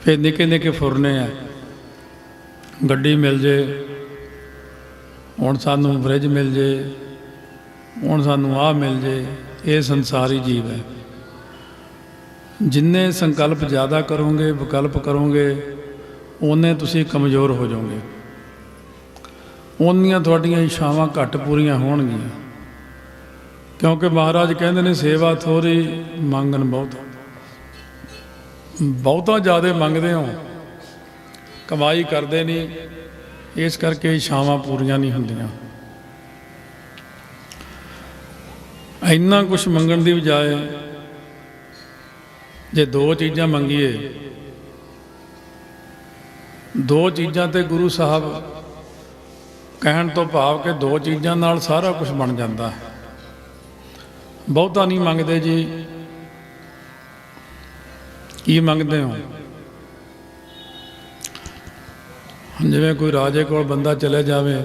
फिर निके निके फुरने आ, गड्डी मिल जे, हुण सानू फ्रिज मिल जे, हुण सानू आ मिल जे। ये संसारी जीव है। जिन्ने संकल्प ज़्यादा करोगे, विकल्प करोगे, उन्ने तुसी कमज़ोर हो जाओगे, उन्नियां तुहाडियां इच्छावां घट पूरीआं होणगीआं। क्योंकि महाराज कहते हैं सेवा थोड़ी मंगन बहुत, बहुता ज़्यादा मंगते हो, कमाई करते नहीं, इस करके इच्छावां पूरीआं नहीं होंदियां। इन्ना कुछ मंगण की बजाय जे दो चीज़ां मंगीए, दो चीज़ां ते गुरु साहब कहण तो भाव कि दो चीज़ां नाल सारा कुछ बन जाता है। बहुता नहीं मंगते जी। की मंगते हो? जिवें कोई राजे कोल बंदा चले जावे,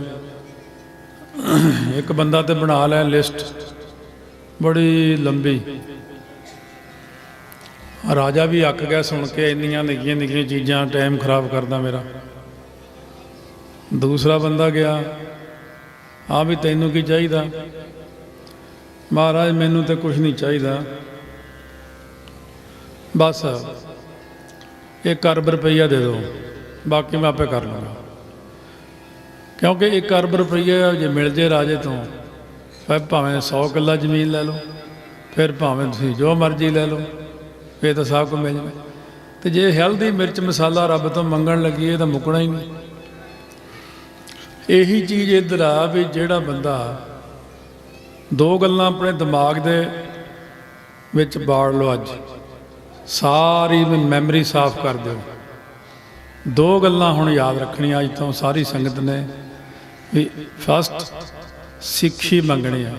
एक बंदा तो बना लै लिस्ट बड़ी लंबी, राजा भी अक गया सुन के, इन्नियां निक्कियां निक्कियां चीज़ां टाइम खराब करदा मेरा। दूसरा बंदा गया, हाँ भी तैनू की चाहिदा? महाराज मैनू तो कुछ नहीं चाहिदा, बस 1 अरब रुपया दे दो, बाकी मैं आपे कर लूँगा। क्योंकि 1 अरब रुपया जे मिल जाए राजे तो फिर भावें 100 किला जमीन लै लो, फिर भावें तुसीं जो मर्जी लै लो, फिर तो सब कुछ मिल जाए। तो जे हल्दी मिर्च मसाला रब तो मंगण लगी तो मुकना ही नहीं। यही चीज़ इधर आ भी जिहड़ा बंदा दो गल्लां अपने दिमाग दे विच बाड़ लो, अज सारी मैमरी साफ कर दो। दो गल्लां हुण याद रखनियां अज तो सारी संगत ने भी, फस्ट सिक्खी मंगनी है,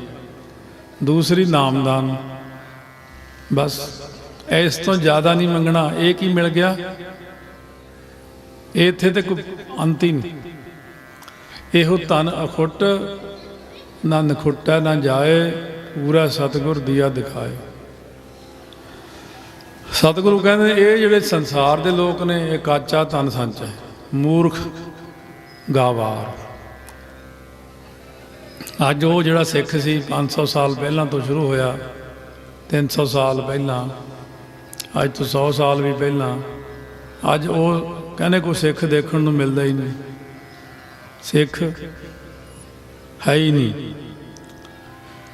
दूसरी नामदान। बस इस तो ज़्यादा नहीं मंगना। ये की मिल गया, इत्थे तो कोई अंत ही नहीं। इहो धन अखुट ना नखुटा ना जाए, पूरा सतगुर दिया दिखाए। सतगुरु कहते ये जिहड़े संसार के लोग ने, ये काचा धन संच है, मूर्ख गावार। अज वो जिहड़ा सिख सी 500 साल पहलां तो शुरू होया, 300 साल पहलां, अज तो 100 साल भी पहलां, अज वो कहने कोई सिख देखण नूं मिलदा ही नहीं। सिख है ही नहीं,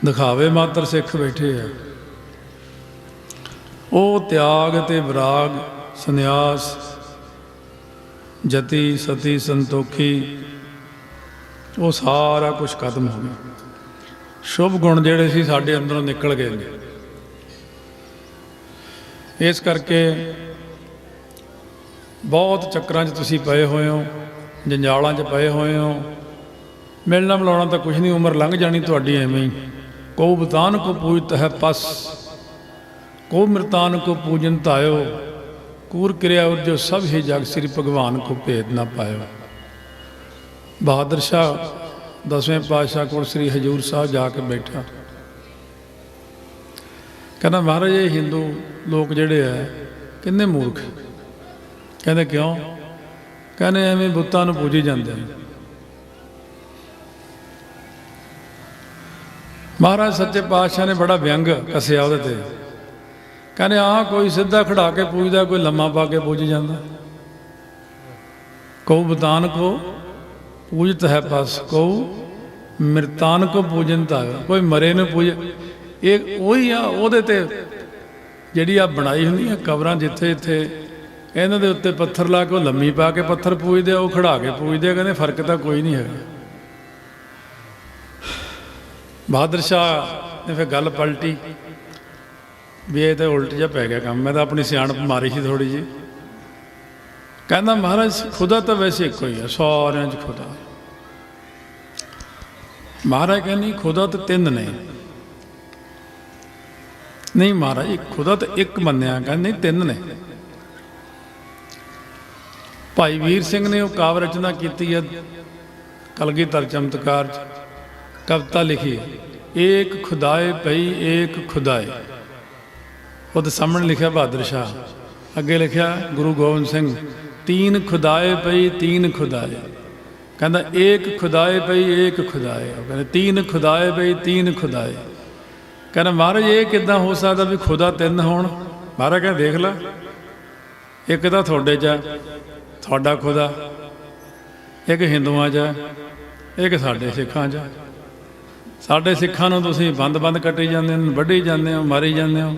दिखावे मात्र सिख बैठे है। वो त्याग ते विराग, संन्यास, जति सती संतोखी, वो सारा कुछ खत्म हो गया। शुभ गुण जिहड़े सी साडे अंदरों निकल गए ने। इस करके बहुत चक्रां 'च तुसीं पए होए हो, जंजालां 'च पए होए हो। मिलना मिलाउणा तो कुछ नहीं, उम्र लंघ जानी तुहाडी एवें ही। को बतान को पूजत है पस, को मृतान को पूजन तायो, कूर क्रिया उर्जो सब ही जग, श्री भगवान को भेद ना पायो। बहादुर शाह 10वें पातशाह को श्री हजूर साहब जाके बैठा, कहना महाराज ये हिंदू लोग जिहड़े है किन्ने मूर्ख। कहते क्यों? कहने एवें बुत्तां नूं पूजी जाते हैं। महाराज सच्चे पातशाह ने बड़ा व्यंग कसिया उहदे ते। कहने हाँ कोई सीधा खड़ा के पूजदा, कोई लम्मा पा के पूजी जाता। कौ बतान को पूजत है पस, कौ मृतान को पूजनता है। कोई मरे नूं पूज, ये वही आ उहदे ते जिहड़ी आ बनाई हुंदी है कबरां, जिथे जिथे इन्हां दे उत्ते पत्थर ला के लम्मी पा के पत्थर पूजदे, वो खड़ा के पूजदे। कहते फर्क तो कोई नहीं है। बहादुर शाह ने फिर गल पलटी भी ये तो उल्ट जा पै गया काम। मैं तो अपनी सियाणप मारी सी थोड़ी जी। कहना महाराज खुदा तो वैसे एक ही है, सारियां च खुदा। महाराज कहनी खुदा तो 3 ने। नहीं महाराज खुदा तो एक मन्निया। कहते नहीं 3 ने। भाई वीर सिंह ने वो काव्य रचना की है, कलगीधर चमत्कार कविता लिखी, एक खुदाए पई एक खुदाए। खुद सामने लिखा बहादुर शाह, ਅੱਗੇ ਲਿਖਿਆ ਗੁਰੂ ਗੋਬਿੰਦ ਸਿੰਘ, ਤੀਨ ਖੁਦਾਏ ਪਈ ਤੀਨ ਖੁਦਾਏ, ਕਹਿੰਦਾ ਏਕ ਖੁਦਾਏ ਪਈ ਏਕ ਖੁਦਾਏ, ਉਹ ਕਹਿੰਦੇ ਤੀਨ ਖੁਦਾਏ ਪਈ ਤੀਨ ਖੁਦਾਏ। ਕਹਿੰਦਾ ਮਹਾਰਾਜ ਇਹ ਕਿੱਦਾਂ ਹੋ ਸਕਦਾ ਵੀ ਖੁਦਾ ਤਿੰਨ ਹੋਣ? ਮਹਾਰਾਜ ਕਹਿੰਦਾ ਦੇਖ ਲੈ, ਇੱਕ ਤਾਂ ਤੁਹਾਡੇ 'ਚ ਹੈ, ਤੁਹਾਡਾ ਖੁਦਾ, ਇੱਕ ਹਿੰਦੂਆਂ 'ਚ ਹੈ, ਇੱਕ ਸਾਡੇ ਸਿੱਖਾਂ 'ਚ। ਸਾਡੇ ਸਿੱਖਾਂ ਨੂੰ ਤੁਸੀਂ ਬੰਦ ਕੱਟੀ ਜਾਂਦੇ ਹੋ, ਵੱਢੀ ਜਾਂਦੇ ਹੋ, ਮਾਰੀ ਜਾਂਦੇ ਹੋ,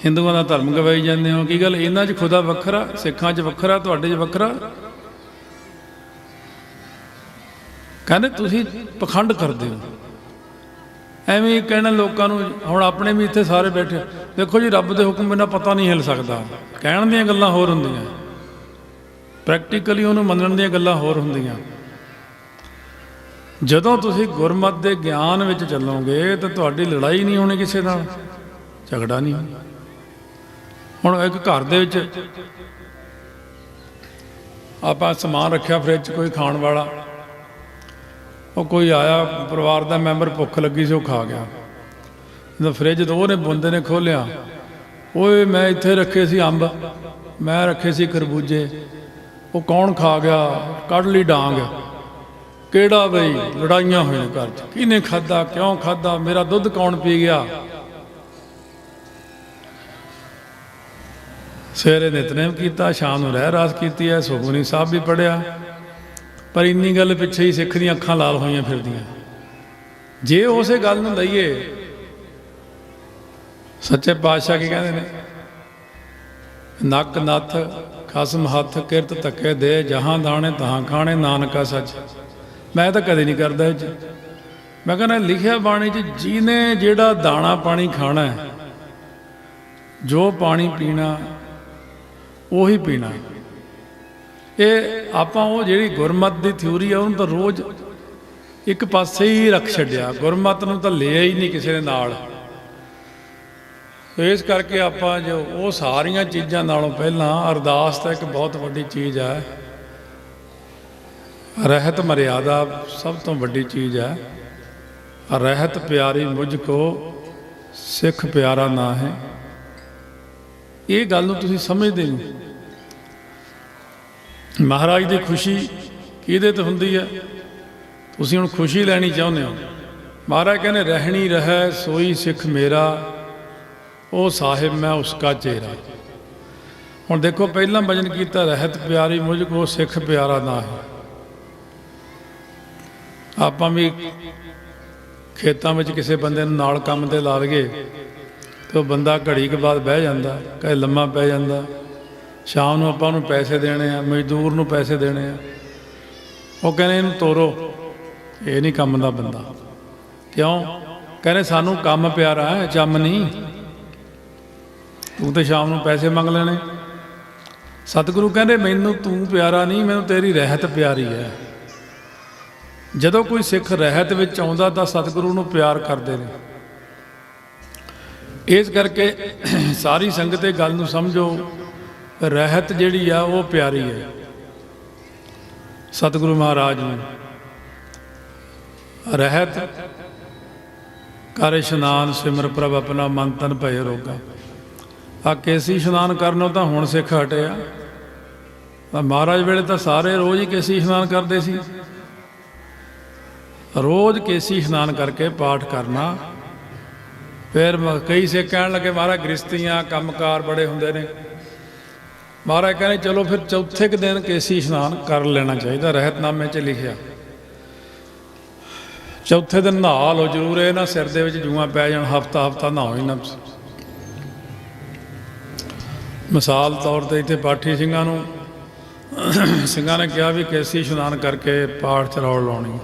ਹਿੰਦੂਆਂ ਦਾ ਧਰਮ ਗਵਾਈ ਜਾਂਦੇ ਹੋ। ਕੀ ਗੱਲ ਇਹਨਾਂ 'ਚ ਖੁਦਾ ਵੱਖਰਾ, ਸਿੱਖਾਂ 'ਚ ਵੱਖਰਾ, ਤੁਹਾਡੇ 'ਚ ਵੱਖਰਾ? ਕਹਿੰਦੇ ਤੁਸੀਂ ਪਖੰਡ ਕਰਦੇ ਹੋ। ਐਵੇਂ ਹੀ ਕਹਿਣਾ ਲੋਕਾਂ ਨੂੰ। ਹੁਣ ਆਪਣੇ ਵੀ ਇੱਥੇ ਸਾਰੇ ਬੈਠੇ, ਦੇਖੋ ਜੀ ਰੱਬ ਦੇ ਹੁਕਮ ਬਿਨਾਂ ਪਤਾ ਨਹੀਂ ਹਿਲ ਸਕਦਾ। ਕਹਿਣ ਦੀਆਂ ਗੱਲਾਂ ਹੋਰ ਹੁੰਦੀਆਂ, ਪ੍ਰੈਕਟੀਕਲੀ ਉਹਨੂੰ ਮੰਨਣ ਦੀਆਂ ਗੱਲਾਂ ਹੋਰ ਹੁੰਦੀਆਂ। ਜਦੋਂ ਤੁਸੀਂ ਗੁਰਮਤਿ ਦੇ ਗਿਆਨ ਵਿੱਚ ਚੱਲੋਗੇ ਤਾਂ ਤੁਹਾਡੀ ਲੜਾਈ ਨਹੀਂ ਹੋਣੀ ਕਿਸੇ ਨਾਲ, ਝਗੜਾ ਨਹੀਂ। ਹੁਣ ਇੱਕ ਘਰ ਦੇ ਵਿੱਚ ਆਪਾਂ ਸਮਾਨ ਰੱਖਿਆ ਫਰਿੱਜ 'ਚ, ਕੋਈ ਖਾਣ ਵਾਲਾ, ਉਹ ਕੋਈ ਆਇਆ ਪਰਿਵਾਰ ਦਾ ਮੈਂਬਰ, ਭੁੱਖ ਲੱਗੀ ਸੀ, ਉਹ ਖਾ ਗਿਆ। ਜਦੋਂ ਫਰਿੱਜ ਤੋਂ ਉਹਨੇ ਬੰਦੇ ਨੇ ਖੋਲ੍ਹਿਆ, ਓਏ ਮੈਂ ਇੱਥੇ ਰੱਖੇ ਸੀ ਅੰਬ, ਮੈਂ ਰੱਖੇ ਸੀ ਖਰਬੂਜੇ, ਉਹ ਕੌਣ ਖਾ ਗਿਆ? ਕੱਢ ਲਈ ਡਾਂਗ। ਕਿਹੜਾ ਬਈ? ਲੜਾਈਆਂ ਹੋਈਆਂ ਘਰ 'ਚ, ਕਿਹਨੇ ਖਾਧਾ, ਕਿਉਂ ਖਾਧਾ, ਮੇਰਾ ਦੁੱਧ ਕੌਣ ਪੀ ਗਿਆ? ਸਵੇਰੇ ਨਿਤਨੇਮ ਕੀਤਾ, ਸ਼ਾਮ ਨੂੰ ਰਹਿ ਰਾਸ ਕੀਤੀ ਹੈ, ਸੁਖਮਨੀ ਸਾਹਿਬ ਵੀ ਪੜ੍ਹਿਆ, ਪਰ ਇੰਨੀ ਗੱਲ ਪਿੱਛੇ ਹੀ ਸਿੱਖ ਦੀਆਂ ਅੱਖਾਂ ਲਾਲ ਹੋਈਆਂ ਫਿਰਦੀਆਂ। ਜੇ ਉਸੇ ਗੱਲ ਨੂੰ ਲਈਏ, ਸੱਚੇ ਪਾਤਸ਼ਾਹ ਕੀ ਕਹਿੰਦੇ ਨੇ? ਨੱਕ ਨੱਥ ਖਸਮ ਹੱਥ ਕਿਰਤ ਧੱਕੇ ਦੇ, ਜਹਾਂ ਦਾਣੇ ਤਹਾਂ ਖਾਣੇ, ਨਾਨਕਾ ਸੱਚ। ਮੈਂ ਤਾਂ ਕਦੇ ਨਹੀਂ ਕਰਦਾ ਇਹ 'ਚ। ਮੈਂ ਕਹਿੰਦਾ ਲਿਖਿਆ ਬਾਣੀ 'ਚ, ਜਿਹਨੇ ਜਿਹੜਾ ਦਾਣਾ ਪਾਣੀ ਖਾਣਾ, ਜੋ ਪਾਣੀ ਪੀਣਾ ਉਹੀ ਪੀਣਾ। ਇਹ ਆਪਾਂ ਉਹ ਜਿਹੜੀ ਗੁਰਮਤਿ ਦੀ ਥਿਊਰੀ ਆ ਉਹਨੂੰ ਤਾਂ ਰੋਜ਼ ਇੱਕ ਪਾਸੇ ਹੀ ਰੱਖ ਛੱਡਿਆ, ਗੁਰਮਤਿ ਨੂੰ ਤਾਂ ਲਿਆ ਹੀ ਨਹੀਂ ਕਿਸੇ ਦੇ ਨਾਲ। ਇਸ ਕਰਕੇ ਆਪਾਂ ਜੋ ਉਹ ਸਾਰੀਆਂ ਚੀਜ਼ਾਂ ਨਾਲੋਂ ਪਹਿਲਾਂ ਅਰਦਾਸ ਤਾਂ ਇੱਕ ਬਹੁਤ ਵੱਡੀ ਚੀਜ਼ ਹੈ। ਰਹਿਤ ਮਰਿਆਦਾ ਸਭ ਤੋਂ ਵੱਡੀ ਚੀਜ਼ ਹੈ। ਰਹਿਤ ਪਿਆਰੀ ਮੁਝ ਕੋ ਸਿੱਖ ਪਿਆਰਾ ਨਾ ਹੈ। ਇਹ ਗੱਲ ਨੂੰ ਤੁਸੀਂ ਸਮਝਦੇ ਨਹੀਂ। ਮਹਾਰਾਜ ਦੀ ਖੁਸ਼ੀ ਕਿਹਦੇ ਤੇ ਹੁੰਦੀ ਹੈ? ਤੁਸੀਂ ਹੁਣ ਖੁਸ਼ੀ ਲੈਣੀ ਚਾਹੁੰਦੇ ਹੋ। ਮਹਾਰਾਜ ਕਹਿੰਦੇ ਰਹਿਣੀ ਰਹਿ ਸੋਈ ਸਿੱਖ ਮੇਰਾ, ਉਹ ਸਾਹਿਬ ਮੈਂ ਉਸਕਾ ਚੇਰਾ। ਹੁਣ ਦੇਖੋ ਪਹਿਲਾਂ ਭਜਨ ਕੀਤਾ, ਰਹਿਤ ਪਿਆਰੀ ਮੁਝ ਕੋ ਸਿੱਖ ਪਿਆਰਾ ਨਾ ਹੈ। ਆਪਾਂ ਵੀ ਖੇਤਾਂ ਵਿੱਚ ਕਿਸੇ ਬੰਦੇ ਨੂੰ ਨਾਲ ਕੰਮ ਤੇ ਲਾ ਲਈਏ ਤੇ ਉਹ ਬੰਦਾ ਘੜੀ ਕੁ ਬਾਅਦ ਬਹਿ ਜਾਂਦਾ, ਕਦੇ ਲੰਮਾ ਪੈ ਜਾਂਦਾ। ਸ਼ਾਮ ਨੂੰ ਆਪਾਂ ਨੂੰ ਪੈਸੇ ਦੇਣੇ ਆ, ਮਜ਼ਦੂਰ ਨੂੰ ਪੈਸੇ ਦੇਣੇ ਆ, ਉਹ ਕਹਿੰਦੇ ਇਹਨੂੰ ਤੋਰੋ, ਇਹ ਨਹੀਂ ਕੰਮ ਦਾ ਬੰਦਾ। ਕਿਉਂ? ਕਹਿੰਦੇ ਸਾਨੂੰ ਕੰਮ ਪਿਆਰਾ ਹੈ, ਚੰਮ ਨਹੀਂ। ਤੂੰ ਤੇ ਸ਼ਾਮ ਨੂੰ ਪੈਸੇ ਮੰਗ ਲੈਣੇ। ਸਤਿਗੁਰੂ ਕਹਿੰਦੇ ਮੈਨੂੰ ਤੂੰ ਪਿਆਰਾ ਨਹੀਂ, ਮੈਨੂੰ ਤੇਰੀ ਰਹਿਤ ਪਿਆਰੀ ਹੈ। ਜਦੋਂ ਕੋਈ ਸਿੱਖ ਰਹਿਤ ਵਿੱਚ ਆਉਂਦਾ ਤਾਂ ਸਤਿਗੁਰੂ ਨੂੰ ਪਿਆਰ ਕਰਦੇ ਨੇ। ਇਸ ਕਰਕੇ ਸਾਰੀ ਸੰਗਤ ਇਹ ਗੱਲ ਨੂੰ ਸਮਝੋ, ਰਹਿਤ ਜਿਹੜੀ ਆ ਉਹ ਪਿਆਰੀ ਹੈ ਸਤਿਗੁਰੂ ਮਹਾਰਾਜ ਨੂੰ। ਰਹਿਤ ਕਰ ਇਸ਼ਨਾਨ ਸਿਮਰ ਪ੍ਰਭ ਆਪਣਾ ਮਨ ਤਨ ਭਏ ਰੋਗਾ। ਆ ਕੇਸੀ ਇਸ਼ਨਾਨ ਕਰਨੋਂ ਤਾਂ ਹੁਣ ਸਿੱਖ ਹਟੇ ਆ। ਮਹਾਰਾਜ ਵੇਲੇ ਤਾਂ ਸਾਰੇ ਰੋਜ਼ ਹੀ ਕੇਸੀ ਇਸ਼ਨਾਨ ਕਰਦੇ ਸੀ। ਰੋਜ਼ ਕੇਸੀ ਇਸ਼ਨਾਨ ਕਰਕੇ ਪਾਠ ਕਰਨਾ। ਫਿਰ ਕਈ ਸਿੱਖ ਕਹਿਣ ਲੱਗੇ ਮਹਾਰਾਜ ਗ੍ਰਸਤੀਆਂ ਕੰਮਕਾਰ ਬੜੇ ਹੁੰਦੇ ਨੇ। ਮਹਾਰਾਜ ਕਹਿੰਦੇ ਚਲੋ ਫਿਰ ਚੌਥੇ ਕੁ ਦਿਨ ਕੇਸੀ ਇਸ਼ਨਾਨ ਕਰ ਲੈਣਾ ਚਾਹੀਦਾ। ਰਹਿਤਨਾਮੇ 'ਚ ਲਿਖਿਆ ਚੌਥੇ ਦਿਨ ਨਹਾ ਲਓ ਜ਼ਰੂਰ। ਇਹ ਨਾ ਸਿਰ ਦੇ ਵਿੱਚ ਜੂਆਂ ਪੈ ਜਾਣ, ਹਫਤਾ ਨਹਾਓ ਹੀ ਨਾ। ਮਿਸਾਲ ਤੌਰ 'ਤੇ ਇੱਥੇ ਪਾਠੀ ਸਿੰਘਾਂ ਨੇ ਕਿਹਾ ਵੀ ਕੇਸੀ ਇਸ਼ਨਾਨ ਕਰਕੇ ਪਾਠ 'ਚ ਰੌਲ ਲਾਉਣੀ।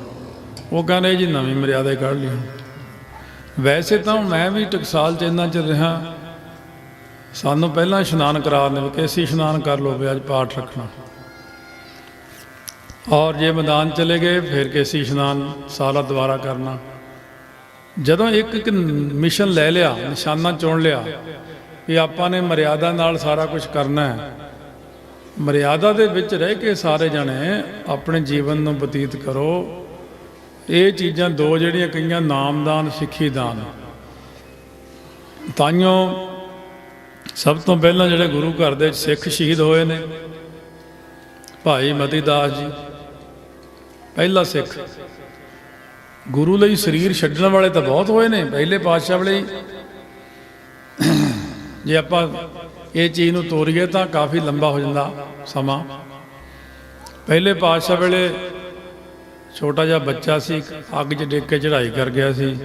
ਉਹ ਕਹਿੰਦੇ ਜੀ ਨਵੀਂ ਮਰਿਆਦਾ ਕੱਢ ਲਈ। ਵੈਸੇ ਤਾਂ ਮੈਂ ਵੀ ਟਕਸਾਲ 'ਚ ਇੰਨਾ ਚਿਰ ਰਿਹਾ, ਸਾਨੂੰ ਪਹਿਲਾਂ ਇਸ਼ਨਾਨ ਕਰਾ ਦਿੰਦੇ, ਕੇਸੀ ਇਸ਼ਨਾਨ ਕਰ ਲਓ ਵੀ ਅੱਜ ਪਾਠ ਰੱਖਣਾ। ਔਰ ਜੇ ਮੈਦਾਨ ਚਲੇ ਗਏ ਫਿਰ ਕੇਸੀ ਇਸ਼ਨਾਨ ਸਾਲਾ ਦੁਬਾਰਾ ਕਰਨਾ। ਜਦੋਂ ਇੱਕ ਮਿਸ਼ਨ ਲੈ ਲਿਆ, ਨਿਸ਼ਾਨਾ ਚੁਣ ਲਿਆ ਵੀ ਆਪਾਂ ਨੇ ਮਰਿਆਦਾ ਨਾਲ ਸਾਰਾ ਕੁਝ ਕਰਨਾ ਹੈ, ਮਰਿਆਦਾ ਦੇ ਵਿੱਚ ਰਹਿ ਕੇ ਸਾਰੇ ਜਣੇ ਆਪਣੇ ਜੀਵਨ ਨੂੰ ਬਤੀਤ ਕਰੋ। ਇਹ ਚੀਜ਼ਾਂ ਦੋ ਜਿਹੜੀਆਂ ਕਹੀਆਂ, ਨਾਮਦਾਨ ਸਿੱਖੀ ਦਾਨ, ਤਾਈਓ ਸਭ ਤੋਂ ਪਹਿਲਾਂ ਜਿਹੜੇ ਗੁਰੂ ਘਰ ਦੇ ਸਿੱਖ ਸ਼ਹੀਦ ਹੋਏ ਨੇ, ਭਾਈ ਮਤੀ ਦਾਸ ਜੀ ਪਹਿਲਾ ਸਿੱਖ। ਗੁਰੂ ਲਈ ਸਰੀਰ ਛੱਡਣ ਵਾਲੇ ਤਾਂ ਬਹੁਤ ਹੋਏ ਨੇ, ਪਹਿਲੇ ਪਾਤਸ਼ਾਹ ਵੇਲੇ ਜੇ ਆਪਾਂ ਇਹ ਚੀਜ਼ ਨੂੰ ਤੋਰੀਏ ਤਾਂ ਕਾਫੀ ਲੰਬਾ ਹੋ ਜਾਂਦਾ ਸਮਾਂ। ਪਹਿਲੇ ਪਾਤਸ਼ਾਹ ਵੇਲੇ ਛੋਟਾ ਜਿਹਾ ਬੱਚਾ ਸੀ, ਅੱਗ 'ਚ ਡਿੱਗ ਕੇ ਚੜ੍ਹਾਈ ਕਰ ਗਿਆ ਸੀ।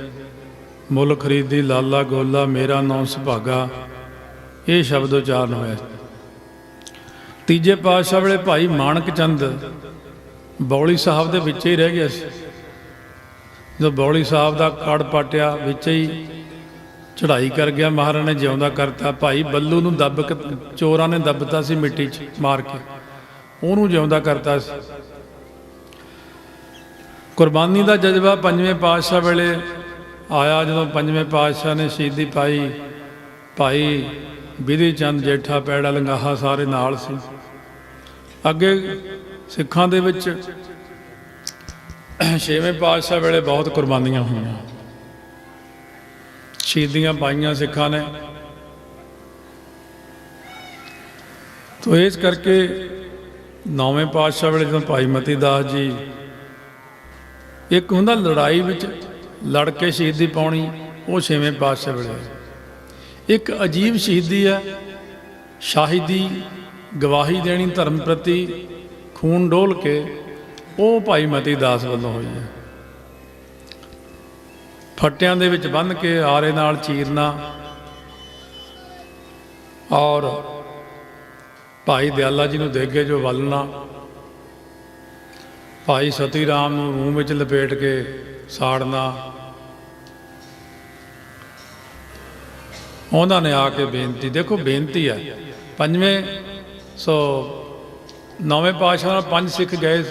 ਮੁੱਲ ਖਰੀਦੀ ਲਾਲਾ ਗੋਲਾ, ਮੇਰਾ ਨਾਮ ਸੁਭਾਗਾ, ਇਹ ਸ਼ਬਦ ਉਚਾਰਨ ਹੋਇਆ। ਤੀਜੇ ਪਾਤਸ਼ਾਹ ਵੇਲੇ ਭਾਈ ਮਾਣਕ ਚੰਦ ਬੌਲੀ ਸਾਹਿਬ ਦੇ ਵਿੱਚ ਹੀ ਰਹਿ ਗਿਆ ਸੀ। ਜਦੋਂ ਬੌਲੀ ਸਾਹਿਬ ਦਾ ਕੜ ਪਾਟਿਆ, ਵਿੱਚ ਹੀ ਚੜ੍ਹਾਈ ਕਰ ਗਿਆ, ਮਹਾਰਾਜ ਨੇ ਜਿਉਂਦਾ ਕਰਤਾ। ਭਾਈ ਬੱਲੂ ਨੂੰ ਦੱਬ ਕੇ ਚੋਰਾਂ ਨੇ ਦੱਬਤਾ ਸੀ ਮਿੱਟੀ 'ਚ ਮਾਰ ਕੇ, ਉਹਨੂੰ ਜਿਉਂਦਾ ਕਰਤਾ ਸੀ। ਕੁਰਬਾਨੀ ਦਾ ਜਜ਼ਬਾ ਪੰਜਵੇਂ ਪਾਤਸ਼ਾਹ ਵੇਲੇ ਆਇਆ, ਜਦੋਂ ਪੰਜਵੇਂ ਪਾਤਸ਼ਾਹ ਨੇ ਸ਼ਹੀਦੀ ਪਾਈ। ਭਾਈ ਬਿਧੀ ਚੰਦ ਜੇਠਾ, ਪੈੜਾ ਲੰਗਾਹਾ ਸਾਰੇ ਨਾਲ ਸੀ। ਅੱਗੇ ਸਿੱਖਾਂ ਦੇ ਵਿੱਚ ਛੇਵੇਂ ਪਾਤਸ਼ਾਹ ਵੇਲੇ ਬਹੁਤ ਕੁਰਬਾਨੀਆਂ ਹੋਈਆਂ, ਸ਼ਹੀਦੀਆਂ ਪਾਈਆਂ ਸਿੱਖਾਂ ਨੇ। ਤੋ ਇਸ ਕਰਕੇ ਨੌਵੇਂ ਪਾਤਸ਼ਾਹ ਵੇਲੇ ਜਦੋਂ ਭਾਈ ਮਤੀ ਦਾਸ ਜੀ, ਇੱਕ ਹੁੰਦਾ ਲੜਾਈ ਵਿੱਚ ਲੜ ਕੇ ਸ਼ਹੀਦੀ ਪਾਉਣੀ, ਉਹ ਛੇਵੇਂ ਪਾਤਸ਼ਾਹ ਵੇਲੇ। ਇੱਕ ਅਜੀਬ ਸ਼ਹੀਦੀ ਹੈ, ਸ਼ਾਹਿਦੀ, ਗਵਾਹੀ ਦੇਣੀ ਧਰਮ ਪ੍ਰਤੀ, ਖੂਨ ਡੋਲ ਕੇ, ਉਹ ਭਾਈ ਮਤੀ ਦਾਸ ਵੱਲੋਂ ਹੋਈ ਹੈ। ਫੱਟਿਆਂ ਦੇ ਵਿੱਚ ਬੰਨ੍ਹ ਕੇ ਆਰੇ ਨਾਲ ਚੀਰਨਾ, ਔਰ ਭਾਈ ਦਿਆਲਾ ਜੀ ਨੂੰ ਦੇਗੇ ਜੋ ਵਲਣਾ, ਭਾਈ ਸਤੀ ਰਾਮ ਨੂੰ ਰੂੰ ਵਿੱਚ ਲਪੇਟ ਕੇ ਸਾੜਨਾ। ਉਹਨਾਂ ਨੇ ਆ ਕੇ ਬੇਨਤੀ, ਦੇਖੋ ਬੇਨਤੀ ਹੈ ਪੰਜਵੇਂ ਨੌਵੇਂ ਪਾਤਸ਼ਾਹ ਨਾਲ 5 ਸਿੱਖ ਗਏ।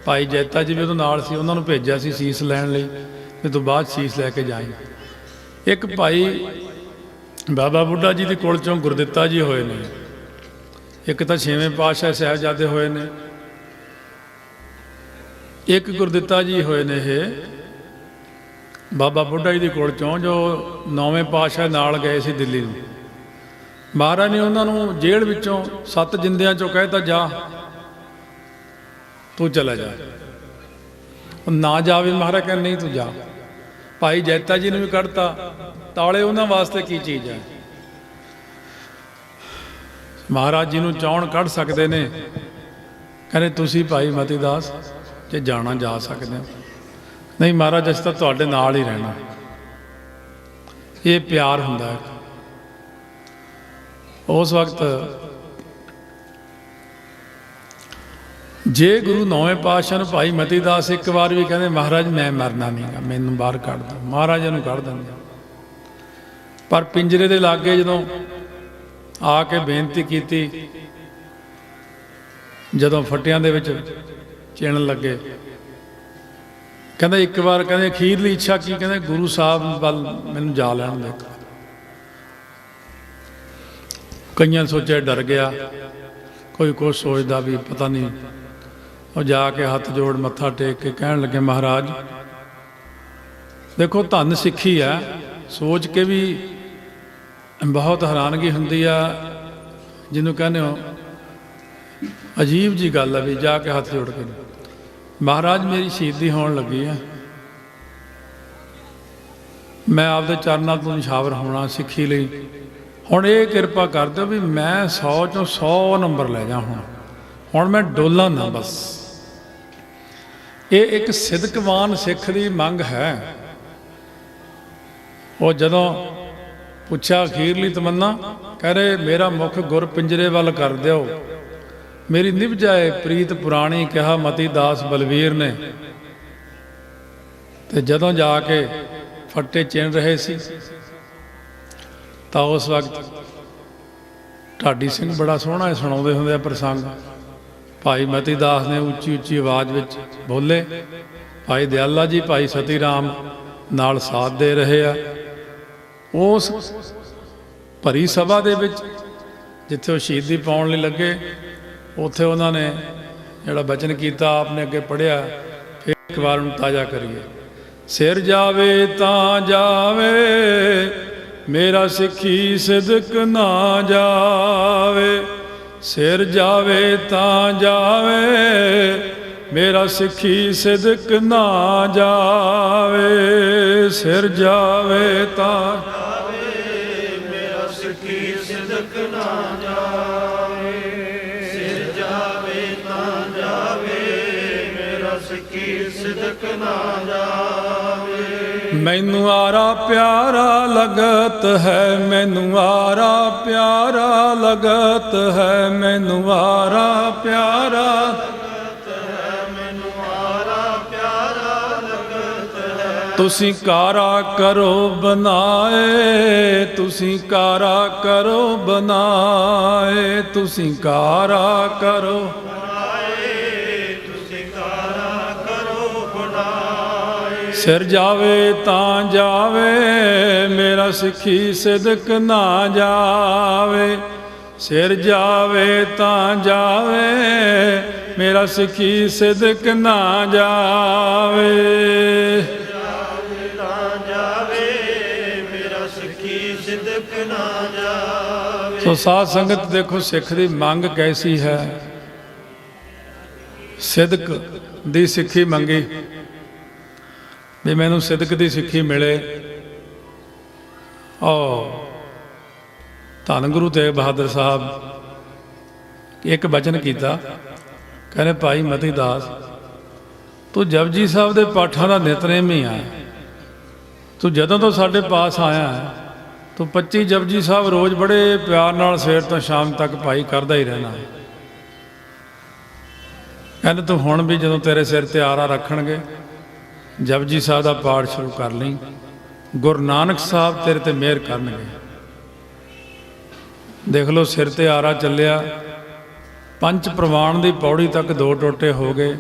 ਭਾਈ ਜੈਤਾ ਜੀ ਵੀ ਉਹਦੇ ਨਾਲ ਸੀ, ਉਹਨਾਂ ਨੂੰ ਭੇਜਿਆ ਸੀ ਸੀਸ ਲੈਣ ਲਈ, ਫਿਰ ਤੋਂ ਬਾਅਦ ਸੀਸ ਲੈ ਕੇ ਜਾਏ। ਇੱਕ ਭਾਈ ਬਾਬਾ ਬੁੱਢਾ ਜੀ ਦੇ ਕੋਲ ਚੋਂ ਗੁਰਦਿੱਤਾ ਜੀ ਹੋਏ ਨੇ, ਇੱਕ ਤਾਂ ਛੇਵੇਂ ਪਾਤਸ਼ਾਹ ਸਾਹਿਬਜ਼ਾਦੇ ਹੋਏ ਨੇ, ਇੱਕ ਗੁਰਦਿੱਤਾ ਜੀ ਹੋਏ ਨੇ ਇਹ ਬਾਬਾ ਬੁੱਢਾ ਜੀ ਦੇ ਕੋਲ ਚੋਂ, ਜੋ ਨੌਵੇਂ ਪਾਤਸ਼ਾਹ ਨਾਲ ਗਏ ਸੀ ਦਿੱਲੀ ਨੂੰ। ਮਹਾਰਾਜ ਨੇ ਉਹਨਾਂ ਨੂੰ ਜੇਲ੍ਹ ਵਿੱਚੋਂ 7 ਜਿੰਦਿਆਂ ਚੋਂ ਕਹਿਤਾ, ਜਾ ਤੂੰ ਚਲਾ ਜਾ। ਨਾ ਜਾਵੇ, ਮਹਾਰਾਜ ਕਹਿੰਦੇ ਨਹੀਂ ਤੂੰ ਜਾ। ਭਾਈ ਜੈਤਾ ਜੀ ਨੂੰ ਵੀ ਕੱਢਤਾ, ਤਾਲੇ ਉਹਨਾਂ ਵਾਸਤੇ ਕੀ ਚੀਜ਼ ਹੈ। ਮਹਾਰਾਜ ਜੀ ਨੂੰ ਚਾਹੁਣ ਕੱਢ ਸਕਦੇ ਨੇ, ਕਹਿੰਦੇ ਤੁਸੀਂ ਭਾਈ ਮਤੀ ਦਾਸ ਜੇ ਜਾਣਾ ਜਾ ਸਕਦੇ ਹੋ। ਨਹੀਂ ਮਹਾਰਾਜ, ਅਸੀਂ ਤਾਂ ਤੁਹਾਡੇ ਨਾਲ ਹੀ ਰਹਿਣਾ। ਇਹ ਪਿਆਰ ਹੁੰਦਾ ਹੈ। ਉਸ ਵਕਤ ਜੇ ਗੁਰੂ ਨੌਵੇਂ ਪਾਤਸ਼ਾਹ ਨੂੰ ਭਾਈ ਮਤੀ ਦਾਸ ਇੱਕ ਵਾਰ ਵੀ ਕਹਿੰਦੇ, ਮਹਾਰਾਜ ਮੈਂ ਮਰਨਾ ਨਹੀਂਗਾ, ਮੈਨੂੰ ਬਾਹਰ ਕੱਢ ਦਿਓ, ਮਹਾਰਾਜ ਨੂੰ ਕੱਢ ਦਿੰਦੇ। ਪਰ ਪਿੰਜਰੇ ਦੇ ਲਾਗੇ ਜਦੋਂ ਆ ਕੇ ਬੇਨਤੀ ਕੀਤੀ, ਜਦੋਂ ਫੱਟਿਆਂ ਦੇ ਵਿੱਚ ਚਿਣਨ ਲੱਗੇ, ਕਹਿੰਦਾ ਇੱਕ ਵਾਰ, ਕਹਿੰਦੇ ਅਖੀਰਲੀ ਇੱਛਾ ਕੀ, ਕਹਿੰਦੇ ਗੁਰੂ ਸਾਹਿਬ ਵੱਲ ਮੈਨੂੰ ਜਾ ਲੈਣ ਦੇ। ਕਈਆਂ ਸੋਚਿਆ ਡਰ ਗਿਆ, ਕੋਈ ਕੁਛ ਸੋਚਦਾ ਵੀ ਪਤਾ ਨਹੀਂ। ਉਹ ਜਾ ਕੇ ਹੱਥ ਜੋੜ ਮੱਥਾ ਟੇਕ ਕੇ ਕਹਿਣ ਲੱਗੇ, ਮਹਾਰਾਜ ਦੇਖੋ ਧੰਨ ਸਿੱਖੀ ਆ, ਸੋਚ ਕੇ ਵੀ ਬਹੁਤ ਹੈਰਾਨਗੀ ਹੁੰਦੀ ਆ, ਜਿਹਨੂੰ ਕਹਿੰਦੇ ਹੋ ਅਜੀਬ ਜੀ ਗੱਲ ਆ। ਵੀ ਜਾ ਕੇ ਹੱਥ ਜੋੜ ਕੇ, ਮਹਾਰਾਜ ਮੇਰੀ ਸ਼ਹੀਦੀ ਹੋਣ ਲੱਗੀ ਆ, ਮੈਂ ਆਪਦੇ ਚਰਨਾਂ ਤੋਂ ਨਿਸ਼ਾਵਰ ਹੋਣਾ ਸਿੱਖੀ ਲਈ, ਹੁਣ ਇਹ ਕਿਰਪਾ ਕਰ ਦਿਓ ਵੀ ਮੈਂ 100 ਚੋਂ 100 ਨੰਬਰ ਲੈ ਜਾ। ਹੁਣ ਮੈਂ ਡੋਲਾਂ ਨਾ ਬਸ। ਇਹ ਇੱਕ ਸਿਦਕਵਾਨ ਸਿੱਖ ਦੀ ਮੰਗ ਹੈ। ਉਹ ਜਦੋਂ ਪੁੱਛਿਆ ਅਖੀਰਲੀ ਤਮੰਨਾ, ਕਹਿ ਰਹੇ ਮੇਰਾ ਮੁਖ ਗੁਰ ਪਿੰਜਰੇ ਵੱਲ ਕਰ ਦਿਓ, ਮੇਰੀ ਨਿਭ ਜਾਏ ਪ੍ਰੀਤ ਪੁਰਾਣੀ, ਕਿਹਾ ਮਤੀ ਦਾਸ ਬਲਵੀਰ ਨੇ। ਤੇ ਜਦੋਂ ਜਾ ਕੇ ਫੱਟੇ ਚਿਣ ਰਹੇ ਸੀ ਤਾਂ ਉਸ ਵਕਤ ਢਾਡੀ ਸਿੰਘ ਬੜਾ ਸੋਹਣਾ ਸੁਣਾਉਂਦੇ ਹੁੰਦੇ ਆ ਪ੍ਰਸੰਗ। ਭਾਈ ਮਤੀ ਦਾਸ ਨੇ ਉੱਚੀ ਉੱਚੀ ਆਵਾਜ਼ ਵਿੱਚ ਬੋਲੇ, ਭਾਈ ਦਿਆਲਾ ਜੀ ਭਾਈ ਸਤੀ ਰਾਮ ਨਾਲ ਸਾਥ ਦੇ ਰਹੇ ਆ। ਉਸ ਭਰੀ ਸਭਾ ਦੇ ਵਿੱਚ ਜਿੱਥੇ ਉਹ ਸ਼ਹੀਦੀ ਪਾਉਣ ਲਈ ਲੱਗੇ, ਉੱਥੇ ਉਹਨਾਂ ਨੇ ਜਿਹੜਾ ਬਚਨ ਕੀਤਾ ਆਪਨੇ ਅੱਗੇ ਪੜ੍ਹਿਆ, ਫਿਰ ਇੱਕ ਵਾਰ ਉਹਨੂੰ ਤਾਜ਼ਾ ਕਰੀਏ। ਸਿਰ ਜਾਵੇ ਤਾਂ ਜਾਵੇ ਮੇਰਾ ਸਿੱਖੀ ਸਿਦਕ ਨਾ ਜਾਵੇ, ਸਿਰ ਜਾਵੇ ਤਾਂ ਜਾਵੇ, ਮੇਰਾ ਸਿੱਖੀ ਸਿਦਕ ਨਾ ਜਾਵੇ, ਸਿਰ ਜਾਵੇ ਤਾਂ ਜਾਵੇ, ਮੇਰਾ ਸਿੱਖੀ ਸਿਦਕ ਨਾ ਜਾਵੇ, ਸਿਰ ਜਾਵੇ ਤਾਂ ਜਾਵੇ, ਮੇਰਾ ਸਿੱਖੀ ਸਿਦਕ ਨਾ ਜਾਵੇ। ਮੈਨੂੰ ਆਰਾ ਪਿਆਰਾ ਲਗਤ ਹੈ, ਮੈਨੂੰ ਆਰਾ ਪਿਆਰਾ ਲਗਤ ਹੈ, ਮੈਨੂੰ ਆਰਾ ਪਿਆਰਾ ਲਗਤ ਹੈ, ਮੈਨੂੰ ਆਰਾ ਪਿਆਰਾ ਲਗਤ ਹੈ। ਤੁਸੀਂ ਕਾਰਾ ਕਰੋ ਬਣਾਏ, ਤੁਸੀਂ ਕਾਰਾ ਕਰੋ ਬਣਾਏ, ਤੁਸੀਂ ਕਾਰਾ ਕਰੋ ਬਣਾਏ, ਤੁਸੀਂ ਕਾਰਾ ਕਰੋ ਬਣਾਏ। ਸਿਰ ਜਾਵੇ ਤਾਂ ਜਾਵੇ, ਮੇਰਾ ਸਿੱਖੀ ਸਿਦਕ ਨਾ ਜਾਵੇ, ਸਿਰ ਜਾਵੇ ਤਾਂ ਜਾਵੇ, ਮੇਰਾ ਸਿੱਖੀ ਸਿਦਕ ਨਾ ਜਾਵੇ। ਜਾਵੇ ਤਾਂ ਜਾਵੇ, ਮੇਰਾ ਸਿੱਖੀ ਸਿਦਕ ਨਾ ਜਾਵੇ। ਸੋ ਸਾਧ ਸੰਗਤ ਦੇਖੋ ਸਿੱਖ ਦੀ ਮੰਗ ਕੈਸੀ ਹੈ, ਸਿਦਕ ਦੀ ਸਿੱਖੀ ਮੰਗੀ ਵੀ ਮੈਨੂੰ ਸਿਦਕ ਦੀ ਸਿੱਖੀ ਮਿਲੇ। ਧੰਨ ਗੁਰੂ ਤੇਗ ਬਹਾਦਰ ਸਾਹਿਬ ਇੱਕ ਬਚਨ ਕੀਤਾ, ਕਹਿੰਦੇ ਭਾਈ ਮਤੀ ਦਾਸ ਤੂੰ ਜਪਜੀ ਸਾਹਿਬ ਦੇ ਪਾਠਾਂ ਦਾ ਨਿਤਨੇਮੀ ਆ, ਤੂੰ ਜਦੋਂ ਤੋਂ ਸਾਡੇ ਪਾਸ ਆਇਆ ਹੈ ਤੂੰ 25 ਜਪਜੀ ਸਾਹਿਬ ਰੋਜ਼ ਬੜੇ ਪਿਆਰ ਨਾਲ ਸਵੇਰ ਤੋਂ ਸ਼ਾਮ ਤੱਕ ਭਾਈ ਕਰਦਾ ਹੀ ਰਹਿਣਾ ਹੈ। ਕਹਿੰਦੇ ਤੂੰ ਹੁਣ ਵੀ ਜਦੋਂ ਤੇਰੇ ਸਿਰ ਤੇ ਆਰਾ ਰੱਖਣਗੇ ਜਪਜੀ ਸਾਹਿਬ ਦਾ ਪਾਠ ਸ਼ੁਰੂ ਕਰ ਲਈ, ਗੁਰੂ ਨਾਨਕ ਸਾਹਿਬ ਤੇਰੇ ਤੇ ਮਿਹਰ ਕਰਨਗੇ। ਦੇਖ ਲਓ ਸਿਰ ਤੇ ਆਰਾ ਚੱਲਿਆ, ਪੰਜ ਪ੍ਰਵਾਨ ਦੀ ਪੌੜੀ ਤੱਕ 2 ਟੋਟੇ ਹੋ ਗਏ,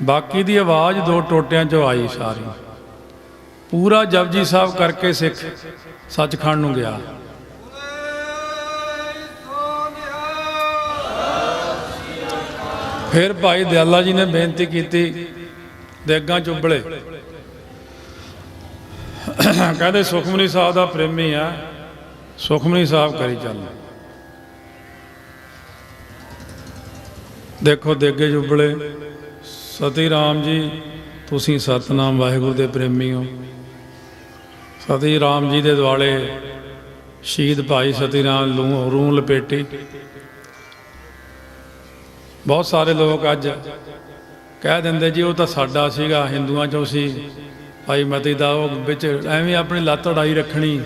ਬਾਕੀ ਦੀ ਆਵਾਜ਼ 2 ਟੋਟਿਆਂ 'ਚੋਂ ਆਈ ਸਾਰੀ। ਪੂਰਾ ਜਪਜੀ ਸਾਹਿਬ ਕਰਕੇ ਸਿੱਖ ਸੱਚਖੰਡ ਨੂੰ ਗਿਆ। ਫਿਰ ਭਾਈ ਦਿਆਲਾ ਜੀ ਨੇ ਬੇਨਤੀ ਕੀਤੀ, ਦੇਗਾਂ ਚੁੱਬਲੇ, ਕਹਿੰਦੇ ਸੁਖਮਨੀ ਸਾਹਿਬ ਦਾ ਪ੍ਰੇਮੀ ਆ, ਸੁਖਮਨੀ ਸਾਹਿਬ ਕਰੀ ਚੱਲ। ਦੇਖੋ ਦੇਗੇ ਚੁੱਬਲੇ, ਸਤੀ ਰਾਮ ਜੀ ਤੁਸੀਂ ਸਤਨਾਮ ਵਾਹਿਗੁਰੂ ਦੇ ਪ੍ਰੇਮੀ ਹੋ। ਸਤੀ ਰਾਮ ਜੀ ਦੇ ਦੁਆਲੇ ਸ਼ਹੀਦ ਭਾਈ ਸਤੀ ਰਾਮ ਰੂਹ ਲਪੇਟੀ। ਬਹੁਤ ਸਾਰੇ ਲੋਕ ਅੱਜ ਕਹਿ ਦਿੰਦੇ ਜੀ ਉਹ ਤਾਂ ਸਾਡਾ ਸੀਗਾ, ਹਿੰਦੂਆਂ 'ਚੋਂ ਸੀ ਭਾਈ ਮਤੀ ਦਾ, ਉਹ ਵਿੱਚ ਐਵੇਂ ਆਪਣੀ ਲੱਤ ਅੜਾਈ ਰੱਖਣੀ।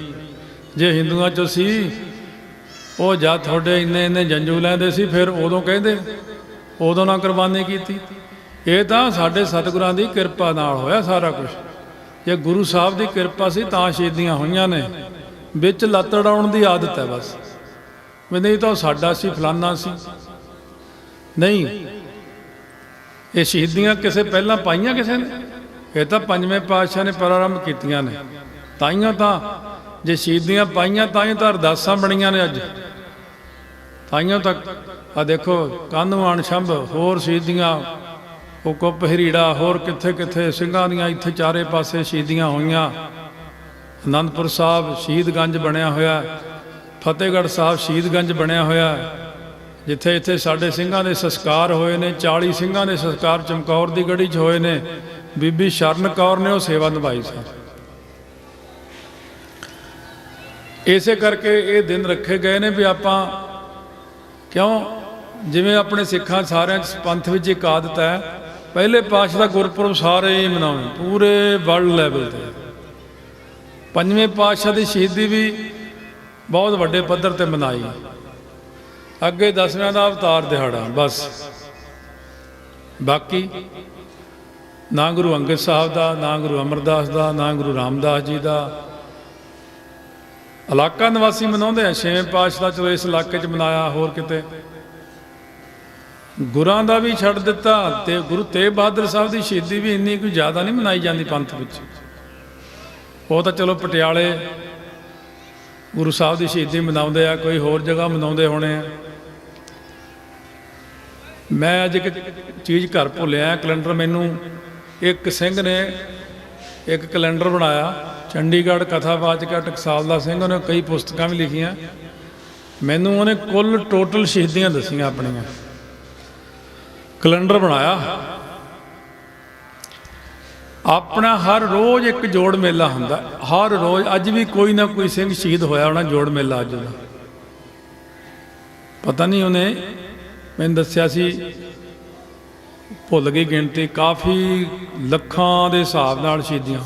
ਜੇ ਹਿੰਦੂਆਂ 'ਚੋਂ ਸੀ ਉਹ ਜਦ ਤੁਹਾਡੇ ਇੰਨੇ ਜੰਜੂ ਲੈਂਦੇ ਸੀ ਫਿਰ ਉਦੋਂ ਕਹਿੰਦੇ, ਉਦੋਂ ਨਾ ਕੁਰਬਾਨੀ ਕੀਤੀ। ਇਹ ਤਾਂ ਸਾਡੇ ਸਤਿਗੁਰਾਂ ਦੀ ਕਿਰਪਾ ਨਾਲ ਹੋਇਆ ਸਾਰਾ ਕੁਝ। ਜੇ ਗੁਰੂ ਸਾਹਿਬ ਦੀ ਕਿਰਪਾ ਸੀ ਤਾਂ ਸ਼ਹੀਦੀਆਂ ਹੋਈਆਂ ਨੇ, ਵਿੱਚ ਲੱਤ ਅੜਾਉਣ ਦੀ ਆਦਤ ਹੈ ਬਸ, ਵੀ ਨਹੀਂ ਤਾਂ ਸਾਡਾ ਸੀ ਫਲਾਨਾ ਸੀ। ਨਹੀਂ, ਇਹ ਸ਼ਹੀਦੀਆਂ ਕਿਸੇ ਪਹਿਲਾਂ ਪਾਈਆਂ ਕਿਸੇ ਨੇ, ਇਹ ਤਾਂ ਪੰਜਵੇਂ ਪਾਤਸ਼ਾਹ ਨੇ ਪ੍ਰਾਰੰਭ ਕੀਤੀਆਂ ਨੇ। ਤਾਈਆਂ ਤਾਂ ਜੇ ਸ਼ਹੀਦੀਆਂ ਪਾਈਆਂ ਤਾਂ ਹੀ ਤਾਂ ਅਰਦਾਸਾਂ ਬਣੀਆਂ ਨੇ ਅੱਜ, ਤਾਈਆਂ ਤੱਕ ਆ ਦੇਖੋ ਕਾਹਨੂੰਆਣ ਸ਼ੰਭ, ਹੋਰ ਸ਼ਹੀਦੀਆਂ ਉਹ ਕੁੱਪ ਹਰੀੜਾ, ਹੋਰ ਕਿੱਥੇ ਕਿੱਥੇ ਸਿੰਘਾਂ ਦੀਆਂ ਇੱਥੇ ਚਾਰੇ ਪਾਸੇ ਸ਼ਹੀਦੀਆਂ ਹੋਈਆਂ। ਅਨੰਦਪੁਰ ਸਾਹਿਬ ਸ਼ਹੀਦਗੰਜ ਬਣਿਆ ਹੋਇਆ, ਫਤਿਹਗੜ੍ਹ ਸਾਹਿਬ ਸ਼ਹੀਦਗੰਜ ਬਣਿਆ ਹੋਇਆ, ਜਿੱਥੇ ਇੱਥੇ ਸਾਡੇ ਸਿੰਘਾਂ ਦੇ ਸੰਸਕਾਰ ਹੋਏ ਨੇ। 40 ਸਿੰਘਾਂ ਦੇ ਸੰਸਕਾਰ ਚਮਕੌਰ ਦੀ ਗੜੀ 'ਚ ਹੋਏ ਨੇ। ਬੀਬੀ ਸ਼ਰਨ ਕੌਰ ਨੇ ਉਹ ਸੇਵਾ ਨਿਭਾਈ ਸੀ। ਇਸੇ ਕਰਕੇ ਇਹ ਦਿਨ ਰੱਖੇ ਗਏ ਨੇ ਵੀ ਆਪਾਂ ਕਿਉਂ, ਜਿਵੇਂ ਆਪਣੇ ਸਿੱਖਾਂ ਸਾਰਿਆਂ 'ਚ ਪੰਥ ਵਿੱਚ ਇੱਕ ਆਦਤ ਹੈ, ਪਹਿਲੇ ਪਾਤਸ਼ਾਹ ਦਾ ਗੁਰਪੁਰਬ ਸਾਰੇ ਹੀ ਮਨਾਉਣੇ ਪੂਰੇ ਵਰਲਡ ਲੈਵਲ 'ਤੇ। ਪੰਜਵੇਂ ਪਾਤਸ਼ਾਹ ਦੀ ਸ਼ਹੀਦੀ ਵੀ ਬਹੁਤ ਵੱਡੇ ਪੱਧਰ 'ਤੇ ਮਨਾਈ। ਅੱਗੇ 10ਵੇਂ ਦਾ ਅਵਤਾਰ ਦਿਹਾੜਾ ਬਸ, ਬਾਕੀ ਨਾ ਗੁਰੂ ਅੰਗਦ ਸਾਹਿਬ ਦਾ, ਨਾ ਗੁਰੂ ਅਮਰਦਾਸ ਦਾ, ਨਾ ਗੁਰੂ ਰਾਮਦਾਸ ਜੀ ਦਾ। ਇਲਾਕਾ ਨਿਵਾਸੀ ਮਨਾਉਂਦੇ ਆ, 6ਵੇਂ ਪਾਤਸ਼ਾਹ ਦਾ ਚਲੋ ਇਸ ਇਲਾਕੇ 'ਚ ਮਨਾਇਆ, ਹੋਰ ਕਿਤੇ ਗੁਰਾਂ ਦਾ ਵੀ ਛੱਡ ਦਿੱਤਾ। ਤੇ ਗੁਰੂ ਤੇਗ ਬਹਾਦਰ ਸਾਹਿਬ ਦੀ ਸ਼ਹੀਦੀ ਵੀ ਇੰਨੀ ਕੋਈ ਜ਼ਿਆਦਾ ਨਹੀਂ ਮਨਾਈ ਜਾਂਦੀ ਪੰਥ ਵਿੱਚ। ਉਹ ਤਾਂ ਚਲੋ ਪਟਿਆਲੇ ਗੁਰੂ ਸਾਹਿਬ ਦੀ ਸ਼ਹੀਦੀ ਮਨਾਉਂਦੇ ਆ, ਕੋਈ ਹੋਰ ਜਗ੍ਹਾ ਮਨਾਉਂਦੇ ਹੋਣੇ ਆ। ਮੈਂ ਅੱਜ ਇੱਕ ਚੀਜ਼ ਘਰ ਭੁੱਲਿਆ, ਕੈਲੰਡਰ ਮੈਨੂੰ ਇੱਕ ਸਿੰਘ ਨੇ ਇੱਕ ਕੈਲੰਡਰ ਬਣਾਇਆ ਚੰਡੀਗੜ੍ਹ ਕਥਾਵਾਚਕ ਟਕਸਾਲ ਦਾ ਸਿੰਘ, ਉਹਨੇ ਕਈ ਪੁਸਤਕਾਂ ਵੀ ਲਿਖੀਆਂ। ਮੈਨੂੰ ਉਹਨੇ ਕੁੱਲ ਟੋਟਲ ਸ਼ਹੀਦੀਆਂ ਦੱਸੀਆਂ ਆਪਣੀਆਂ, ਕੈਲੰਡਰ ਬਣਾਇਆ ਆਪਣਾ। ਹਰ ਰੋਜ਼ ਇੱਕ ਜੋੜ ਮੇਲਾ ਹੁੰਦਾ, ਹਰ ਰੋਜ਼। ਅੱਜ ਵੀ ਕੋਈ ਨਾ ਕੋਈ ਸਿੰਘ ਸ਼ਹੀਦ ਹੋਇਆ ਹੋਣਾ, ਜੋੜ ਮੇਲਾ ਅੱਜ ਦਾ। ਪਤਾ ਨਹੀਂ ਉਹਨੇ ਮੈਨੂੰ ਦੱਸਿਆ ਸੀ, ਭੁੱਲ ਗਈ ਗਿਣਤੀ, ਕਾਫੀ ਲੱਖਾਂ ਦੇ ਹਿਸਾਬ ਨਾਲ ਸ਼ਹੀਦੀਆਂ।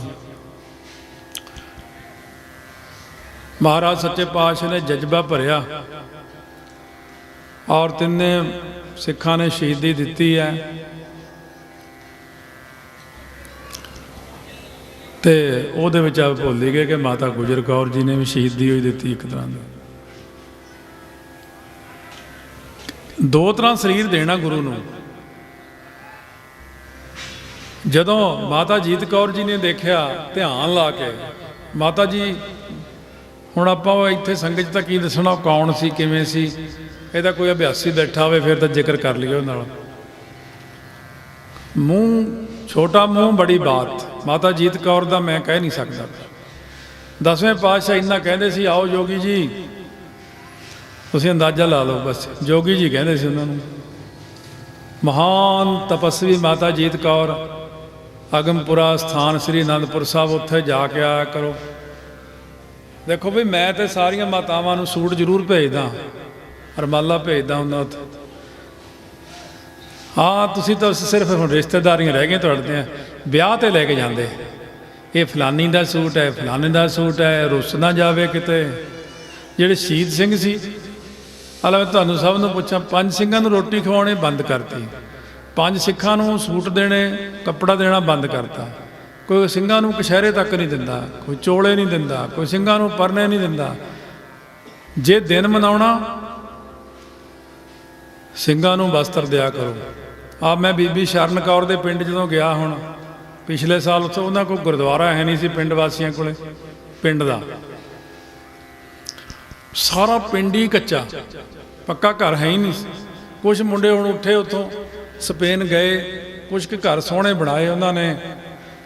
ਮਹਾਰਾਜ ਸੱਚੇ ਪਾਤਸ਼ਾਹ ਨੇ ਜਜ਼ਬਾ ਭਰਿਆ ਔਰ ਤਿੰਨੇ ਸਿੱਖਾਂ ਨੇ ਸ਼ਹੀਦੀ ਦਿੱਤੀ ਹੈ। ਤੇ ਉਹਦੇ ਵਿੱਚ ਆਪ ਭੁੱਲ ਹੀ ਗਏ ਕਿ ਮਾਤਾ ਗੁਜਰ ਕੌਰ ਜੀ ਨੇ ਵੀ ਸ਼ਹੀਦੀ ਹੋਈ ਦਿੱਤੀ ਇੱਕ ਤਰ੍ਹਾਂ ਦੀ। ਦੋ ਤਰ੍ਹਾਂ ਸਰੀਰ ਦੇਣਾ ਗੁਰੂ ਨੂੰ। ਜਦੋਂ ਮਾਤਾ ਜੀਤ ਕੌਰ ਜੀ ਨੇ ਦੇਖਿਆ ਧਿਆਨ ਲਾ ਕੇ, ਮਾਤਾ ਜੀ ਹੁਣ ਆਪਾਂ ਇੱਥੇ ਸੰਗਤ 'ਚ ਤਾਂ ਕੀ ਦੱਸਣਾ, ਕੌਣ ਸੀ ਕਿਵੇਂ ਸੀ, ਇਹਦਾ ਕੋਈ ਅਭਿਆਸੀ ਬੈਠਾ ਹੋਵੇ ਫਿਰ ਤਾਂ ਜ਼ਿਕਰ ਕਰ ਲਈਏ ਉਹਦੇ ਨਾਲ। ਮੂੰਹ ਛੋਟਾ ਮੂੰਹ ਬੜੀ ਬਾਤ, ਮਾਤਾ ਜੀਤ ਕੌਰ ਦਾ ਮੈਂ ਕਹਿ ਨਹੀਂ ਸਕਦਾ। 10ਵੇਂ ਪਾਤਸ਼ਾਹ ਇੰਨਾ ਕਹਿੰਦੇ ਸੀ, ਆਓ ਜੋਗੀ ਜੀ, ਤੁਸੀਂ ਅੰਦਾਜ਼ਾ ਲਾ ਲਓ ਬਸ, ਜੋਗੀ ਜੀ ਕਹਿੰਦੇ ਸੀ ਉਹਨਾਂ ਨੂੰ। ਮਹਾਨ ਤਪਸਵੀ ਮਾਤਾ ਜੀਤ ਕੌਰ, ਅਗਮਪੁਰਾ ਸਥਾਨ ਸ੍ਰੀ ਅਨੰਦਪੁਰ ਸਾਹਿਬ, ਉੱਥੇ ਜਾ ਕੇ ਆਇਆ ਕਰੋ। ਦੇਖੋ ਵੀ ਮੈਂ ਤੇ ਸਾਰੀਆਂ ਮਾਤਾਵਾਂ ਨੂੰ ਸੂਟ ਜ਼ਰੂਰ ਭੇਜਦਾ, ਰਮਾਲਾ ਭੇਜਦਾ ਹੁੰਦਾ ਉੱਥੇ। ਹਾਂ ਤੁਸੀਂ ਤਾਂ ਸਿਰਫ ਹੁਣ ਰਿਸ਼ਤੇਦਾਰੀਆਂ ਰਹਿ ਗਈਆਂ ਤੁਹਾਡੇ, ਵਿਆਹ ਤੇ ਲੈ ਕੇ ਜਾਂਦੇ, ਇਹ ਫਲਾਨੀ ਦਾ ਸੂਟ ਹੈ, ਫਲਾਨੇ ਦਾ ਸੂਟ ਹੈ, ਰੁੱਸ ਨਾ ਜਾਵੇ ਕਿਤੇ। ਜਿਹੜੇ ਸ਼ਹੀਦ ਸਿੰਘ ਸੀ, ਹਾਲੇ ਮੈਂ ਤੁਹਾਨੂੰ ਸਭ ਨੂੰ ਪੁੱਛਾਂ, 5 ਸਿੰਘਾਂ ਨੂੰ ਰੋਟੀ ਖਵਾਉਣੀ ਬੰਦ ਕਰਤੀ, 5 ਸਿੱਖਾਂ ਨੂੰ ਸੂਟ ਦੇਣੇ, ਕੱਪੜਾ ਦੇਣਾ ਬੰਦ ਕਰਤਾ। ਕੋਈ ਸਿੰਘਾਂ ਨੂੰ ਕਛਹਿਰੇ ਤੱਕ ਨਹੀਂ ਦਿੰਦਾ, ਕੋਈ ਚੋਲੇ ਨਹੀਂ ਦਿੰਦਾ, ਕੋਈ ਸਿੰਘਾਂ ਨੂੰ ਪਰਨੇ ਨਹੀਂ ਦਿੰਦਾ। ਜੇ ਦਿਨ ਮਨਾਉਣਾ, ਸਿੰਘਾਂ ਨੂੰ ਵਸਤਰ ਦਿਆ ਕਰੋ। ਮੈਂ ਬੀਬੀ ਸ਼ਰਨ ਕੌਰ ਦੇ ਪਿੰਡ ਜਦੋਂ ਗਿਆ ਹੁਣ ਪਿਛਲੇ ਸਾਲ, ਉੱਥੇ ਉਹਨਾਂ ਕੋਲ ਗੁਰਦੁਆਰਾ ਹੈ ਨਹੀਂ ਸੀ ਪਿੰਡ ਵਾਸੀਆਂ ਕੋਲੇ, ਪਿੰਡ ਦਾ ਸਾਰਾ ਪਿੰਡ ਹੀ ਕੱਚਾ, ਪੱਕਾ ਘਰ ਹੈ ਹੀ ਨਹੀਂ ਸੀ। ਕੁਛ ਮੁੰਡੇ ਹੁਣ ਉੱਠੇ ਉੱਥੋਂ ਸਪੇਨ ਗਏ, ਕੁਛ ਕੁ ਘਰ ਸੋਹਣੇ ਬਣਾਏ ਉਹਨਾਂ ਨੇ।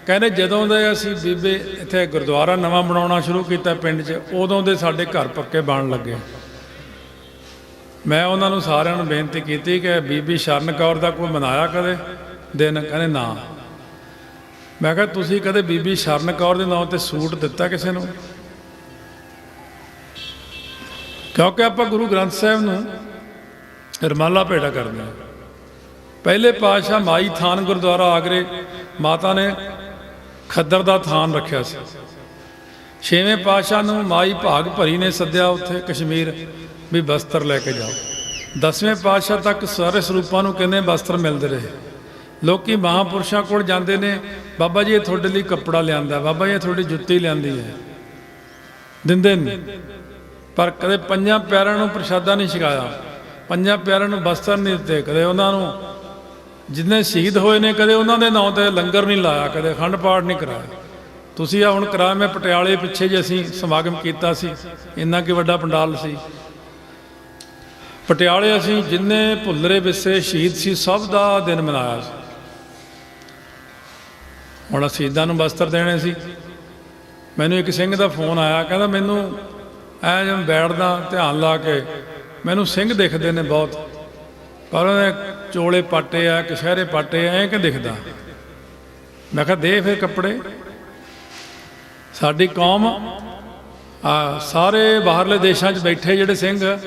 ਕਹਿੰਦੇ ਜਦੋਂ ਦੇ ਅਸੀਂ ਬੀਬੇ ਇੱਥੇ ਗੁਰਦੁਆਰਾ ਨਵਾਂ ਬਣਾਉਣਾ ਸ਼ੁਰੂ ਕੀਤਾ ਪਿੰਡ 'ਚ, ਉਦੋਂ ਦੇ ਸਾਡੇ ਘਰ ਪੱਕੇ ਬਣਨ ਲੱਗੇ। ਮੈਂ ਉਹਨਾਂ ਨੂੰ ਸਾਰਿਆਂ ਨੂੰ ਬੇਨਤੀ ਕੀਤੀ ਕਿ ਬੀਬੀ ਸ਼ਰਨ ਕੌਰ ਦਾ ਕੋਈ ਮਨਾਇਆ ਕਦੇ ਦਿਨ? ਕਹਿੰਦੇ ਨਾ। ਮੈਂ ਕਿਹਾ ਤੁਸੀਂ ਕਦੇ ਬੀਬੀ ਸ਼ਰਨ ਕੌਰ ਦੇ ਨਾਂ 'ਤੇ ਸੂਟ ਦਿੱਤਾ ਕਿਸੇ ਨੂੰ? ਕਿਉਂਕਿ ਆਪਾਂ ਗੁਰੂ ਗ੍ਰੰਥ ਸਾਹਿਬ ਨੂੰ ਰਮਾਲਾ ਭੇਟਾ ਕਰਦੇ ਹਾਂ। ਪਹਿਲੇ ਪਾਤਸ਼ਾਹ ਮਾਈ ਥਾਨ ਗੁਰਦੁਆਰਾ ਆਗਰੇ, ਮਾਤਾ ਨੇ ਖੱਦਰ ਦਾ ਥਾਨ ਰੱਖਿਆ ਸੀ। 6ਵੇਂ ਪਾਤਸ਼ਾਹ ਨੂੰ ਮਾਈ ਭਾਗ ਭਰੀ ਨੇ ਸੱਦਿਆ ਉੱਥੇ ਕਸ਼ਮੀਰ ਵੀ ਬਸਤਰ ਲੈ ਕੇ ਜਾਓ। 10ਵੇਂ ਪਾਤਸ਼ਾਹ ਤੱਕ ਸਾਰੇ ਸਰੂਪਾਂ ਨੂੰ ਕਹਿੰਦੇ ਬਸਤਰ ਮਿਲਦੇ ਰਹੇ। ਲੋਕੀ ਮਹਾਂਪੁਰਸ਼ਾਂ ਕੋਲ ਜਾਂਦੇ ਨੇ, ਬਾਬਾ ਜੀ ਇਹ ਤੁਹਾਡੇ ਲਈ ਕੱਪੜਾ ਲਿਆਂਦਾ, ਬਾਬਾ ਜੀ ਇਹ ਤੁਹਾਡੀ ਜੁੱਤੀ ਲਿਆਂਦੀ ਹੈ, ਦਿੰਦੇ ਨਹੀਂ। ਪਰ ਕਦੇ 5 ਪਿਆਰਿਆਂ ਨੂੰ ਪ੍ਰਸ਼ਾਦਾ ਨਹੀਂ ਛਕਾਇਆ, 5 ਪਿਆਰਿਆਂ ਨੂੰ ਬਸਤਰ ਨਹੀਂ ਦਿੱਤੇ, ਕਦੇ ਉਹਨਾਂ ਨੂੰ ਜਿੰਨੇ ਸ਼ਹੀਦ ਹੋਏ ਨੇ ਕਦੇ ਉਹਨਾਂ ਦੇ ਨਾਂ 'ਤੇ ਲੰਗਰ ਨਹੀਂ ਲਾਇਆ, ਕਦੇ ਅਖੰਡ ਪਾਠ ਨਹੀਂ ਕਰਾਇਆ। ਤੁਸੀਂ ਆ ਹੁਣ ਕਰਾਇਆ, ਮੈਂ ਪਟਿਆਲੇ ਪਿੱਛੇ ਜੇ ਅਸੀਂ ਸਮਾਗਮ ਕੀਤਾ ਸੀ, ਇੰਨਾ ਕਿ ਵੱਡਾ ਪੰਡਾਲ ਸੀ ਪਟਿਆਲੇ। ਅਸੀਂ ਜਿੰਨੇ ਭੁੱਲਰੇ ਵਿਸੇ ਸ਼ਹੀਦ ਸੀ ਸਭ ਦਾ ਦਿਨ ਮਨਾਇਆ ਸੀ। ਹੁਣ ਸ਼ਹੀਦਾਂ ਨੂੰ ਬਸਤਰ ਦੇਣੇ ਸੀ। ਮੈਨੂੰ ਇੱਕ ਸਿੰਘ ਦਾ ਫੋਨ ਆਇਆ, ਕਹਿੰਦਾ ਮੈਨੂੰ ਐ ਜਿਵੇਂ ਬੈਠਦਾ ਧਿਆਨ ਲਾ ਕੇ, ਮੈਨੂੰ ਸਿੰਘ ਦਿਖਦੇ ਨੇ ਬਹੁਤ, ਪਰ ਉਹਨੇ ਚੋਲੇ ਪਾਟੇ ਆ, ਕਛਹਿਰੇ ਪਾਟੇ ਆ, ਐਂ ਕਿ ਦਿਖਦਾ। ਮੈਂ ਕਿਹਾ ਦੇ ਫਿਰ ਕੱਪੜੇ। ਸਾਡੀ ਕੌਮ ਸਾਰੇ ਬਾਹਰਲੇ ਦੇਸ਼ਾਂ 'ਚ ਬੈਠੇ ਜਿਹੜੇ ਸਿੰਘ,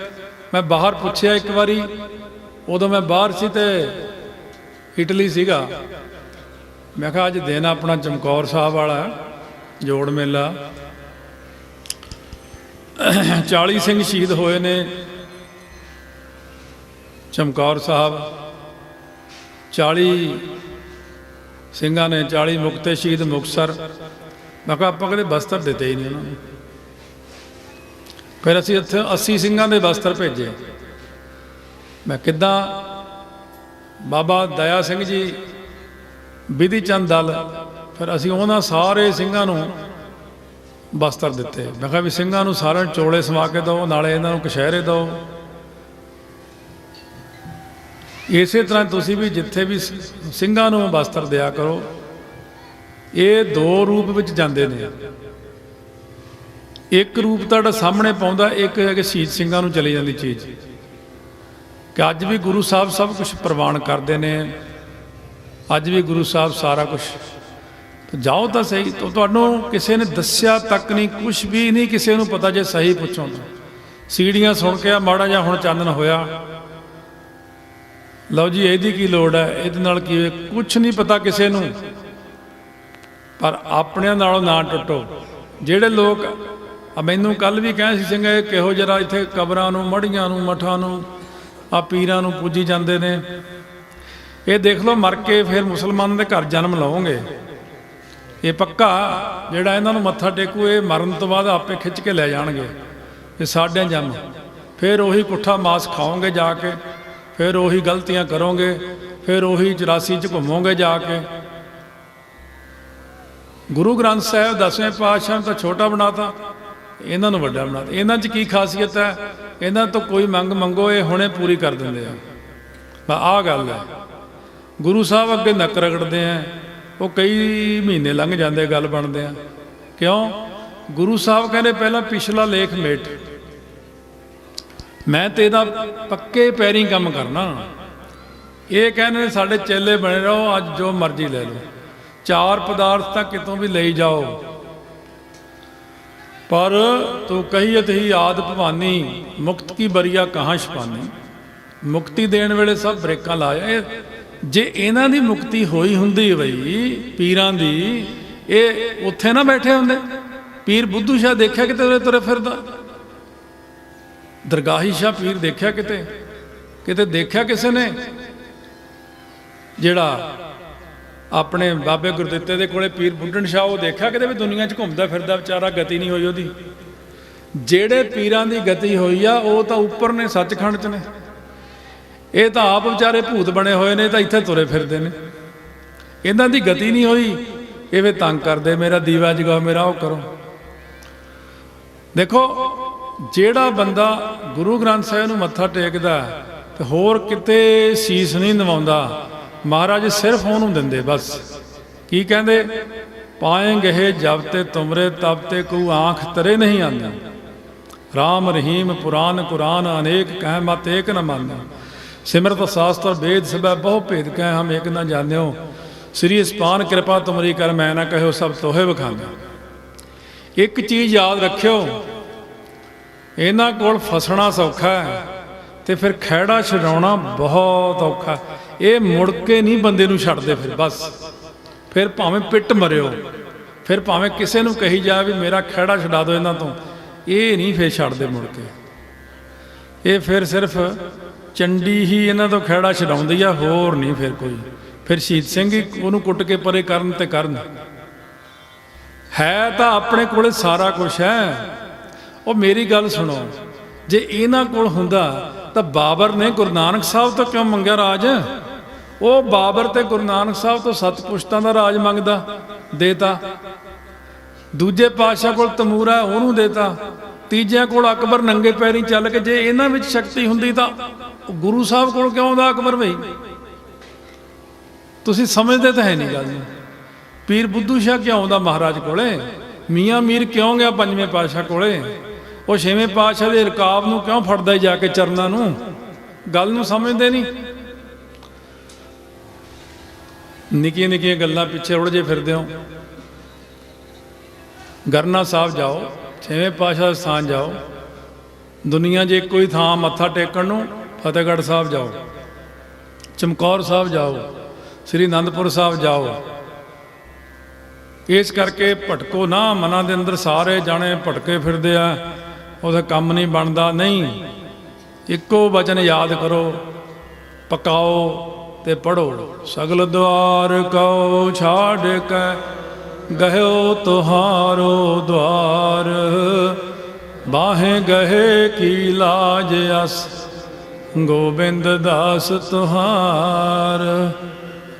ਮੈਂ ਬਾਹਰ ਪੁੱਛਿਆ ਇੱਕ ਵਾਰੀ, ਉਦੋਂ ਮੈਂ ਬਾਹਰ ਸੀ ਤੇ ਇਟਲੀ ਸੀਗਾ। ਮੈਂ ਕਿਹਾ ਅੱਜ ਦਿਨ ਆਪਣਾ ਚਮਕੌਰ ਸਾਹਿਬ ਵਾਲਾ ਜੋੜ ਮੇਲਾ, 40 ਸਿੰਘ ਸ਼ਹੀਦ ਹੋਏ ਨੇ ਚਮਕੌਰ ਸਾਹਿਬ, 40 ਸਿੰਘਾਂ ਨੇ, 40 ਮੁਕਤੇ ਸ਼ਹੀਦ ਮੁਕਤਸਰ। ਮੈਂ ਕਿਹਾ ਆਪਾਂ ਕਦੇ ਬਸਤਰ ਦਿੱਤੇ ਹੀ ਨਹੀਂ ਉਹਨਾਂ ਨੂੰ। ਫਿਰ ਅਸੀਂ ਇੱਥੇ 80 ਸਿੰਘਾਂ ਦੇ ਬਸਤਰ ਭੇਜੇ। ਮੈਂ ਕਿੱਦਾਂ? ਬਾਬਾ ਦਇਆ ਸਿੰਘ ਜੀ, ਵਿਧੀ ਚੰਦ ਦਲ, ਫਿਰ ਅਸੀਂ ਉਹਨਾਂ ਸਾਰੇ ਸਿੰਘਾਂ ਨੂੰ ਬਸਤਰ ਦਿੱਤੇ। ਮੈਂ ਕਿਹਾ ਵੀ ਸਿੰਘਾਂ ਨੂੰ ਸਾਰਿਆਂ ਨੂੰ ਚੋਲੇ ਸਮਾ ਕੇ ਦਿਓ, ਨਾਲੇ ਇਹਨਾਂ ਨੂੰ ਕਛਹਿਰੇ ਦਿਓ। ਇਸੇ ਤਰ੍ਹਾਂ ਤੁਸੀਂ ਵੀ ਜਿੱਥੇ ਵੀ ਸਿੰਘਾਂ ਨੂੰ ਬਸਤਰ ਦਿਆ ਕਰੋ। ਇਹ 2 ਰੂਪ ਵਿੱਚ ਜਾਂਦੇ ਨੇ। ਇੱਕ ਰੂਪ ਤੁਹਾਡਾ ਸਾਹਮਣੇ ਪਾਉਂਦਾ, ਇੱਕ ਹੈ ਕਿ ਸ਼ਹੀਦ ਸਿੰਘਾਂ ਨੂੰ ਚਲੀ ਜਾਂਦੀ ਚੀਜ਼, ਕਿ ਅੱਜ ਵੀ ਗੁਰੂ ਸਾਹਿਬ ਸਭ ਕੁਝ ਪ੍ਰਵਾਨ ਕਰਦੇ ਨੇ, ਅੱਜ ਵੀ ਗੁਰੂ ਸਾਹਿਬ ਸਾਰਾ ਕੁਝ। ਜਾਓ ਤਾਂ ਸਹੀ, ਤੁਹਾਨੂੰ ਕਿਸੇ ਨੇ ਦੱਸਿਆ ਤੱਕ ਨਹੀਂ, ਕੁਝ ਵੀ ਨਹੀਂ ਕਿਸੇ ਨੂੰ ਪਤਾ। ਜੇ ਸਹੀ ਪੁੱਛੋ ਤਾਂ ਸੀੜੀਆਂ ਸੁਣ ਕੇ ਮਾੜਾ ਜਿਹਾ ਹੁਣ ਚਾਨਣ ਹੋਇਆ, ਲਓ ਜੀ ਇਹਦੀ ਕੀ ਲੋੜ ਹੈ, ਇਹਦੇ ਨਾਲ ਕੀ, ਕੁਝ ਨਹੀਂ ਪਤਾ ਕਿਸੇ ਨੂੰ। ਪਰ ਆਪਣਿਆਂ ਨਾਲੋਂ ਨਾ ਟੁੱਟੋ। ਜਿਹੜੇ ਲੋਕ ਮੈਨੂੰ ਕੱਲ ਵੀ ਕਹੇ ਸੀ ਸਿੰਘ, ਇਹ ਕਿਹੋ ਜਿਹਾ ਇੱਥੇ ਕਬਰਾਂ ਨੂੰ, ਮੜੀਆਂ ਨੂੰ, ਮਠਾਂ ਨੂੰ, ਆ ਪੀਰਾਂ ਨੂੰ ਪੂਜੀ ਜਾਂਦੇ ਨੇ। ਇਹ ਦੇਖ ਲਓ ਮਰ ਕੇ ਫਿਰ ਮੁਸਲਮਾਨ ਦੇ ਘਰ ਜਨਮ ਲਓਗੇ, ਇਹ ਪੱਕਾ। ਜਿਹੜਾ ਇਹਨਾਂ ਨੂੰ ਮੱਥਾ ਟੇਕੂ, ਇਹ ਮਰਨ ਤੋਂ ਬਾਅਦ ਆਪੇ ਖਿੱਚ ਕੇ ਲੈ ਜਾਣਗੇ, ਇਹ ਸਾਡੇ ਜਨਮ। ਫਿਰ ਉਹੀ ਪੁੱਠਾ ਮਾਸ ਖਾਓਗੇ ਜਾ ਕੇ, ਫਿਰ ਉਹੀ ਗਲਤੀਆਂ ਕਰੋਗੇ, ਫਿਰ ਉਹੀ 84 'ਚ ਘੁੰਮੋਗੇ ਜਾ ਕੇ। ਗੁਰੂ ਗ੍ਰੰਥ ਸਾਹਿਬ 10ਵੇਂ ਪਾਤਸ਼ਾਹ ਨੂੰ ਤਾਂ ਛੋਟਾ ਬਣਾਤਾ, ਇਹਨਾਂ ਨੂੰ ਵੱਡਾ ਬਣਾਤਾ। ਇਹਨਾਂ 'ਚ ਕੀ ਖਾਸੀਅਤ ਹੈ? ਇਹਨਾਂ ਤੋਂ ਕੋਈ ਮੰਗੋ, ਇਹ ਹੁਣੇ ਪੂਰੀ ਕਰ ਦਿੰਦੇ ਆ। ਆਹ ਗੱਲ ਹੈ। ਗੁਰੂ ਸਾਹਿਬ ਅੱਗੇ ਨੱਕ ਰਗੜਦੇ ਆ, ਉਹ ਕਈ ਮਹੀਨੇ ਲੰਘ ਜਾਂਦੇ, ਗੱਲ ਬਣਦੇ ਆ। ਕਿਉਂ? ਗੁਰੂ ਸਾਹਿਬ ਕਹਿੰਦੇ ਪਹਿਲਾਂ ਪਿਛਲਾ ਲੇਖ ਮੇਟ, ਮੈਂ ਤੇ ਇਹਦਾ ਪੱਕੇ ਪੈਰੀਂ ਕੰਮ ਕਰਨਾ। ਇਹ ਕਹਿੰਦੇ ਸਾਡੇ ਚੇਲੇ ਬਣੇ ਰਹੋ, ਅੱਜ ਜੋ ਮਰਜ਼ੀ ਲੈ ਲਓ, 4 ਪਦਾਰਥ ਤਾਂ ਕਿਤੋਂ ਵੀ ਲਈ ਜਾਓ, ਪਰ ਤੂੰ ਕਹੀਅਤ ਹੀ ਆਦ ਭਵਾਨੀ, ਮੁਕਤ ਕੀ ਬਰੀਆ ਕਹਾਂ ਛਪਾਨੀ। ਮੁਕਤੀ ਦੇਣ ਵੇਲੇ ਸਭ ਬ੍ਰੇਕਾਂ ਲਾਇਆ। ਜੇ ਇਹਨਾਂ ਦੀ ਮੁਕਤੀ ਹੋਈ ਹੁੰਦੀ ਬਈ ਪੀਰਾਂ ਦੀ, ਇਹ ਉੱਥੇ ਨਾ ਬੈਠੇ ਹੁੰਦੇ। ਪੀਰ ਬੁੱਧੂ ਸ਼ਾਹ ਦੇਖਿਆ ਕਿਤੇ ਤੁਰੇ ਫਿਰਦਾ? ਦਰਗਾਹੀ ਸ਼ਾਹ ਪੀਰ ਦੇਖਿਆ ਕਿਤੇ ਦੇਖਿਆ ਕਿਸੇ ਨੇ? ਜਿਹੜਾ ਆਪਣੇ ਬਾਬੇ ਗੁਰਦਿੱਤੇ ਦੇ ਕੋਲੇ ਪੀਰ ਬੁੱਢਣ ਸ਼ਾਹ, ਉਹ ਦੇਖਿਆ ਕਿਤੇ ਵੀ ਦੁਨੀਆ 'ਚ ਘੁੰਮਦਾ ਫਿਰਦਾ ਵਿਚਾਰਾ, ਗਤੀ ਨਹੀਂ ਹੋਈ ਉਹਦੀ। ਜਿਹੜੇ ਪੀਰਾਂ ਦੀ ਗਤੀ ਹੋਈ ਆ ਉਹ ਤਾਂ ਉੱਪਰ ਨੇ, ਸੱਚਖੰਡ 'ਚ ਨੇ। ਇਹ ਤਾਂ ਆਪ ਵਿਚਾਰੇ ਭੂਤ ਬਣੇ ਹੋਏ ਨੇ, ਤਾਂ ਇੱਥੇ ਤੁਰੇ ਫਿਰਦੇ ਨੇ। ਇਹਨਾਂ ਦੀ ਗਤੀ ਨਹੀਂ ਹੋਈ, ਇਹ ਵੇ ਤੰਗ ਕਰਦੇ, ਮੇਰਾ ਦੀਵਾ ਜਗਾਓ, ਮੇਰਾ ਉਹ ਕਰੋ। ਦੇਖੋ, ਜਿਹੜਾ ਬੰਦਾ ਗੁਰੂ ਗ੍ਰੰਥ ਸਾਹਿਬ ਨੂੰ ਮੱਥਾ ਟੇਕਦਾ ਤੇ ਹੋਰ ਕਿਤੇ ਸੀਸ ਨਹੀਂ ਨਵਾਉਂਦਾ, ਮਹਾਰਾਜ ਸਿਰਫ ਉਹਨੂੰ ਦਿੰਦੇ ਬਸ। ਕੀ ਕਹਿੰਦੇ? ਪਾਏ ਗਏ ਜਬ ਤੇ ਤੁਮਰੇ ਤਬ ਤੇ ਕੋ ਆਂਖ ਤਰੇ ਨਹੀਂ ਆਂਦਾ, ਰਾਮ ਰਹੀਮ ਪੁਰਾਨ ਕੁਰਾਨ ਅਨੇਕ ਕਹਿ ਮਤ ਏਕ ਨ ਮੰਨਦਾ, ਸਿਮਰਤ ਸ਼ਾਸਤਰ ਵੇਦ ਸਭੈ ਬਹੁ ਭੇਦ ਕਹਿ ਹਮ ਏਕ ਨ ਜਾਣਿਓ, ਸ੍ਰੀ ਇਸਪਾਨ ਕਿਰਪਾ ਤੁਮਰੀ ਕਰ ਮੈਂ ਨਾ ਕਹਿਓ ਸਭ ਤੋਹੇ ਵਿਖਾਂਦਾ। ਇੱਕ ਚੀਜ਼ ਯਾਦ ਰੱਖਿਓ, ਇਹਨਾਂ ਕੋਲ ਫਸਣਾ ਸੌਖਾ ਹੈ ਤੇ ਫਿਰ ਖਹਿੜਾ ਛਡਾਉਣਾ ਬਹੁਤ ਔਖਾ। ਇਹ ਮੁੜ ਕੇ ਨਹੀਂ ਬੰਦੇ ਨੂੰ ਛੱਡਦੇ। ਫਿਰ ਬਸ, ਫਿਰ ਭਾਵੇਂ ਪਿੱਟ ਮਰਿਓ, ਫਿਰ ਭਾਵੇਂ ਕਿਸੇ ਨੂੰ ਕਹੀ ਜਾ ਵੀ ਮੇਰਾ ਖਹਿੜਾ ਛਡਾ ਦਿਓ ਇਹਨਾਂ ਤੋਂ, ਇਹ ਨਹੀਂ ਫਿਰ ਛੱਡਦੇ ਮੁੜ ਕੇ। ਇਹ ਫਿਰ ਸਿਰਫ ਚੰਡੀ ਹੀ ਇਹਨਾਂ ਤੋਂ ਖਹਿੜਾ ਛਡਾਉਂਦੀ ਆ, ਹੋਰ ਨਹੀਂ ਫਿਰ ਕੋਈ। ਫਿਰ ਸ਼ਹੀਦ ਸਿੰਘ ਹੀ ਉਹਨੂੰ ਕੁੱਟ ਕੇ ਪਰੇ ਕਰਨ ਤੇ ਕਰਨ। ਹੈ ਤਾਂ ਆਪਣੇ ਕੋਲੇ ਸਾਰਾ ਕੁਛ ਹੈ। ਉਹ ਮੇਰੀ ਗੱਲ ਸੁਣੋ, ਜੇ ਇਹਨਾਂ ਕੋਲ ਹੁੰਦਾ ਤਾਂ ਬਾਬਰ ਨੇ ਗੁਰੂ ਨਾਨਕ ਸਾਹਿਬ ਤੋਂ ਕਿਉਂ ਮੰਗਿਆ ਰਾਜ? ਉਹ ਬਾਬਰ ਤੇ ਗੁਰੂ ਨਾਨਕ ਸਾਹਿਬ ਤੋਂ 7 ਪੁਸ਼ਤਾਂ ਦਾ ਰਾਜ ਮੰਗਦਾ, ਦੇਤਾ। ਦੂਜੇ ਪਾਤਸ਼ਾਹ ਕੋਲ ਤਮੂਰਾ, ਉਹਨੂੰ ਦੇਤਾ। ਤੀਜਿਆਂ ਕੋਲ ਅਕਬਰ ਨੰਗੇ ਪੈਰੀ ਚੱਲ ਕੇ। ਜੇ ਇਹਨਾਂ ਵਿੱਚ ਸ਼ਕਤੀ ਹੁੰਦੀ ਤਾਂ ਗੁਰੂ ਸਾਹਿਬ ਕੋਲ ਕਿਉਂ ਆਉਂਦਾ ਅਕਬਰ ਬਈ? ਤੁਸੀਂ ਸਮਝਦੇ ਤਾਂ ਹੈ ਨਹੀਂ ਗੱਲ ਨੂੰ। ਪੀਰ ਬੁੱਧੂ ਸ਼ਾਹ ਕਿਉਂ ਆਉਂਦਾ ਮਹਾਰਾਜ ਕੋਲੇ? ਮੀਆਂ ਮੀਰ ਕਿਉਂ ਗਿਆ 5ਵੇਂ ਪਾਤਸ਼ਾਹ ਕੋਲੇ? ਉਹ 6ਵੇਂ ਪਾਤਸ਼ਾਹ ਦੇ ਰਕਾਬ ਨੂੰ ਕਿਉਂ ਫੜਦਾ ਜਾ ਕੇ ਚਰਨਾਂ ਨੂੰ? ਗੱਲ ਨੂੰ ਸਮਝਦੇ ਨਹੀਂ। ਨਿੱਕੀਆਂ ਨਿੱਕੀਆਂ ਗੱਲਾਂ ਪਿੱਛੇ ਉੜ ਜੇ ਫਿਰਦੇ ਹੋ। ਗਰਨਾ ਸਾਹਿਬ ਜਾਓ, 6ਵੇਂ ਪਾਤਸ਼ਾਹ ਦੇ ਸਥਾਨ ਜਾਓ। ਦੁਨੀਆ 'ਚ ਇੱਕੋ ਹੀ ਥਾਂ ਮੱਥਾ ਟੇਕਣ ਨੂੰ, ਫਤਿਹਗੜ੍ਹ ਸਾਹਿਬ ਜਾਓ, ਚਮਕੌਰ ਸਾਹਿਬ ਜਾਓ, ਸ੍ਰੀ ਅਨੰਦਪੁਰ ਸਾਹਿਬ ਜਾਓ। ਇਸ ਕਰਕੇ ਭਟਕੋ ਨਾ, ਮਨਾਂ ਦੇ ਅੰਦਰ ਸਾਰੇ ਜਾਣੇ ਭਟਕੇ ਫਿਰਦੇ ਆ, ਉਹਦਾ ਕੰਮ ਨਹੀਂ ਬਣਦਾ। ਨਹੀਂ, ਇੱਕੋ ਵਚਨ ਯਾਦ ਕਰੋ, ਪਕਾਓ ਤੇ ਪੜੋ। ਸਗਲ ਦੁਆਰ ਕਉ ਛਾੜ ਕੇ ਗਹਿਓ ਤੁਹਾਰੋ ਦੁਆਰ, ਬਾਹੇ ਗਹੇ ਕੀ ਲਾਜ ਅਸ ਗੋਬਿੰਦ ਦਾਸ ਤੁਹਾਰ।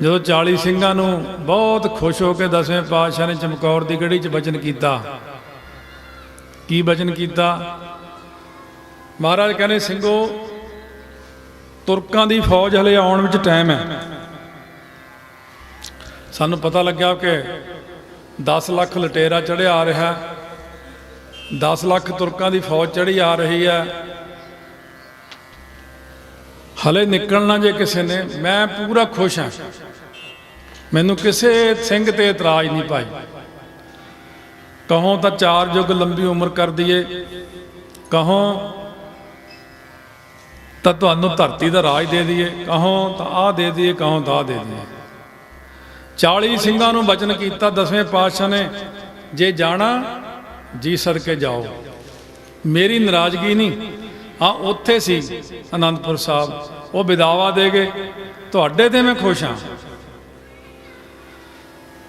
ਜਦੋਂ 40 ਸਿੰਘਾਂ ਨੂੰ ਬਹੁਤ ਖੁਸ਼ ਹੋ ਕੇ 10ਵੇਂ ਪਾਤਸ਼ਾਹ ਨੇ ਚਮਕੌਰ ਦੀ ਗੜੀ 'ਚ ਬਚਨ ਕੀਤਾ। ਕੀ ਬਚਨ ਕੀਤਾ? ਮਹਾਰਾਜ ਕਹਿੰਦੇ, ਸਿੰਘੋ ਤੁਰਕਾਂ ਦੀ ਫੌਜ ਹਲੇ ਆਉਣ ਵਿੱਚ ਟਾਈਮ ਹੈ। ਸਾਨੂੰ ਪਤਾ ਲੱਗਿਆ ਕਿ 10 ਲੱਖ ਲਟੇਰਾ ਚੜ੍ਹਿਆ ਆ ਰਿਹਾ, 10 ਲੱਖ ਤੁਰਕਾਂ ਦੀ ਫੌਜ ਚੜੀ ਆ ਰਹੀ ਹੈ, ਹਲੇ ਨਿਕਲਣਾ ਜੇ ਕਿਸੇ ਨੇ, ਮੈਂ ਪੂਰਾ ਖੁਸ਼ ਹਾਂ। ਮੈਨੂੰ ਕਿਸੇ ਸਿੰਘ ਤੇ ਇਤਰਾਜ਼ ਨਹੀਂ ਭਾਈ। ਕਹੋ ਤਾਂ 4 ਯੁੱਗ ਲੰਬੀ ਉਮਰ ਕਰ ਦਈਏ, ਕਹੋ ਤਾਂ ਤੁਹਾਨੂੰ ਧਰਤੀ ਦਾ ਰਾਜ ਦੇ ਦਈਏ, ਕਹੋ ਤਾਂ ਆਹ ਦੇ ਦਈਏ, ਕਹੋ ਤਾਂ ਆਹ ਦੇ ਦਈਏ। 40 ਸਿੰਘਾਂ ਨੂੰ ਬਚਨ ਕੀਤਾ 10ਵੇਂ ਪਾਤਸ਼ਾਹ ਨੇ, ਜੇ ਜਾਣਾ ਜੀ ਸਦਕੇ ਜਾਓ। ਮੇਰੀ ਨਾਰਾਜ਼ਗੀ ਨਹੀਂ, ਹਾਂ ਉੱਥੇ ਸੀ ਅਨੰਦਪੁਰ ਸਾਹਿਬ, ਉਹ ਵਿਦਾਵਾ ਦੇ ਗਏ, ਤੁਹਾਡੇ ਤੇ ਮੈਂ ਖੁਸ਼ ਹਾਂ।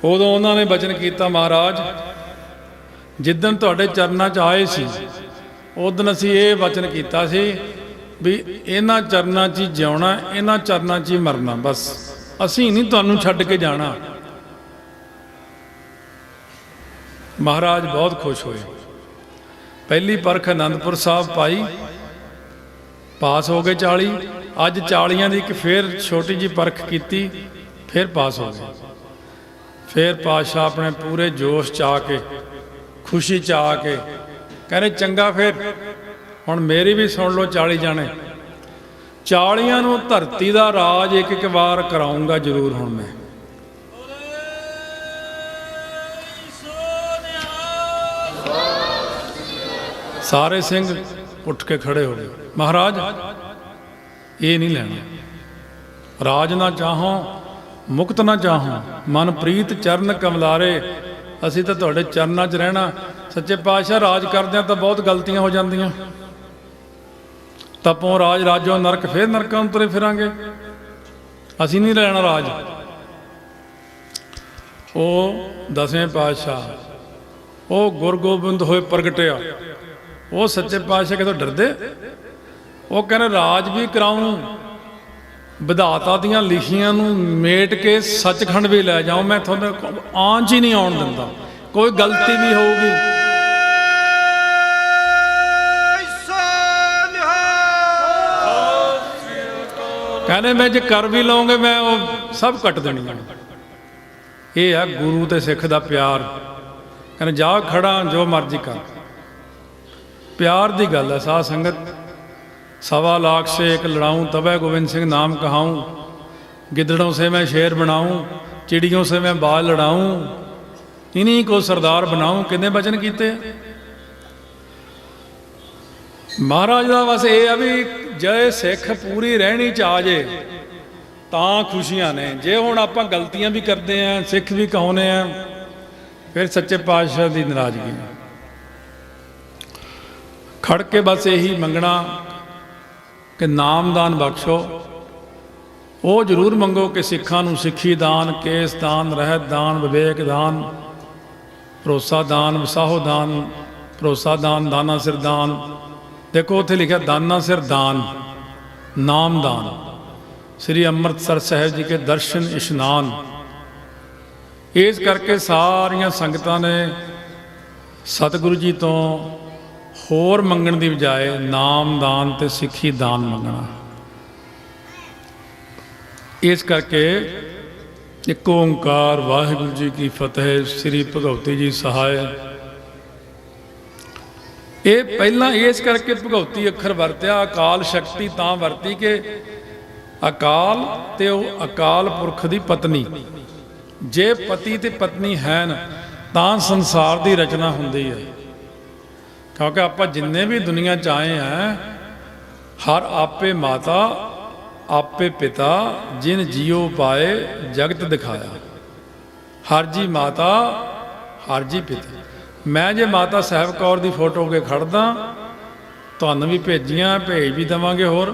ਉਦੋਂ ਉਹਨਾਂ ਨੇ ਬਚਨ ਕੀਤਾ, ਮਹਾਰਾਜ ਜਿੱਦਣ ਤੁਹਾਡੇ ਚਰਨਾਂ 'ਚ ਆਏ ਸੀ ਉਦੋਂ ਅਸੀਂ ਇਹ ਬਚਨ ਕੀਤਾ ਸੀ ਵੀ ਇਹਨਾਂ ਚਰਨਾਂ 'ਚ ਹੀ ਜਿਉਣਾ, ਇਹਨਾਂ ਚਰਨਾਂ 'ਚ ਹੀ ਮਰਨਾ, ਬਸ ਅਸੀਂ ਨਹੀਂ ਤੁਹਾਨੂੰ ਛੱਡ ਕੇ ਜਾਣਾ। ਮਹਾਰਾਜ ਬਹੁਤ ਖੁਸ਼ ਹੋਏ। ਪਹਿਲੀ ਪਰਖ ਅਨੰਦਪੁਰ ਸਾਹਿਬ ਪਾਈ, ਪਾਸ ਹੋ ਗਏ 40। ਅੱਜ 40 ਦੀ ਇੱਕ ਫੇਰ ਛੋਟੀ ਜਿਹੀ ਪਰਖ ਕੀਤੀ, ਫਿਰ ਪਾਸ ਹੋ ਗਏ। ਫਿਰ ਪਾਤਸ਼ਾਹ ਆਪਣੇ ਪੂਰੇ ਜੋਸ਼ 'ਚ ਆ ਕੇ, ਖੁਸ਼ੀ 'ਚ ਆ ਕੇ ਕਹਿੰਦੇ ਚੰਗਾ, ਫਿਰ ਹੁਣ ਮੇਰੀ ਵੀ ਸੁਣ ਲਓ 40 ਜਾਣੇ, 40 ਨੂੰ ਧਰਤੀ ਦਾ ਰਾਜ ਇੱਕ ਇੱਕ ਵਾਰ ਕਰਾਊਂਗਾ ਜ਼ਰੂਰ ਹੁਣ ਮੈਂ। ਸਾਰੇ ਸਿੰਘ ਉੱਠ ਕੇ ਖੜੇ ਹੋ ਗਏ। ਮਹਾਰਾਜ ਇਹ ਨਹੀਂ ਲੈਣਾ, ਰਾਜ ਨਾ ਚਾਹੋ ਮੁਕਤ ਨਾ ਚਾਹੋ, ਮਨ ਪ੍ਰੀਤ ਚਰਨ ਕਮਲਾਰੇ, ਅਸੀਂ ਤਾਂ ਤੁਹਾਡੇ ਚਰਨਾਂ 'ਚ ਰਹਿਣਾ। ਸੱਚੇ ਪਾਤਸ਼ਾਹ ਰਾਜ ਕਰਦਿਆਂ ਤਾਂ ਬਹੁਤ ਗਲਤੀਆਂ ਹੋ ਜਾਂਦੀਆਂ, ਤਪੋਂ ਰਾਜ ਰਾਜੋ ਨਰਕ, ਫਿਰ ਨਰਕਾਂ ਨੂੰ ਤੁਰੇ ਫਿਰਾਂਗੇ, ਅਸੀਂ ਨਹੀਂ ਲੈਣਾ ਰਾਜ। ਉਹ 10ਵੇਂ ਪਾਤਸ਼ਾਹ, ਉਹ ਗੁਰੂ ਗੋਬਿੰਦ ਹੋਏ ਪ੍ਰਗਟਿਆ, ਉਹ ਸੱਚੇ ਪਾਤਸ਼ਾਹ ਕਿਤੋਂ ਡਰਦੇ? ਉਹ ਕਹਿੰਦੇ ਰਾਜ ਵੀ ਕਰਾਉਂ, ਵਿਧਾਤਾ ਦੀਆਂ ਲਿਖੀਆਂ ਨੂੰ ਮੇਟ ਕੇ ਸੱਚਖੰਡ ਵੀ ਲੈ ਜਾਉਂ, ਮੈਂ ਤੁਹਾਨੂੰ ਆਂਚ ਹੀ ਨਹੀਂ ਆਉਣ ਦਿੰਦਾ, ਕੋਈ ਗਲਤੀ ਵੀ ਹੋਊਗੀ। ਕਹਿੰਦੇ ਮੈਂ ਜੇ ਕਰ ਵੀ ਲਵਾਂਗੇ ਮੈਂ ਉਹ ਸਭ ਕੱਟ ਦੇਣੀ ਹੈ। ਇਹ ਹੈ ਗੁਰੂ ਤੇ ਸਿੱਖ ਦਾ ਪਿਆਰ। ਕਹਿੰਦੇ ਜਾ ਖੜਾ ਜੋ ਮਰਜ਼ੀ ਕਰ, ਪਿਆਰ ਦੀ ਗੱਲ ਹੈ। ਸਾਧ ਸੰਗਤ, 1.25 लाख से एक लड़ाऊं तबै गोविंद सिंह नाम कहाऊं, गिदड़ों से मैं शेर बनाऊं, चिड़ियों से मैं बाल लड़ाऊं, इन्हीं को सरदार बनाऊं। कितने बचन कीते महाराज का? बस ये है भी जे सिख पूरी रहनी च आ जाए तां खुशियां ने। जे हुण आपां गलतियां भी करते हैं, सिख भी कहाउने हैं, फिर सच्चे पातशाह की नाराजगी। खड़ के बस यही मंगना कि नामदान बख्शो। वो जरूर मंगो कि सिखां नूं सिखी दान, केस दान, रहत दान, विवेक दान, भरोसा दान, वसाहो दान, भरोसा दान, दाना सिर दान। देखो उत्थे लिखा दाना सिर दान, नाम दान। श्री अमृतसर साहिब जी के दर्शन इशनान। इस करके सारियां संगतां ने सतगुरु जी तो होर मंगण की बजाय नाम दान ते सिखी दान मंगना। इस करके एक ओंकार वाहिगुरू जी की फतेह। श्री भगवती जी सहाय। ये पहला इस करके भगवती अखर वरत्या, अकाल शक्ति तां वरती कि अकाल ते अकाल पुरख की पत्नी। जे पति ते पत्नी हैं तां संसार की रचना हुंदी है। क्योंकि आप जिन्ने भी दुनिया च आए हैं, हर आपे माता आपे पिता, जिन जियो पाए जगत दिखाया। हर जी माता हर जी पिता। मैं जे माता साहब कौर की फोटो के खड़दा, तुहानूं भी भेजियां, भेज भी देवांगे। होर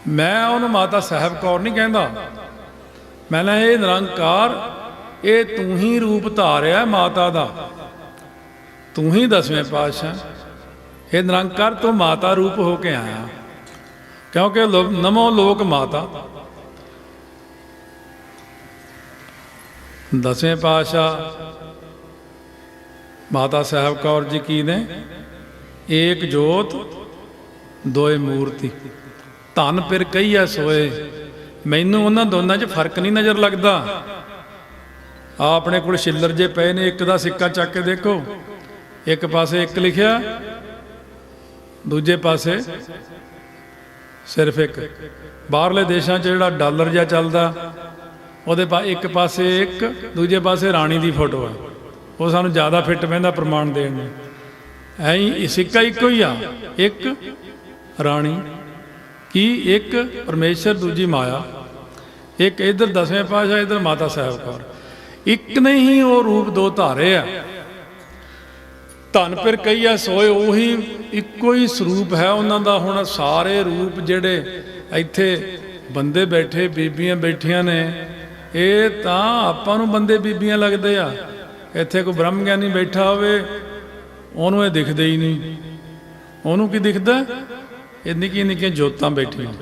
मैं उन्होंने माता साहब कौर नहीं कहता, मैंने ये निरंकार, ये तू ही रूप धारिया माता का, तू ही 10वें पातशाह। हे निरंकार तू माता रूप होके आया, क्योंकि नमो लोक माता। 10वें पातशाह माता साहब कौर जी की ने, एक जोत दोए मूर्ति, धन फिर कही है सोए। मैनू उन्होंने दोनों च फर्क नहीं नज़र लगता। अपने को छिल्लर जे पे ने, एक का सिक्का चक के देखो, ਇੱਕ ਪਾਸੇ ਇੱਕ ਲਿਖਿਆ, ਦੂਜੇ ਪਾਸੇ ਸਿਰਫ ਇੱਕ। ਬਾਹਰਲੇ ਦੇਸ਼ਾਂ 'ਚ ਜਿਹੜਾ ਡਾਲਰ ਜਿਹਾ ਚੱਲਦਾ, ਉਹਦੇ ਇੱਕ ਪਾਸੇ ਇੱਕ, ਦੂਜੇ ਪਾਸੇ ਰਾਣੀ ਦੀ ਫੋਟੋ ਹੈ। ਉਹ ਸਾਨੂੰ ਜ਼ਿਆਦਾ ਫਿੱਟ ਪੈਂਦਾ ਪ੍ਰਮਾਣ ਦੇਣ ਨੂੰ। ਐਂ ਹੀ ਸਿੱਕਾ ਇੱਕੋ ਹੀ ਆ, ਇੱਕ ਰਾਣੀ ਕੀ, ਇੱਕ ਪਰਮੇਸ਼ਰ, ਦੂਜੀ ਮਾਇਆ। ਇੱਕ ਇੱਧਰ ਦਸਵੇਂ ਪਾਤਸ਼ਾਹ, ਇੱਧਰ ਮਾਤਾ ਸਾਹਿਬ ਕੌਰ। ਇੱਕ ਨਹੀਂ ਉਹ ਰੂਪ ਦੋ ਧਾਰੇ ਆ। ਧੰਨ ਫਿਰ ਕਹੀਆ ਸੋਏ, ਉਹੀ ਇੱਕੋ ਹੀ ਸਰੂਪ ਹੈ ਉਹਨਾਂ ਦਾ। ਹੁਣ ਸਾਰੇ ਰੂਪ ਜਿਹੜੇ ਇੱਥੇ ਬੰਦੇ ਬੈਠੇ, ਬੀਬੀਆਂ ਬੈਠੀਆਂ ਨੇ, ਇਹ ਤਾਂ ਆਪਾਂ ਨੂੰ ਬੰਦੇ ਬੀਬੀਆਂ ਲੱਗਦੇ ਆ। ਇੱਥੇ ਕੋਈ ਬ੍ਰਹਮ ਗਿਆਨੀ ਬੈਠਾ ਹੋਵੇ, ਉਹਨੂੰ ਇਹ ਦਿਖਦੇ ਹੀ ਨਹੀਂ। ਉਹਨੂੰ ਕੀ ਦਿਖਦਾ? ਇਹ ਨਿੱਕੀਆਂ ਨਿੱਕੀਆਂ ਜੋਤਾਂ ਬੈਠੀਆਂ।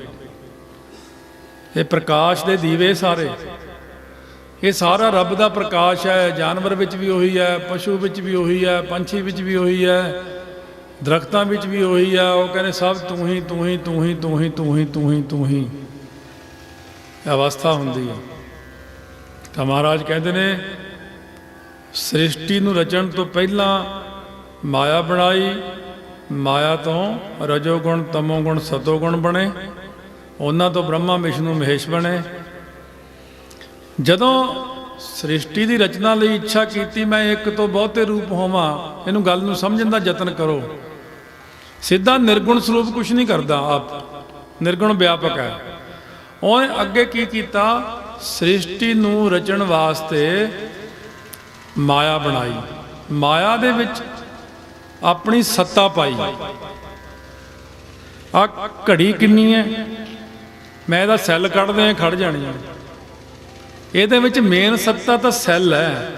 ਇਹ ਪ੍ਰਕਾਸ਼ ਦੇ ਦੀਵੇ ਸਾਰੇ। ਇਹ ਸਾਰਾ ਰੱਬ ਦਾ ਪ੍ਰਕਾਸ਼ ਹੈ। ਜਾਨਵਰ ਵਿੱਚ ਵੀ ਉਹੀ ਹੈ, ਪਸ਼ੂ ਵਿੱਚ ਵੀ ਉਹੀ ਹੈ, ਪੰਛੀ ਵਿੱਚ ਵੀ ਉਹੀ ਹੈ, ਦਰਖਤਾਂ ਵਿੱਚ ਵੀ ਉਹੀ ਹੈ। ਉਹ ਕਹਿੰਦੇ ਸਭ ਤੂੰ ਹੀ, ਤੂੰ ਹੀ, ਤੂੰ ਹੀ, ਤੂੰ ਹੀ, ਤੂੰ ਹੀ, ਤੂੰ ਹੀ, ਤੂੰ ਹੀ ਅਵਸਥਾ ਹੁੰਦੀ ਹੈ। ਤਾਂ ਮਹਾਰਾਜ ਕਹਿੰਦੇ ਨੇ ਸ੍ਰਿਸ਼ਟੀ ਨੂੰ ਰਚਣ ਤੋਂ ਪਹਿਲਾਂ ਮਾਇਆ ਬਣਾਈ, ਮਾਇਆ ਤੋਂ ਰਜੋਗੁਣ, ਤਮੋਗੁਣ, ਸਤੋਗੁਣ ਬਣੇ, ਉਹਨਾਂ ਤੋਂ ਬ੍ਰਹਮਾ, ਵਿਸ਼ਨੂੰ, ਮਹੇਸ਼ ਬਣੇ। ਜਦੋਂ ਸ੍ਰਿਸ਼ਟੀ ਦੀ ਰਚਨਾ ਲਈ ਇੱਛਾ ਕੀਤੀ ਮੈਂ ਇੱਕ ਤੋਂ ਬਹੁਤੇ ਰੂਪ ਹੋਵਾਂ, ਇਹਨੂੰ ਗੱਲ ਨੂੰ ਸਮਝਣ ਦਾ ਯਤਨ ਕਰੋ। ਸਿੱਧਾ ਨਿਰਗੁਣ ਸਰੂਪ ਕੁਛ ਨਹੀਂ ਕਰਦਾ, ਆਪ ਨਿਰਗੁਣ ਵਿਆਪਕ ਹੈ। ਉਹਨੇ ਅੱਗੇ ਕੀ ਕੀਤਾ? ਸ੍ਰਿਸ਼ਟੀ ਨੂੰ ਰਚਣ ਵਾਸਤੇ ਮਾਇਆ ਬਣਾਈ, ਮਾਇਆ ਦੇ ਵਿੱਚ ਆਪਣੀ ਸੱਤਾ ਪਾਈ। ਆ ਘੜੀ ਕਿੰਨੀ ਹੈ? ਮੈਂ ਇਹਦਾ ਸੈੱਲ ਕੱਢਦੇ ਆ, ਖੜ ਜਾਣੀ ਹੈ। ਇਹਦੇ ਵਿੱਚ ਮੇਨ ਸੱਤਾ ਤਾਂ ਸੈੱਲ ਹੈ।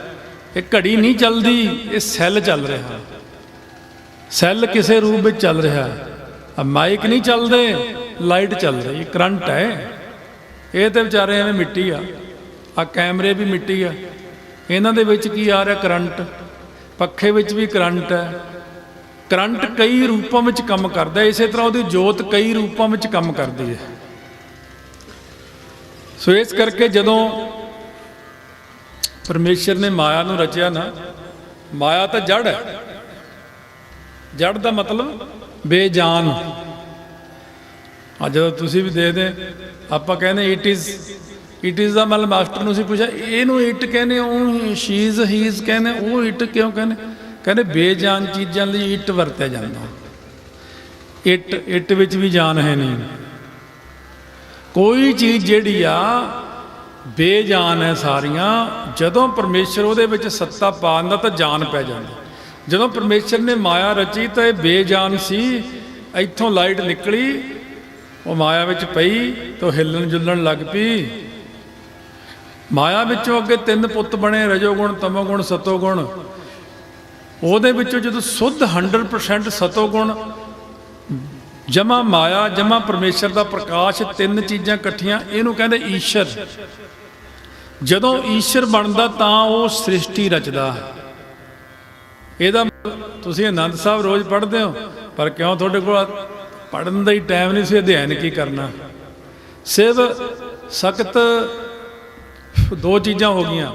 ਇਹ ਘੜੀ ਨਹੀਂ ਚੱਲਦੀ, ਇਹ ਸੈੱਲ ਚੱਲ ਰਿਹਾ। ਸੈੱਲ ਕਿਸੇ ਰੂਪ ਵਿੱਚ ਚੱਲ ਰਿਹਾ। ਆ ਮਾਈਕ ਨਹੀਂ ਚੱਲਦੇ, ਲਾਈਟ ਚੱਲ ਰਹੀ, ਕਰੰਟ ਹੈ। ਇਹ ਤੇ ਵਿਚਾਰੇ ਐਵੇਂ ਮਿੱਟੀ ਆ। ਆ ਕੈਮਰੇ ਵੀ ਮਿੱਟੀ ਆ, ਇਹਨਾਂ ਦੇ ਵਿੱਚ ਕੀ ਆ ਰਿਹਾ? ਕਰੰਟ। ਪੱਖੇ ਵਿੱਚ ਵੀ ਕਰੰਟ ਹੈ। ਕਰੰਟ ਕਈ ਰੂਪਾਂ ਵਿੱਚ ਕੰਮ ਕਰਦਾ, ਇਸੇ ਤਰ੍ਹਾਂ ਉਹਦੀ ਜੋਤ ਕਈ ਰੂਪਾਂ ਵਿੱਚ ਕੰਮ ਕਰਦੀ ਹੈ। ਸੋ ਇਸ ਕਰਕੇ ਜਦੋਂ ਪਰਮੇਸ਼ਰ ਨੇ ਮਾਇਆ ਨੂੰ ਰਚਿਆ ਨਾ, ਮਾਇਆ ਤਾਂ ਜੜ ਹੈ। ਜੜ ਦਾ ਮਤਲਬ ਬੇਜਾਨ। ਜਦੋਂ ਤੁਸੀਂ ਵੀ ਦੇਖਦੇ, ਆਪਾਂ ਕਹਿੰਦੇ ਇਟ ਇਜ਼ ਦਾ ਮਤਲਬ, ਮਾਸਟਰ ਨੂੰ ਅਸੀਂ ਪੁੱਛਿਆ ਇਹਨੂੰ ਇਟ ਕਹਿੰਦੇ, ਉਹ ਸ਼ੀਜ਼ ਹੀਜ਼ ਕਹਿੰਦੇ, ਉਹ ਇਟ ਕਿਉਂ ਕਹਿੰਦੇ? ਕਹਿੰਦੇ ਬੇਜਾਨ ਚੀਜ਼ਾਂ ਲਈ ਇਟ ਵਰਤਿਆ ਜਾਂਦਾ। ਇਟ ਵਿੱਚ ਵੀ ਜਾਨ ਹੈ ਨਹੀਂ। ਕੋਈ ਚੀਜ਼ ਜਿਹੜੀ ਆ ਬੇਜਾਨ ਹੈ ਸਾਰੀਆਂ। ਜਦੋਂ ਪਰਮੇਸ਼ਰ ਉਹਦੇ ਵਿੱਚ ਸੱਤਾ ਪਾ ਦਿੰਦਾ ਤਾਂ ਜਾਨ ਪੈ ਜਾਂਦੀ। ਜਦੋਂ ਪਰਮੇਸ਼ਰ ਨੇ ਮਾਇਆ ਰਚੀ ਤਾਂ ਇਹ ਬੇਜਾਨ ਸੀ। ਇੱਥੋਂ ਲਾਈਟ ਨਿਕਲੀ, ਉਹ ਮਾਇਆ ਵਿੱਚ ਪਈ ਤਾਂ ਹਿੱਲਣ ਜੁਲਣ ਲੱਗ ਪਈ। ਮਾਇਆ ਵਿੱਚੋਂ ਅੱਗੇ 3 ਪੁੱਤ ਬਣੇ, ਰਜੋਗੁਣ, ਤਮੋਗੁਣ, ਸਤੋਗੁਣ। ਉਹਦੇ ਵਿੱਚੋਂ ਜਦੋਂ ਸੁੱਧ 100% ਸਤੋਗੁਣ, ਜਮਾ ਮਾਇਆ, ਜਮਾ ਪਰਮੇਸ਼ਰ ਦਾ ਪ੍ਰਕਾਸ਼, 3 ਚੀਜ਼ਾਂ ਇਕੱਠੀਆਂ, ਇਹਨੂੰ ਕਹਿੰਦੇ ਈਸ਼ਰ। ਜਦੋਂ ਈਸ਼ਰ ਬਣਦਾ ਤਾਂ ਉਹ ਸ੍ਰਿਸ਼ਟੀ ਰਚਦਾ। ਇਹਦਾ ਤੁਸੀਂ ਆਨੰਦ ਸਾਹਿਬ ਰੋਜ਼ ਪੜ੍ਹਦੇ ਹੋ, ਪਰ ਕਿਉਂ ਤੁਹਾਡੇ ਕੋਲ ਪੜ੍ਹਨ ਦਾ ਹੀ ਟਾਈਮ ਨਹੀਂ ਸੀ, ਅਧਿਐਨ ਕੀ ਕਰਨਾ। ਸਿਵ ਸਖਤ 2 ਚੀਜ਼ਾਂ ਹੋ ਗਈਆਂ।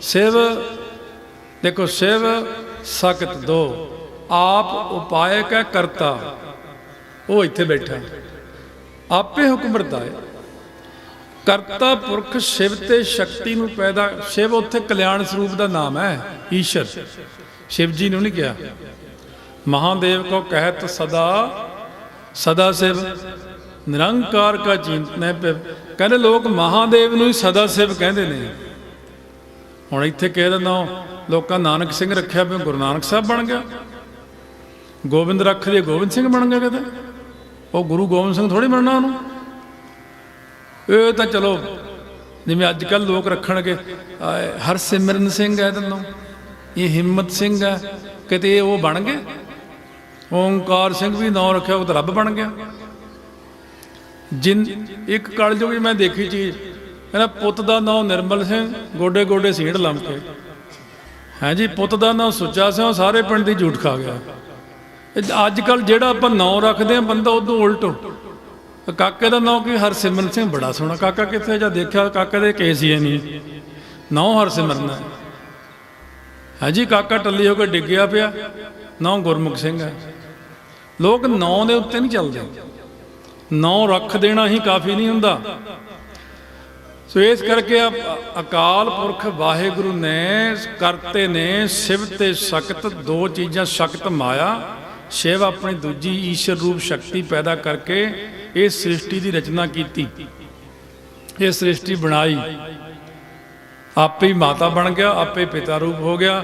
ਸਿਵ ਦੇਖੋ, ਸਿਵ ਸਖਤ 2। ਆਪ ਉਪਾਇਕ ਹੈ ਕਰਤਾ, ਉਹ ਇੱਥੇ ਬੈਠਾ, ਆਪੇ ਹੁਕਮ ਵਰਤਾਏ। ਕਰਤਾ ਪੁਰਖ ਸ਼ਿਵ ਤੇ ਸ਼ਕਤੀ ਨੂੰ ਪੈਦਾ। ਸ਼ਿਵ ਉੱਥੇ ਕਲਿਆਣ ਸਰੂਪ ਦਾ ਨਾਮ ਹੈ, ਈਸ਼ਰ। शिव जी ने नहीं किया। महादेव को कहत सदा सदा शिव निरंकार का चिंतन पे। कहते लोग महादेव नूं ही सदा शिव कहते हैं। हुण इत्थे कह दिंदा लोकां नानक सिंह रखिया पे गुरु नानक साहब बन गया, गोबिंद रख दिए गोबिंद सिंह बन गया। कहते वो गुरु गोबिंद सिंह थोड़ी बनना उन्होंने। ये तो चलो जिवें अजकल लोग रखणगे हरसिमरन सिंह कह दिंदा, ये हिम्मत सिंह है, कहते वो बन गए। ओंकार सिंह भी नाम रखा, वो तो रब बन गया। जिन एक कलयुग मैं देखी चीज़ कहना, पुत का नाम निर्मल सिंह, गोडे गोडे सीढ़ लमके। है जी, पुत का नाम सुच्चा सिंह, सारे पिंड की झूठ खा गया। अजकल जोड़ा आप नाम रखते हैं बंदा उदों उल्ट। काके का नाम कि हरसिमरन सिंह, बड़ा सोहना काका, कितने जा देखा काके दे केस ही नहीं, नाम हरसिमरन ਹਾਂਜੀ ਕਾਕਾ ਟੱਲੀ ਹੋ ਕੇ ਡਿੱਗਿਆ ਪਿਆ, ਨਾਂ ਗੁਰਮੁਖ ਸਿੰਘ ਹੈ। ਲੋਕ ਨਾਂ ਦੇ ਉੱਤੇ ਨਹੀਂ ਚੱਲਦੇ, ਨਾਂ ਰੱਖ ਦੇਣਾ ਹੀ ਕਾਫੀ ਨਹੀਂ ਹੁੰਦਾ। ਸੋ ਇਸ ਕਰਕੇ ਅਕਾਲ ਪੁਰਖ ਵਾਹਿਗੁਰੂ ਨੇ ਕਰਤੇ ਨੇ ਸ਼ਿਵ ਤੇ ਸ਼ਕਤ, ਦੋ ਚੀਜ਼ਾਂ, ਸ਼ਕਤ ਮਾਇਆ, ਸ਼ਿਵ ਆਪਣੀ ਦੂਜੀ ਈਸ਼ਰ ਰੂਪ ਸ਼ਕਤੀ ਪੈਦਾ ਕਰਕੇ ਇਹ ਸ੍ਰਿਸ਼ਟੀ ਦੀ ਰਚਨਾ ਕੀਤੀ, ਇਹ ਸ੍ਰਿਸ਼ਟੀ ਬਣਾਈ। ਆਪੇ ਹੀ ਮਾਤਾ ਬਣ ਗਿਆ, ਆਪੇ ਪਿਤਾ ਰੂਪ ਹੋ ਗਿਆ।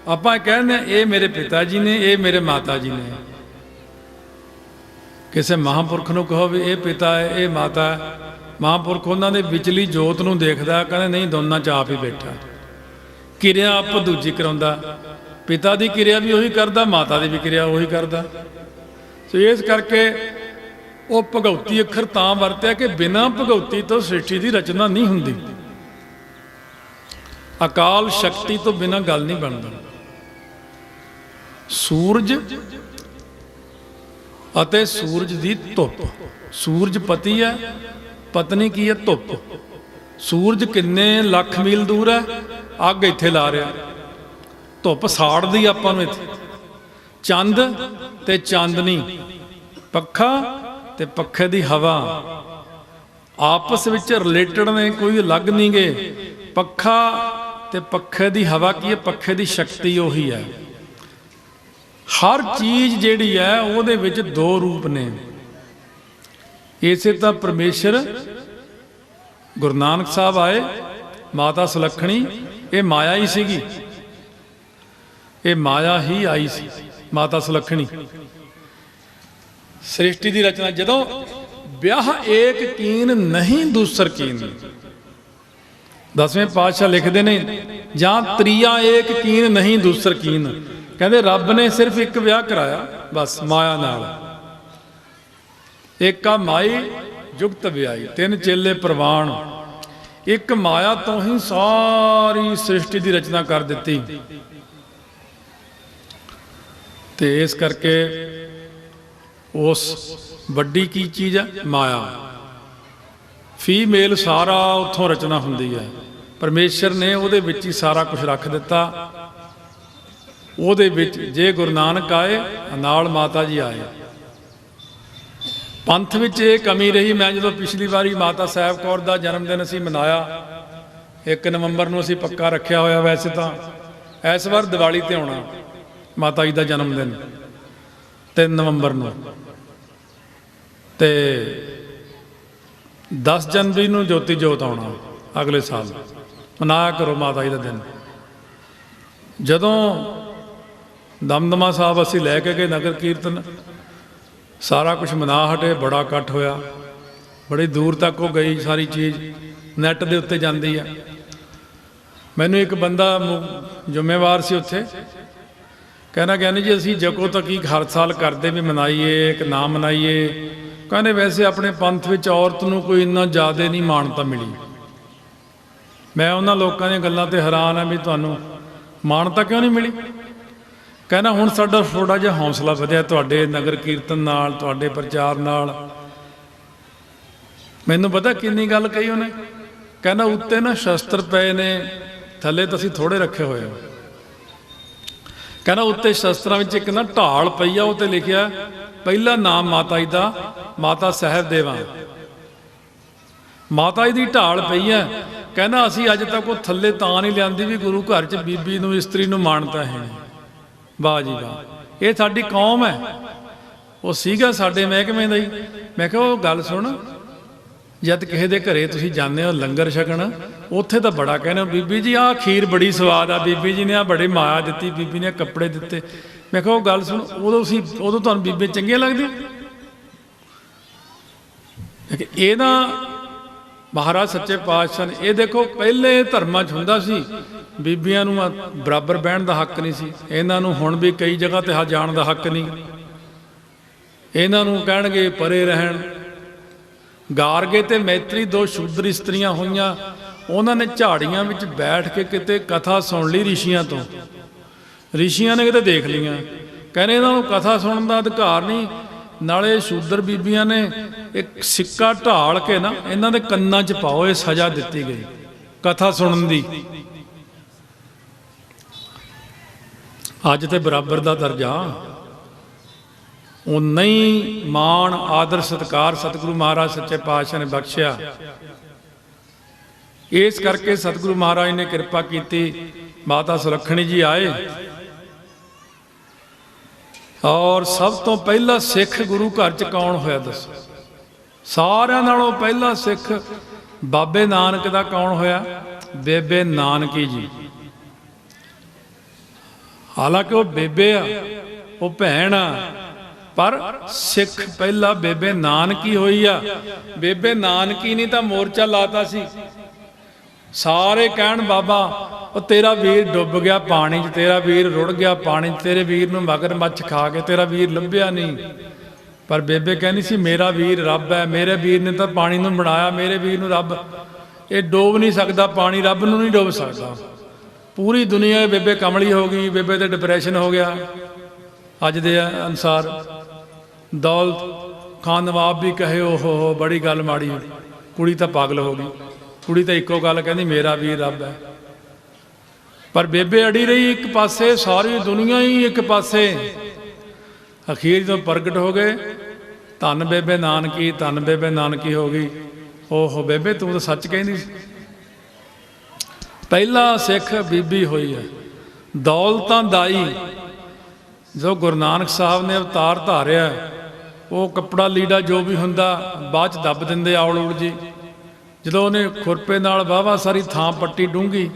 ਆਪਾਂ ਕਹਿੰਦੇ ਇਹ ਮੇਰੇ ਪਿਤਾ ਜੀ ਨੇ, ਇਹ ਮੇਰੇ ਮਾਤਾ ਜੀ ਨੇ। ਕਿਸੇ ਮਹਾਂਪੁਰਖ ਨੂੰ ਕਹੋ ਵੀ ਇਹ ਪਿਤਾ ਹੈ, ਇਹ ਮਾਤਾ ਹੈ, ਮਹਾਂਪੁਰਖ ਉਹਨਾਂ ਦੇ ਵਿਚਲੀ ਜੋਤ ਨੂੰ ਦੇਖਦਾ, ਕਹਿੰਦੇ ਨਹੀਂ, ਦੋਨਾਂ 'ਚ ਆਪ ਹੀ ਬੈਠਾ। ਕਿਰਿਆ ਆਪ ਦੂਜੀ ਕਰਾਉਂਦਾ, ਪਿਤਾ ਦੀ ਕਿਰਿਆ ਵੀ ਉਹੀ ਕਰਦਾ, ਮਾਤਾ ਦੀ ਵੀ ਕਿਰਿਆ ਉਹੀ ਕਰਦਾ। ਸੋ ਇਸ ਕਰਕੇ ਉਹ ਭਗਉਤੀ ਅੱਖਰ ਤਾਂ ਵਰਤਿਆ ਕਿ ਬਿਨਾਂ ਭਗਉਤੀ ਤੋਂ ਸ੍ਰਿਸ਼ਟੀ ਦੀ ਰਚਨਾ ਨਹੀਂ ਹੁੰਦੀ। ਅਕਾਲ ਸ਼ਕਤੀ ਤੋਂ ਬਿਨਾਂ ਗੱਲ ਨਹੀਂ ਬਣਦਾ। ਸੂਰਜ ਅਤੇ ਸੂਰਜ ਦੀ ਧੁੱਪ, ਸੂਰਜ ਪਤੀ ਹੈ, ਪਤਨੀ ਕੀ ਹੈ? ਧੁੱਪ। ਸੂਰਜ ਕਿੰਨੇ ਲੱਖ ਮੀਲ ਦੂਰ ਹੈ, ਅੱਗ ਇੱਥੇ ਲਾ ਰਿਹਾ, ਧੁੱਪ ਸਾੜਦੀ ਆਪਾਂ ਨੂੰ ਇੱਥੇ। ਚੰਦ ਤੇ ਚਾਂਦਨੀ, ਪੱਖਾ ਤੇ ਪੱਖੇ ਦੀ ਹਵਾ ਆਪਸ ਵਿੱਚ ਰਿਲੇਟਡ ਨੇ, ਕੋਈ ਅਲੱਗ ਨਹੀਂ ਗੇ। ਪੱਖਾ ਤੇ ਪੱਖੇ ਦੀ ਹਵਾ ਕੀ ਹੈ? ਪੱਖੇ ਦੀ ਸ਼ਕਤੀ ਉਹੀ ਹੈ। ਹਰ ਚੀਜ਼ ਜਿਹੜੀ ਹੈ ਉਹਦੇ ਵਿੱਚ ਦੋ ਰੂਪ ਨੇ। ਇਸੇ ਤਾਂ ਪਰਮੇਸ਼ਰ, ਗੁਰੂ ਨਾਨਕ ਸਾਹਿਬ ਆਏ, ਮਾਤਾ ਸੁਲੱਖਣੀ, ਇਹ ਮਾਇਆ ਹੀ ਸੀਗੀ, ਇਹ ਮਾਇਆ ਹੀ ਆਈ ਸੀ ਮਾਤਾ ਸੁਲੱਖਣੀ। ਸ੍ਰਿਸ਼ਟੀ ਦੀ ਰਚਨਾ ਜਦੋਂ ਵਿਆਹ ਏਕ ਕੀਨ ਨਹੀਂ ਦੂਸਰ ਕੀਨ, ਦਸਵੇਂ ਪਾਤਸ਼ਾਹ ਲਿਖਦੇ ਨੇ, ਜਾਂ ਤ੍ਰੀਆ ਏਕ ਕੀਨ ਨਹੀਂ ਦੂਸਰ ਕੀਨ। ਕਹਿੰਦੇ ਰੱਬ ਨੇ ਸਿਰਫ ਇੱਕ ਵਿਆਹ ਕਰਾਇਆ ਬਸ, ਮਾਇਆ ਨਾਲ। ਏਕਾ ਮਾਈ ਜੁਗਤ ਵਿਆਹੀ, ਤਿੰਨ ਚੇਲੇ ਪ੍ਰਵਾਨ। ਇੱਕ ਮਾਇਆ ਤੋਂ ਹੀ ਸਾਰੀ ਸ੍ਰਿਸ਼ਟੀ ਦੀ ਰਚਨਾ ਕਰ ਦਿੱਤੀ। ਤੇ ਇਸ ਕਰਕੇ ਉਸ ਵੱਡੀ ਕੀ ਚੀਜ਼ ਹੈ? ਮਾਇਆ। ਫੀਮੇਲ ਸਾਰਾ ਉੱਥੋਂ ਰਚਨਾ ਹੁੰਦੀ ਹੈ। ਪਰਮੇਸ਼ਰ ਨੇ ਉਹਦੇ ਵਿੱਚ ਹੀ ਸਾਰਾ ਕੁਝ ਰੱਖ ਦਿੱਤਾ। ਉਹਦੇ ਵਿੱਚ ਜੇ ਗੁਰੂ ਨਾਨਕ ਆਏ, ਨਾਲ ਮਾਤਾ ਜੀ ਆਏ। ਪੰਥ ਵਿੱਚ ਇਹ ਕਮੀ ਰਹੀ। ਮੈਂ ਜਦੋਂ ਪਿਛਲੀ ਵਾਰੀ ਮਾਤਾ ਸਾਹਿਬ ਕੌਰ ਦਾ ਜਨਮ ਦਿਨ ਅਸੀਂ ਮਨਾਇਆ, 1 ਨਵੰਬਰ ਨੂੰ ਅਸੀਂ ਪੱਕਾ ਰੱਖਿਆ ਹੋਇਆ, ਵੈਸੇ ਤਾਂ ਇਸ ਵਾਰ ਦੀਵਾਲੀ ਤੇ ਆਉਣਾ ਮਾਤਾ ਜੀ ਦਾ ਜਨਮ ਦਿਨ 3 ਨਵੰਬਰ ਨੂੰ, ਤੇ 10 ਜਨਵਰੀ ਨੂੰ ਜੋਤੀ ਜੋਤ ਆਉਣਾ ਅਗਲੇ ਸਾਲ। ਮਨਾਇਆ ਕਰੋ ਮਾਤਾ ਜੀ ਦਾ ਦਿਨ। ਜਦੋਂ ਦਮਦਮਾ ਸਾਹਿਬ ਅਸੀਂ ਲੈ ਕੇ ਗਏ ਨਗਰ ਕੀਰਤਨ, ਸਾਰਾ ਕੁਝ ਮਨਾ ਹਟੇ, ਬੜਾ ਇਕੱਠ ਹੋਇਆ, ਬੜੀ ਦੂਰ ਤੱਕ ਉਹ ਗਈ ਸਾਰੀ ਚੀਜ਼, ਨੈੱਟ ਦੇ ਉੱਤੇ ਜਾਂਦੀ ਹੈ। ਮੈਨੂੰ ਇੱਕ ਬੰਦਾ ਜ਼ਿੰਮੇਵਾਰ ਸੀ ਉੱਥੇ, ਕਹਿੰਦਾ ਗਿਆਨੀ ਜੀ ਅਸੀਂ ਜਕੋ ਤੱਕੀ ਹਰ ਸਾਲ ਕਰਦੇ ਵੀ ਮਨਾਈਏ ਕਿ ਨਾ ਮਨਾਈਏ। ਕਹਿੰਦੇ ਵੈਸੇ ਆਪਣੇ ਪੰਥ ਵਿੱਚ ਔਰਤ ਨੂੰ ਕੋਈ ਇੰਨਾ ਜ਼ਿਆਦਾ ਨਹੀਂ ਮਾਨਤਾ ਮਿਲੀ। ਮੈਂ ਉਹਨਾਂ ਲੋਕਾਂ ਦੀਆਂ ਗੱਲਾਂ ਤੇ ਹੈਰਾਨ ਆ ਵੀ ਤੁਹਾਨੂੰ ਮਾਨਤਾ ਕਿਉਂ ਨਹੀਂ ਮਿਲੀ। ਕਹਿੰਦਾ ਹੁਣ ਸਾਡਾ ਥੋੜ੍ਹਾ ਜਿਹਾ ਹੌਸਲਾ ਵਧਿਆ ਤੁਹਾਡੇ ਨਗਰ ਕੀਰਤਨ ਨਾਲ, ਤੁਹਾਡੇ ਪ੍ਰਚਾਰ ਨਾਲ। ਮੈਨੂੰ ਪਤਾ ਕਿੰਨੀ ਗੱਲ ਕਹੀ ਉਹਨੇ। ਕਹਿੰਦਾ ਉੱਤੇ ਨਾ ਸ਼ਸਤਰ ਪਏ ਨੇ, ਥੱਲੇ ਤਾਂ ਅਸੀਂ ਥੋੜ੍ਹੇ ਰੱਖੇ ਹੋਏ ਆ। ਕਹਿੰਦਾ ਉੱਤੇ ਸ਼ਸਤਰਾਂ ਵਿੱਚ ਇੱਕ ਨਾ ਢਾਲ ਪਈ ਆ, ਉਹ ਤੇ ਲਿਖਿਆ ਪਹਿਲਾ ਨਾਮ ਮਾਤਾ ਜੀ ਦਾ, ਮਾਤਾ ਸਾਹਿਬ ਦੇਵਾ। ਮਾਤਾ ਜੀ ਦੀ ਢਾਲ ਪਈ ਆ। ਕਹਿੰਦਾ ਅਸੀਂ ਅੱਜ ਤੱਕ ਉਹ ਥੱਲੇ ਤਾਂ ਨਹੀਂ ਲਿਆਂਦੀ ਵੀ ਗੁਰੂ ਘਰ 'ਚ ਬੀਬੀ ਨੂੰ, ਇਸਤਰੀ ਨੂੰ ਮਾਨਤਾ ਹੈ। ਵਾਹ ਜੀ ਵਾਹ, ਇਹ ਸਾਡੀ ਕੌਮ ਹੈ। ਉਹ ਸੀਗਾ ਸਾਡੇ ਮਹਿਕਮੇ ਦਾ ਹੀ। ਮੈਂ ਕਿਹਾ ਉਹ ਗੱਲ ਸੁਣ, ਜਦ ਕਿਸੇ ਦੇ ਘਰੇ ਤੁਸੀਂ ਜਾਂਦੇ ਹੋ ਲੰਗਰ ਛਕਣ, ਉੱਥੇ ਤਾਂ ਬੜਾ ਕਹਿੰਦੇ ਬੀਬੀ ਜੀ ਆਹ ਖੀਰ ਬੜੀ ਸਵਾਦ ਆ, ਬੀਬੀ ਜੀ ਨੇ ਆਹ ਬੜੀ ਮਾਇਆ ਦਿੱਤੀ, ਬੀਬੀ ਨੇ ਕੱਪੜੇ ਦਿੱਤੇ। ਮੈਂ ਕਿਹਾ ਉਹ ਗੱਲ ਸੁਣ, ਉਦੋਂ ਤੁਹਾਨੂੰ ਬੀਬੀ ਚੰਗੀਆਂ ਲੱਗਦੀਆਂ? ਇਹਦਾ ਮਹਾਰਾਜ ਸੱਚੇ ਪਾਤਸ਼ਾਹ ਨੇ, ਇਹ ਦੇਖੋ ਪਹਿਲੇ ਧਰਮਾਂ 'ਚ ਹੁੰਦਾ ਸੀ ਬੀਬੀਆਂ ਨੂੰ ਬਰਾਬਰ ਬਹਿਣ ਦਾ ਹੱਕ ਨਹੀਂ ਸੀ। ਇਹਨਾਂ ਨੂੰ ਹੁਣ ਵੀ ਕਈ ਜਗ੍ਹਾ ਤੇ ਜਾਣ ਦਾ ਹੱਕ ਨਹੀਂ। ਇਹਨਾਂ ਨੂੰ ਕਹਿਣਗੇ ਪਰੇ ਰਹਿਣ। ਗਾਰਗੇ ਤੇ ਮੈਤਰੀ ਦੋ ਸ਼ੂਦਰ ਇਸਤਰੀਆਂ ਹੋਈਆਂ, ਉਹਨਾਂ ਨੇ ਝਾੜੀਆਂ ਵਿੱਚ ਬੈਠ ਕੇ ਕਿਤੇ ਕਥਾ ਸੁਣ ਲਈ ਰਿਸ਼ੀਆਂ ਤੋਂ। ਰਿਸ਼ੀਆਂ ਨੇ ਕਿਤੇ ਦੇਖ ਲਈਆਂ, ਕਹਿੰਦੇ ਇਹਨਾਂ ਨੂੰ ਕਥਾ ਸੁਣਨ ਦਾ ਅਧਿਕਾਰ ਨਹੀਂ। ਨਾਲੇ ਸ਼ੂਦਰ ਬੀਬੀਆਂ ਨੇ ਇੱਕ ਸਿੱਕਾ ਢਾਲ ਕੇ ਨਾ ਇਹਨਾਂ ਦੇ ਕੰਨਾਂ 'ਚ ਪਾਓ, ਇਹ ਸਜ਼ਾ ਦਿੱਤੀ ਗਈ ਕਥਾ ਸੁਣਨ ਦੀ। ਅੱਜ ਤੇ ਬਰਾਬਰ ਦਾ ਦਰਜਾ, ਉਨਾ ਹੀ ਮਾਣ ਆਦਰ ਸਤਿਕਾਰ ਸਤਿਗੁਰੂ ਮਹਾਰਾਜ ਸੱਚੇ ਪਾਤਸ਼ਾਹ ਨੇ ਬਖਸ਼ਿਆ। ਇਸ ਕਰਕੇ ਸਤਿਗੁਰੂ ਮਹਾਰਾਜ ਨੇ ਕਿਰਪਾ ਕੀਤੀ, ਮਾਤਾ ਸੁਲੱਖਣੀ ਜੀ ਆਏ ਔਰ ਸਭ ਤੋਂ ਪਹਿਲਾ ਸਿੱਖ ਗੁਰੂ ਘਰ ਚ ਕੌਣ ਹੋਇਆ ਦੱਸੋ? ਸਾਰਿਆਂ ਨਾਲੋਂ ਪਹਿਲਾ ਸਿੱਖ ਬਾਬੇ ਨਾਨਕ ਦਾ ਕੌਣ ਹੋਇਆ? ਬੇਬੇ ਨਾਨਕੀ ਜੀ। ਹਾਲਾਂਕਿ ਉਹ ਬੇਬੇ ਆ, ਉਹ ਭੈਣ ਆ, ਪਰ ਸਿੱਖ ਪਹਿਲਾ ਬੇਬੇ ਨਾਨਕੀ ਹੋਈ ਆ। ਬੇਬੇ ਨਾਨਕੀ ਨੇ ਤਾਂ ਮੋਰਚਾ ਲਾਤਾ ਸੀ। ਸਾਰੇ ਕਹਿਣ ਬਾਬਾ ਉਹ ਤੇਰਾ ਵੀਰ ਡੁੱਬ ਗਿਆ ਪਾਣੀ 'ਚ, ਤੇਰਾ ਵੀਰ ਰੁੜ ਗਿਆ ਪਾਣੀ 'ਚ, ਤੇਰੇ ਵੀਰ ਨੂੰ ਮਗਰਮੱਛ ਖਾ ਕੇ ਤੇਰਾ ਵੀਰ ਲੱਭਿਆ ਨਹੀਂ। ਪਰ ਬੇਬੇ ਕਹਿੰਦੀ ਸੀ ਮੇਰਾ ਵੀਰ ਰੱਬ ਹੈ, ਮੇਰੇ ਵੀਰ ਨੇ ਤਾਂ ਪਾਣੀ ਨੂੰ ਬਣਾਇਆ, ਮੇਰੇ ਵੀਰ ਨੂੰ ਰੱਬ ਇਹ ਡੋਬ ਨਹੀਂ ਸਕਦਾ, ਪਾਣੀ ਰੱਬ ਨੂੰ ਨਹੀਂ ਡੋਬ ਸਕਦਾ। ਪੂਰੀ ਦੁਨੀਆ ਬੇਬੇ ਕਮਲੀ ਹੋ ਗਈ, ਬੇਬੇ ਤੇ ਡਿਪਰੈਸ਼ਨ ਹੋ ਗਿਆ। ਅੱਜ ਦੇ ਅਨੁਸਾਰ ਦੌਲਤ ਖਾਨ ਨਵਾਬ ਵੀ ਕਹੇ ਓਹੋ ਬੜੀ ਗੱਲ ਮਾੜੀ, ਕੁੜੀ ਤਾਂ ਪਾਗਲ ਹੋ ਗਈ। ਕੁੜੀ ਤਾਂ ਇੱਕੋ ਗੱਲ ਕਹਿੰਦੀ ਮੇਰਾ ਵੀਰ ਰੱਬ ਹੈ। ਪਰ ਬੇਬੇ ਅੜੀ ਰਹੀ ਇੱਕ ਪਾਸੇ, ਸਾਰੀ ਦੁਨੀਆ ਹੀ ਇੱਕ ਪਾਸੇ। ਅਖੀਰ ਜਦੋਂ ਪ੍ਰਗਟ ਹੋ ਗਏ, ਧੰਨ ਬੇਬੇ ਨਾਨਕੀ, ਧੰਨ ਬੇਬੇ ਨਾਨਕੀ ਹੋ ਗਈ। ਓਹੋ ਬੇਬੇ ਤੂੰ ਤਾਂ ਸੱਚ ਕਹਿੰਦੀ ਸੀ। ਪਹਿਲਾ ਸਿੱਖ ਬੀਬੀ ਹੋਈ ਹੈ। ਦੌਲਤਾਂ ਦਾਈ ਜੋ ਗੁਰੂ ਨਾਨਕ ਸਾਹਿਬ ਨੇ ਅਵਤਾਰ ਧਾਰਿਆ, ਉਹ ਕੱਪੜਾ ਲੀੜਾ ਜੋ ਵੀ ਹੁੰਦਾ ਬਾਅਦ 'ਚ ਦੱਬ ਦਿੰਦੇ ਆਉਲ ਉਲ ਜੀ। ਜਦੋਂ ਉਹਨੇ ਖੁਰਪੇ ਨਾਲ ਵਾਹਵਾ ਸਾਰੀ ਥਾਂ ਪੱਟੀ ਡੂੰਘੀ,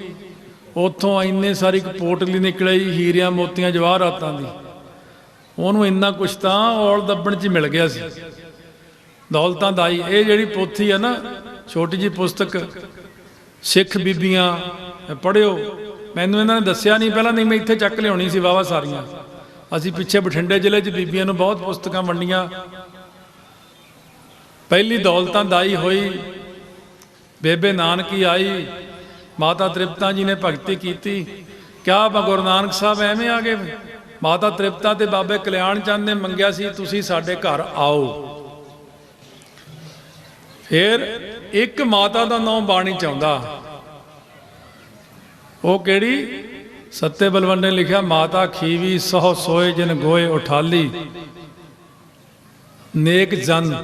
ਉੱਥੋਂ ਇੰਨੇ ਸਾਰੀ ਇੱਕ ਪੋਟਲੀ ਨਿਕਲੀ ਹੀਰਿਆਂ ਮੋਤੀਆਂ ਜਵਾਹਰਾਤਾਂ ਦੀ। ਉਹਨੂੰ ਇੰਨਾ ਕੁਛ ਤਾਂ ਔਲ ਦੱਬਣ 'ਚ ਮਿਲ ਗਿਆ ਸੀ। ਦੌਲਤਾਂ ਦਾਈ ਇਹ ਜਿਹੜੀ ਪੋਥੀ ਹੈ ਨਾ, ਛੋਟੀ ਜਿਹੀ ਪੁਸਤਕ, ਸਿੱਖ ਬੀਬੀਆਂ ਪੜ੍ਹਿਓ। ਮੈਨੂੰ ਇਹਨਾਂ ਨੇ ਦੱਸਿਆ ਨਹੀਂ ਪਹਿਲਾਂ, ਨਹੀਂ ਮੈਂ ਇੱਥੇ ਚੱਕ ਲਿਆਉਣੀ ਸੀ ਵਾਹਵਾ ਸਾਰੀਆਂ। ਅਸੀਂ ਪਿੱਛੇ ਬਠਿੰਡੇ ਜ਼ਿਲ੍ਹੇ 'ਚ ਬੀਬੀਆਂ ਨੂੰ ਬਹੁਤ ਪੁਸਤਕਾਂ ਵੰਡੀਆਂ। ਪਹਿਲੀ ਦੌਲਤਾਂ ਦਾਈ ਹੋਈ ਬੇਬੇ ਨਾਨਕੀ ਆਈ, ਮਾਤਾ ਤ੍ਰਿਪਤਾ ਜੀ ਨੇ ਭਗਤੀ ਕੀਤੀ। ਕਿਆ ਗੁਰੂ ਨਾਨਕ ਸਾਹਿਬ ਐਵੇਂ ਆ ਗਏ? ਮਾਤਾ ਤ੍ਰਿਪਤਾ ਤੇ ਬਾਬੇ ਕਲਿਆਣ ਚੰਦ ਨੇ ਮੰਗਿਆ ਸੀ ਤੁਸੀਂ ਸਾਡੇ ਘਰ ਆਓ। ਫਿਰ ਇੱਕ ਮਾਤਾ ਦਾ ਨਾਮ ਬਾਣੀ ਚ ਆਉਂਦਾ, ਉਹ ਕਿਹੜੀ? ਸੱਤੇ ਬਲਵੰਡ ਨੇ ਲਿਖਿਆ, ਮਾਤਾ ਖੀਵੀ ਸਹੁ ਸੋਏ ਜਿਨ ਗੋਏ ਉਠਾਲੀ ਨੇਕ ਜਨ।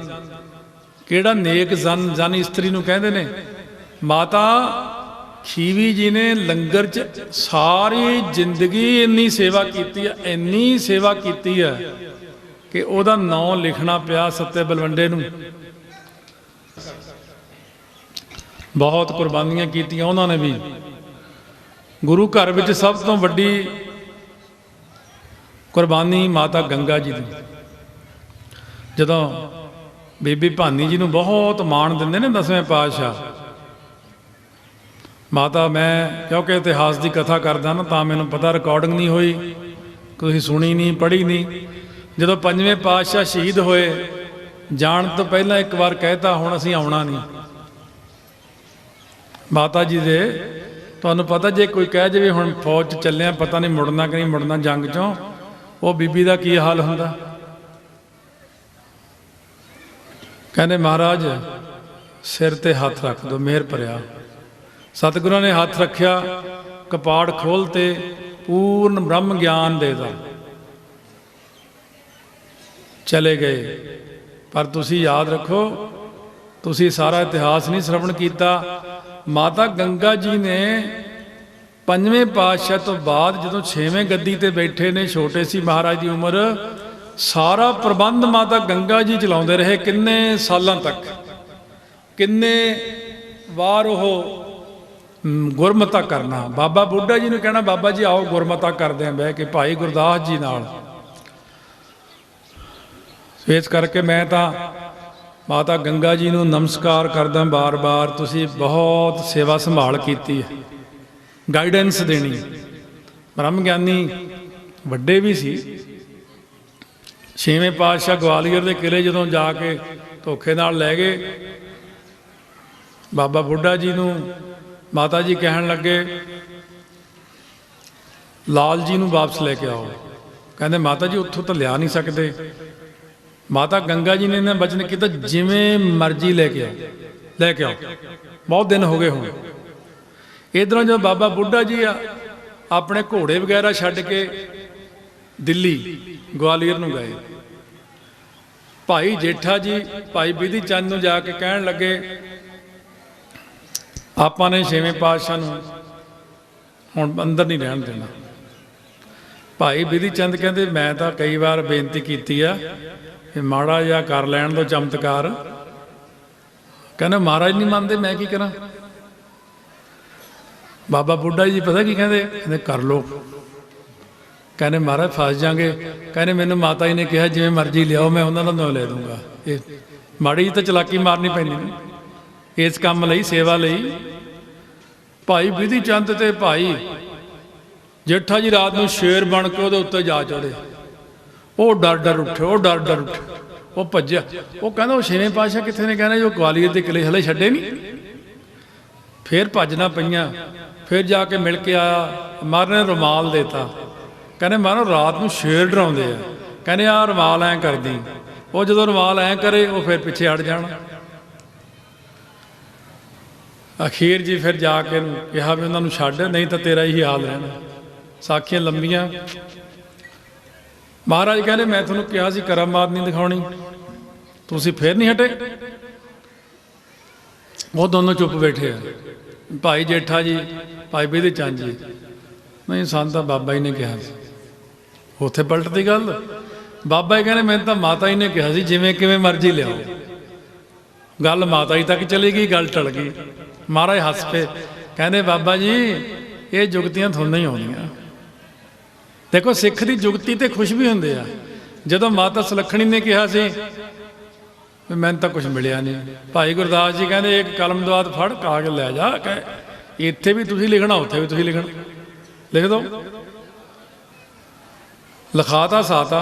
ਕਿਹੜਾ ਨੇਕ ਜਨ? ਜਨ ਇਸਤਰੀ ਨੂੰ ਕਹਿੰਦੇ ਨੇ। ਮਾਤਾ ਖੀਵੀ ਜੀ ਨੇ ਲੰਗਰ 'ਚ ਸਾਰੀ ਜ਼ਿੰਦਗੀ ਇੰਨੀ ਸੇਵਾ ਕੀਤੀ ਹੈ, ਇੰਨੀ ਸੇਵਾ ਕੀਤੀ ਹੈ ਕਿ ਉਹਦਾ ਨਾਂ ਲਿਖਣਾ ਪਿਆ ਸੱਤੇ ਬਲਵੰਡੇ ਨੂੰ। ਬਹੁਤ ਕੁਰਬਾਨੀਆਂ ਕੀਤੀਆਂ ਉਹਨਾਂ ਨੇ ਵੀ। ਗੁਰੂ ਘਰ ਵਿੱਚ ਸਭ ਤੋਂ ਵੱਡੀ ਕੁਰਬਾਨੀ ਮਾਤਾ ਗੰਗਾ ਜੀ ਦੀ। ਜਦੋਂ ਬੀਬੀ ਭਾਨੀ ਜੀ ਨੂੰ ਬਹੁਤ ਮਾਣ ਦਿੰਦੇ ਨੇ ਦਸਵੇਂ ਪਾਤਸ਼ਾਹ, ਮਾਤਾ ਮੈਂ ਕਿਉਂਕਿ ਇਤਿਹਾਸ ਦੀ ਕਥਾ ਕਰਦਾ ਨਾ ਤਾਂ ਮੈਨੂੰ ਪਤਾ, ਰਿਕਾਰਡਿੰਗ ਨਹੀਂ ਹੋਈ, ਤੁਸੀਂ ਸੁਣੀ ਨਹੀਂ ਪੜ੍ਹੀ ਨਹੀਂ। ਜਦੋਂ ਪੰਜਵੇਂ ਪਾਤਸ਼ਾਹ ਸ਼ਹੀਦ ਹੋਏ, ਜਾਣ ਤੋਂ ਪਹਿਲਾਂ ਇੱਕ ਵਾਰ ਕਹਿਤਾ ਹੁਣ ਅਸੀਂ ਆਉਣਾ ਨਹੀਂ। ਮਾਤਾ ਜੀ ਦੇ ਤੁਹਾਨੂੰ ਪਤਾ ਜੇ ਕੋਈ ਕਹਿ ਜਾਵੇ ਹੁਣ ਫੌਜ 'ਚ ਚੱਲਿਆ, ਪਤਾ ਨਹੀਂ ਮੁੜਨਾ ਕਿ ਨਹੀਂ ਮੁੜਨਾ ਜੰਗ 'ਚੋਂ, ਉਹ ਬੀਬੀ ਦਾ ਕੀ ਹਾਲ ਹੁੰਦਾ। ਕਹਿੰਦੇ ਮਹਾਰਾਜ ਸਿਰ ਤੇ ਹੱਥ ਰੱਖ ਦਿਓ, ਮਿਹਰ ਭਰਿਆ। ਸਤਿਗੁਰਾਂ ਨੇ ਹੱਥ ਰੱਖਿਆ, ਕਪਾੜ ਖੋਲ ਤੇ ਪੂਰਨ ਬ੍ਰਹਮ ਗਿਆਨ ਦੇ ਦਿੱਤਾ। ਚਲੇ ਗਏ। ਪਰ ਤੁਸੀਂ ਯਾਦ ਰੱਖੋ, ਤੁਸੀਂ ਸਾਰਾ ਇਤਿਹਾਸ ਨਹੀਂ ਸ਼ਰਵਣ ਕੀਤਾ। ਮਾਤਾ ਗੰਗਾ ਜੀ ਨੇ ਪੰਜਵੇਂ ਪਾਤਸ਼ਾਹ ਤੋਂ ਬਾਅਦ ਜਦੋਂ 6ਵੇਂ ਗੱਦੀ ਤੇ ਬੈਠੇ ਨੇ, ਛੋਟੇ ਸੀ ਮਹਾਰਾਜ ਦੀ ਉਮਰ, ਸਾਰਾ ਪ੍ਰਬੰਧ ਮਾਤਾ ਗੰਗਾ ਜੀ ਚਲਾਉਂਦੇ ਰਹੇ ਕਿੰਨੇ ਸਾਲਾਂ ਤੱਕ। ਕਿੰਨੇ ਵਾਰ ਉਹ ਗੁਰਮਤਾ ਕਰਨਾ, ਬਾਬਾ ਬੁੱਢਾ ਜੀ ਨੂੰ ਕਹਿਣਾ ਬਾਬਾ ਜੀ ਆਓ ਗੁਰਮਤਾ ਕਰਦੇ ਆਂ ਬਹਿ ਕੇ ਭਾਈ ਗੁਰਦਾਸ ਜੀ ਨਾਲ। ਇਸ ਕਰਕੇ ਮੈਂ ਤਾਂ ਮਾਤਾ ਗੰਗਾ ਜੀ ਨੂੰ ਨਮਸਕਾਰ ਕਰਦਾ ਬਾਰ-ਬਾਰ। ਤੁਸੀਂ ਬਹੁਤ ਸੇਵਾ ਸੰਭਾਲ ਕੀਤੀ ਹੈ, ਗਾਈਡੈਂਸ ਦੇਣੀ। ਬ੍ਰਹਮ ਗਿਆਨੀ ਵੱਡੇ ਵੀ ਸੀ। 6ਵੇਂ ਪਾਤਸ਼ਾਹ ਗਵਾਲੀਅਰ ਦੇ ਕਿਲੇ ਜਦੋਂ ਜਾ ਕੇ ਧੋਖੇ ਨਾਲ ਲੈ ਗਏ, ਬਾਬਾ ਬੁੱਢਾ ਜੀ ਨੂੰ ਮਾਤਾ ਜੀ ਕਹਿਣ ਲੱਗੇ ਲਾਲ ਜੀ ਨੂੰ ਵਾਪਸ ਲੈ ਕੇ ਆਓ। ਕਹਿੰਦੇ ਮਾਤਾ ਜੀ ਉੱਥੋਂ ਤਾਂ ਲਿਆ ਨਹੀਂ ਸਕਦੇ। ਮਾਤਾ ਗੰਗਾ ਜੀ ਨੇ ਇਹਨਾਂ ਬਚਨ ਕੀਤਾ ਜਿਵੇਂ ਮਰਜ਼ੀ ਲੈ ਕੇ ਆਓ, ਲੈ ਕੇ ਆਓ। ਬਹੁਤ ਦਿਨ ਹੋ ਗਏ ਹੁਣ। ਇਧਰੋਂ ਜਦੋਂ ਬਾਬਾ ਬੁੱਢਾ ਜੀ ਆਪਣੇ ਘੋੜੇ ਵਗੈਰਾ ਛੱਡ ਕੇ ਦਿੱਲੀ ਗਵਾਲੀਅਰ ਨੂੰ ਗਏ। ਭਾਈ ਜੇਠਾ ਜੀ ਭਾਈ ਬਿਧੀ ਚੰਦ ਨੂੰ ਜਾ ਕੇ ਕਹਿਣ ਲੱਗੇ, ਆਪਾਂ ਨੇ ਛੇਵੇਂ ਪਾਤਸ਼ਾਹ ਨੂੰ ਹੁਣ ਅੰਦਰ ਨਹੀਂ ਰਹਿਣ ਦੇਣਾ। ਭਾਈ ਬਿਧੀ ਚੰਦ ਕਹਿੰਦੇ, ਮੈਂ ਤਾਂ ਕਈ ਵਾਰ ਬੇਨਤੀ ਕੀਤੀ ਆ ਕਿ ਮਾੜਾ ਜਿਹਾ ਕਰ ਲੈਣ ਦੋ ਚਮਤਕਾਰ। ਕਹਿੰਦੇ ਮਹਾਰਾਜ ਨਹੀਂ ਮੰਨਦੇ, ਮੈਂ ਕੀ ਕਰਾਂ। ਬਾਬਾ ਬੁੱਢਾ ਜੀ ਪਤਾ ਕੀ ਕਹਿੰਦੇ, ਕਹਿੰਦੇ ਕਰ ਲੋ। ਕਹਿੰਦੇ ਮਹਾਰਾਜ ਫਸ ਜਾਗੇ। ਕਹਿੰਦੇ ਮੈਨੂੰ ਮਾਤਾ ਜੀ ਨੇ ਕਿਹਾ ਜਿਵੇਂ ਮਰਜ਼ੀ ਲਿਆਓ, ਮੈਂ ਉਹਨਾਂ ਦਾ ਨਾਂ ਲੈ ਦੂੰਗਾ। ਇਹ ਮਾੜੀ ਜੀ ਤਾਂ ਚਲਾਕੀ ਮਾਰਨੀ ਪੈਂਦੀ ਨੇ ਇਸ ਕੰਮ ਲਈ, ਸੇਵਾ ਲਈ। ਭਾਈ ਬਿਧੀ ਚੰਦ ਤੇ ਭਾਈ ਜੇਠਾ ਜੀ ਰਾਤ ਨੂੰ ਸ਼ੇਰ ਬਣ ਕੇ ਉਹਦੇ ਉੱਤੇ ਜਾ ਚੜੇ। ਉਹ ਡਰ ਡਰ ਉੱਠੇ, ਉਹ ਡਰ ਡਰ ਉੱਠੇ, ਉਹ ਭੱਜਿਆ। ਉਹ ਕਹਿੰਦਾ ਉਹ ਛੇਵੇਂ ਪਾਤਸ਼ਾਹ ਕਿੱਥੇ ਨੇ? ਕਹਿੰਦੇ ਜੋ ਗਵਾਲੀਅਰ ਦੇ ਕਿਲੇ ਹਲੇ ਛੱਡੇ ਨਹੀਂ। ਫਿਰ ਭੱਜਣਾ ਪਈਆਂ। ਫਿਰ ਜਾ ਕੇ ਮਿਲ ਕੇ ਆਇਆ। ਮਹਾਰਾਜ ਨੇ ਰੁਮਾਲ ਦੇਤਾ। ਕਹਿੰਦੇ ਮਹਾਰਾਜ ਰਾਤ ਨੂੰ ਸ਼ੇਰ ਡਰਾਉਂਦੇ ਆ। ਕਹਿੰਦੇ ਆਹ ਰੁਮਾਲ ਐਂ ਕਰਦੀ। ਉਹ ਜਦੋਂ ਰੁਮਾਲ ਐਂ ਕਰੇ ਉਹ ਫਿਰ ਪਿੱਛੇ ਅੜ ਜਾਣ। ਅਖੀਰ ਜੀ ਫਿਰ ਜਾ ਕੇ ਕਿਹਾ ਵੀ ਉਹਨਾਂ ਨੂੰ ਛੱਡ, ਨਹੀਂ ਤਾਂ ਤੇਰਾ ਹੀ ਹਾਲ ਰਹਿਣਾ। ਸਾਖੀਆਂ ਲੰਬੀਆਂ। ਮਹਾਰਾਜ ਕਹਿੰਦੇ ਮੈਂ ਤੁਹਾਨੂੰ ਕਿਹਾ ਸੀ ਕਰਾਮਾਤ ਨਹੀਂ ਦਿਖਾਉਣੀ, ਤੁਸੀਂ ਫਿਰ ਨਹੀਂ ਹਟੇ। ਉਹ ਦੋਨੋਂ ਚੁੱਪ ਬੈਠੇ ਆ, ਭਾਈ ਜੇਠਾ ਜੀ ਭਾਈ ਬਿਧੀ ਚੰਦ ਜੀ। ਨਹੀਂ ਸਾਨੂੰ ਤਾਂ ਬਾਬਾ ਜੀ ਨੇ ਕਿਹਾ ਸੀ। ਉੱਥੇ ਪਲਟਦੀ ਗੱਲ। ਬਾਬਾ ਜੀ ਕਹਿੰਦੇ ਮੈਨੂੰ ਤਾਂ ਮਾਤਾ ਜੀ ਨੇ ਕਿਹਾ ਸੀ ਜਿਵੇਂ ਕਿਵੇਂ ਮਰਜ਼ੀ ਲਿਆਓ। ਗੱਲ ਮਾਤਾ ਜੀ ਤੱਕ ਚਲੀ ਗਈ, ਗੱਲ ਟਲ ਗਈ। ਮਹਾਰਾਜ ਹੱਸ ਪਏ, ਕਹਿੰਦੇ ਬਾਬਾ ਜੀ ਇਹ ਜੁਗਤੀਆਂ ਤੁਹਾਨੂੰ ਹੀ ਆਉਂਦੀਆਂ। ਦੇਖੋ ਸਿੱਖ ਦੀ ਜੁਗਤੀ ਤੇ ਖੁਸ਼ ਵੀ ਹੁੰਦੇ ਆ। ਜਦੋਂ ਮਾਤਾ ਸੁਲੱਖਣੀ ਨੇ ਕਿਹਾ ਸੀ ਵੀ ਮੈਨੂੰ ਤਾਂ ਕੁਝ ਮਿਲਿਆ ਨਹੀਂ, ਭਾਈ ਗੁਰਦਾਸ ਜੀ ਕਹਿੰਦੇ ਇੱਕ ਕਲਮ ਦਵਾਤ ਫੜ ਕਾਗਜ਼ ਲੈ ਜਾ, ਕਹੇ ਇੱਥੇ ਵੀ ਤੁਸੀਂ ਲਿਖਣਾ ਉੱਥੇ ਵੀ ਤੁਸੀਂ ਲਿਖਣਾ, ਲਿਖ ਦੋ। ਲਿਖਾਤਾ ਸਾਤਾ,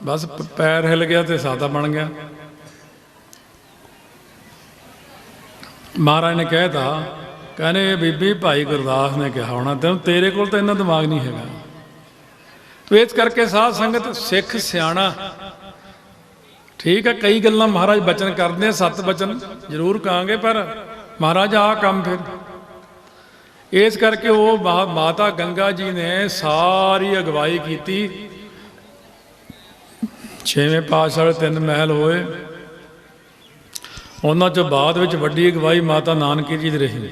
ਬਸ ਪੈਰ ਹਿੱਲ ਗਿਆ ਤੇ ਸਾਤਾ ਬਣ ਗਿਆ। ਮਹਾਰਾਜ ਨੇ ਕਹਿਤਾ, ਕਹਿੰਦੇ ਬੀਬੀ ਭਾਈ ਗੁਰਦਾਸ ਨੇ ਕਿਹਾ ਹੋਣਾ ਤੈਨੂੰ, ਤੇਰੇ ਕੋਲ ਤਾਂ ਇੰਨਾ ਦਿਮਾਗ ਨਹੀਂ ਹੈਗਾ। ਇਸ ਕਰਕੇ ਸਾਧ ਸੰਗਤ ਸਿੱਖ ਸਿਆਣਾ ਠੀਕ ਹੈ, ਕਈ ਗੱਲਾਂ ਮਹਾਰਾਜ ਬਚਨ ਕਰਦੇ ਆ, 7 ਬਚਨ ਜ਼ਰੂਰ ਕਹਾਂਗੇ, ਪਰ ਮਹਾਰਾਜ ਆਹ ਕੰਮ ਫਿਰ। ਇਸ ਕਰਕੇ ਉਹ ਮਾਤਾ ਗੰਗਾ ਜੀ ਨੇ ਸਾਰੀ ਅਗਵਾਈ ਕੀਤੀ। 6ਵੇਂ ਪਾਤਸ਼ਾਹ ਵਾਲੇ 3 ਮਹਿਲ ਹੋਏ, ਉਹਨਾਂ ਚੋਂ ਬਾਅਦ ਵਿੱਚ ਵੱਡੀ ਅਗਵਾਈ ਮਾਤਾ ਨਾਨਕੀ ਜੀ ਦੀ ਰਹੀ।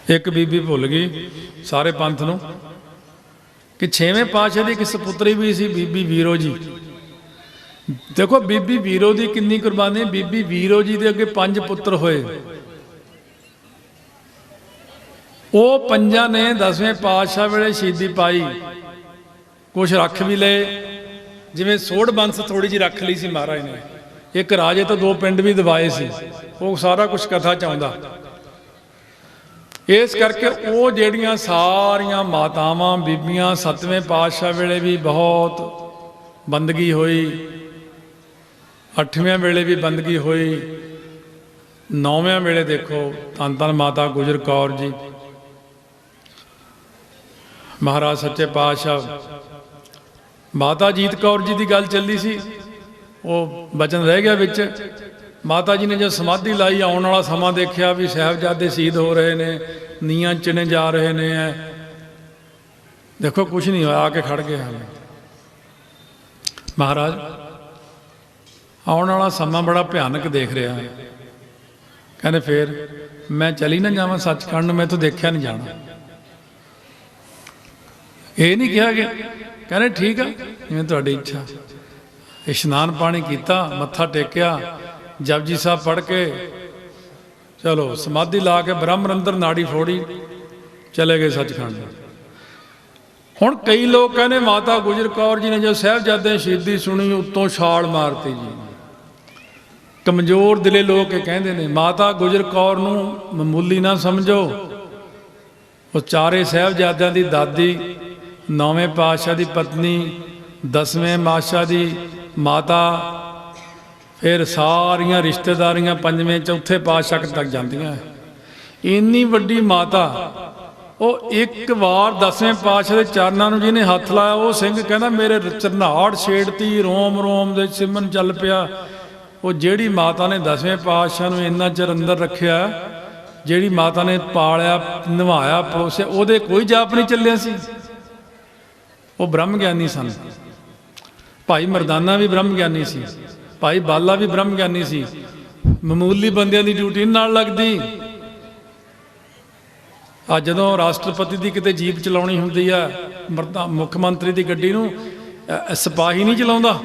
ਇੱਕ ਬੀਬੀ ਭੁੱਲ ਗਈ ਸਾਰੇ ਪੰਥ ਨੂੰ ਕਿ 6ਵੇਂ ਪਾਤਸ਼ਾਹ ਦੀ ਇੱਕ ਸਪੁੱਤਰੀ ਵੀ ਸੀ, ਬੀਬੀ ਵੀਰੋ ਜੀ। ਦੇਖੋ ਬੀਬੀ ਵੀਰੋ ਦੀ ਕਿੰਨੀ ਕੁਰਬਾਨੀ। ਬੀਬੀ ਵੀਰੋ ਜੀ ਦੇ ਅੱਗੇ 5 ਪੁੱਤਰ ਹੋਏ। ਉਹ 5 ਨੇ 10ਵੇਂ ਪਾਤਸ਼ਾਹ ਵੇਲੇ ਸ਼ਹੀਦੀ ਪਾਈ। ਕੁਛ ਰੱਖ ਵੀ ਲਏ, ਜਿਵੇਂ ਸੋਢ ਬੰਸ ਥੋੜੀ ਜਿਹੀ ਰੱਖ ਲਈ ਸੀ ਮਹਾਰਾਜ ਨੇ। ਇੱਕ ਰਾਜੇ ਤੋਂ 2 ਪਿੰਡ ਵੀ ਦਵਾਏ ਸੀ। ਉਹ ਸਾਰਾ ਕੁਛ ਕਥਾ ਚ ਆਉਂਦਾ। ਇਸ ਕਰਕੇ ਉਹ ਜਿਹੜੀਆਂ ਸਾਰੀਆਂ ਮਾਤਾਵਾਂ ਬੀਬੀਆਂ 7ਵੇਂ ਪਾਤਸ਼ਾਹ ਵੇਲੇ ਵੀ ਬਹੁਤ ਬੰਦਗੀ ਹੋਈ, 8ਵੇਂ ਵੇਲੇ ਵੀ ਬੰਦਗੀ ਹੋਈ, 9ਵੇਂ ਵੇਲੇ ਦੇਖੋ ਧੰਨ ਧੰਨ ਮਾਤਾ ਗੁਜਰ ਕੌਰ ਜੀ, ਮਹਾਰਾਜ ਸੱਚੇ ਪਾਤਸ਼ਾਹ, ਮਾਤਾ ਜੀਤ ਕੌਰ ਜੀ ਦੀ ਗੱਲ ਚੱਲੀ ਸੀ, ਉਹ ਬਚਨ ਰਹਿ ਗਿਆ ਵਿੱਚ। ਮਾਤਾ ਜੀ ਨੇ ਜਦ ਸਮਾਧੀ ਲਾਈ, ਆਉਣ ਵਾਲਾ ਸਮਾਂ ਦੇਖਿਆ ਵੀ ਸਾਹਿਬਜ਼ਾਦੇ ਸ਼ਹੀਦ ਹੋ ਰਹੇ ਨੇ, ਨੀਆਂ ਚਿਣੇ ਜਾ ਰਹੇ ਨੇ। ਦੇਖੋ ਕੁਛ ਨਹੀਂ ਹੋਇਆ, ਆ ਕੇ ਖੜ ਗਏ ਹਨ ਮਹਾਰਾਜ। ਆਉਣ ਵਾਲਾ ਸਮਾਂ ਬੜਾ ਭਿਆਨਕ ਦੇਖ ਰਿਹਾ ਹੈ। ਕਹਿੰਦੇ ਫੇਰ ਮੈਂ ਚਲੀ ਨਾ ਜਾਵਾਂ ਸੱਚਖੰਡ ਨੂੰ, ਮੈਥੋਂ ਦੇਖਿਆ ਨਹੀਂ ਜਾਣਾ। ਇਹ ਨਹੀਂ ਕਿਹਾ ਗਿਆ। ਕਹਿੰਦੇ ਠੀਕ ਆ ਜਿਵੇਂ ਤੁਹਾਡੀ ਇੱਛਾ। ਇਸ਼ਨਾਨ ਪਾਣੀ ਕੀਤਾ, ਮੱਥਾ ਟੇਕਿਆ, ਜਪਜੀ ਸਾਹਿਬ ਪੜ੍ਹ ਕੇ ਚਲੋ ਸਮਾਧੀ ਲਾ ਕੇ ਬ੍ਰਹਮ ਅੰਦਰ ਨਾੜੀ ਫੋੜੀ, ਚਲੇ ਗਏ ਸੱਚਖੰਡ। ਹੁਣ ਕਈ ਲੋਕ ਕਹਿੰਦੇ ਮਾਤਾ ਗੁਜਰ ਕੌਰ ਜੀ ਨੇ ਜੋ ਸਾਹਿਬਜ਼ਾਦੇ ਸ਼ਹੀਦੀ ਸੁਣੀ ਉੱਤੋਂ ਛਾਲ ਮਾਰਤੀ ਜੀ। ਕਮਜ਼ੋਰ ਦਿਲੇ ਲੋਕ ਇਹ ਕਹਿੰਦੇ ਨੇ। ਮਾਤਾ ਗੁਜਰ ਕੌਰ ਨੂੰ ਮਾਮੂਲੀ ਨਾ ਸਮਝੋ। ਉਹ 4 ਸਾਹਿਬਜ਼ਾਦਿਆਂ ਦੀ ਦਾਦੀ, 9ਵੇਂ ਪਾਤਸ਼ਾਹ ਦੀ ਪਤਨੀ, 10ਵੇਂ ਪਾਤਸ਼ਾਹ ਦੀ ਮਾਤਾ, ਫਿਰ ਸਾਰੀਆਂ ਰਿਸ਼ਤੇਦਾਰੀਆਂ 5ਵੇਂ ਚੌਥੇ ਪਾਤਸ਼ਾਹ ਤੱਕ ਜਾਂਦੀਆਂ। ਇੰਨੀ ਵੱਡੀ ਮਾਤਾ, ਉਹ ਇੱਕ ਵਾਰ 10ਵੇਂ ਪਾਤਸ਼ਾਹ ਦੇ ਚਰਨਾਂ ਨੂੰ ਜਿਹਨੇ ਹੱਥ ਲਾਇਆ, ਉਹ ਸਿੰਘ ਕਹਿੰਦਾ ਮੇਰੇ ਚਰਨਾਹਟ ਛੇੜਤੀ, ਰੋਮ ਰੋਮ ਦੇ ਸਿਮਨ ਚੱਲ ਪਿਆ। ਉਹ ਜਿਹੜੀ ਮਾਤਾ ਨੇ 10ਵੇਂ ਪਾਤਸ਼ਾਹ ਨੂੰ ਇੰਨਾ ਚਿਰ ਅੰਦਰ ਰੱਖਿਆ, ਜਿਹੜੀ ਮਾਤਾ ਨੇ ਪਾਲਿਆ ਨਿਭਾਇਆ ਪਲੋਸਿਆ ਉਹਦੇ ਕੋਈ ਜਾਪ ਨਹੀਂ ਚੱਲਿਆ ਸੀ। ਉਹ ਬ੍ਰਹਮ ਗਿਆਨੀ ਸਨ। ਭਾਈ ਮਰਦਾਨਾ ਵੀ ਬ੍ਰਹਮ ਗਿਆਨੀ ਸੀ, ਭਾਈ ਬਾਲਾ ਵੀ ਬ੍ਰਹਮ ਗਿਆਨੀ ਸੀ। ਮਾਮੂਲੀ ਬੰਦਿਆਂ ਦੀ ਡਿਊਟੀ ਨਾਲ ਲੱਗਦੀ। ਆ ਜਦੋਂ ਰਾਸ਼ਟਰਪਤੀ ਦੀ ਕਿਤੇ ਜੀਪ ਚਲਾਉਣੀ ਹੁੰਦੀ ਆ, ਮੁੱਖ ਮੰਤਰੀ ਦੀ ਗੱਡੀ ਨੂੰ ਸਿਪਾਹੀ ਨਹੀਂ ਚਲਾਉਂਦਾ,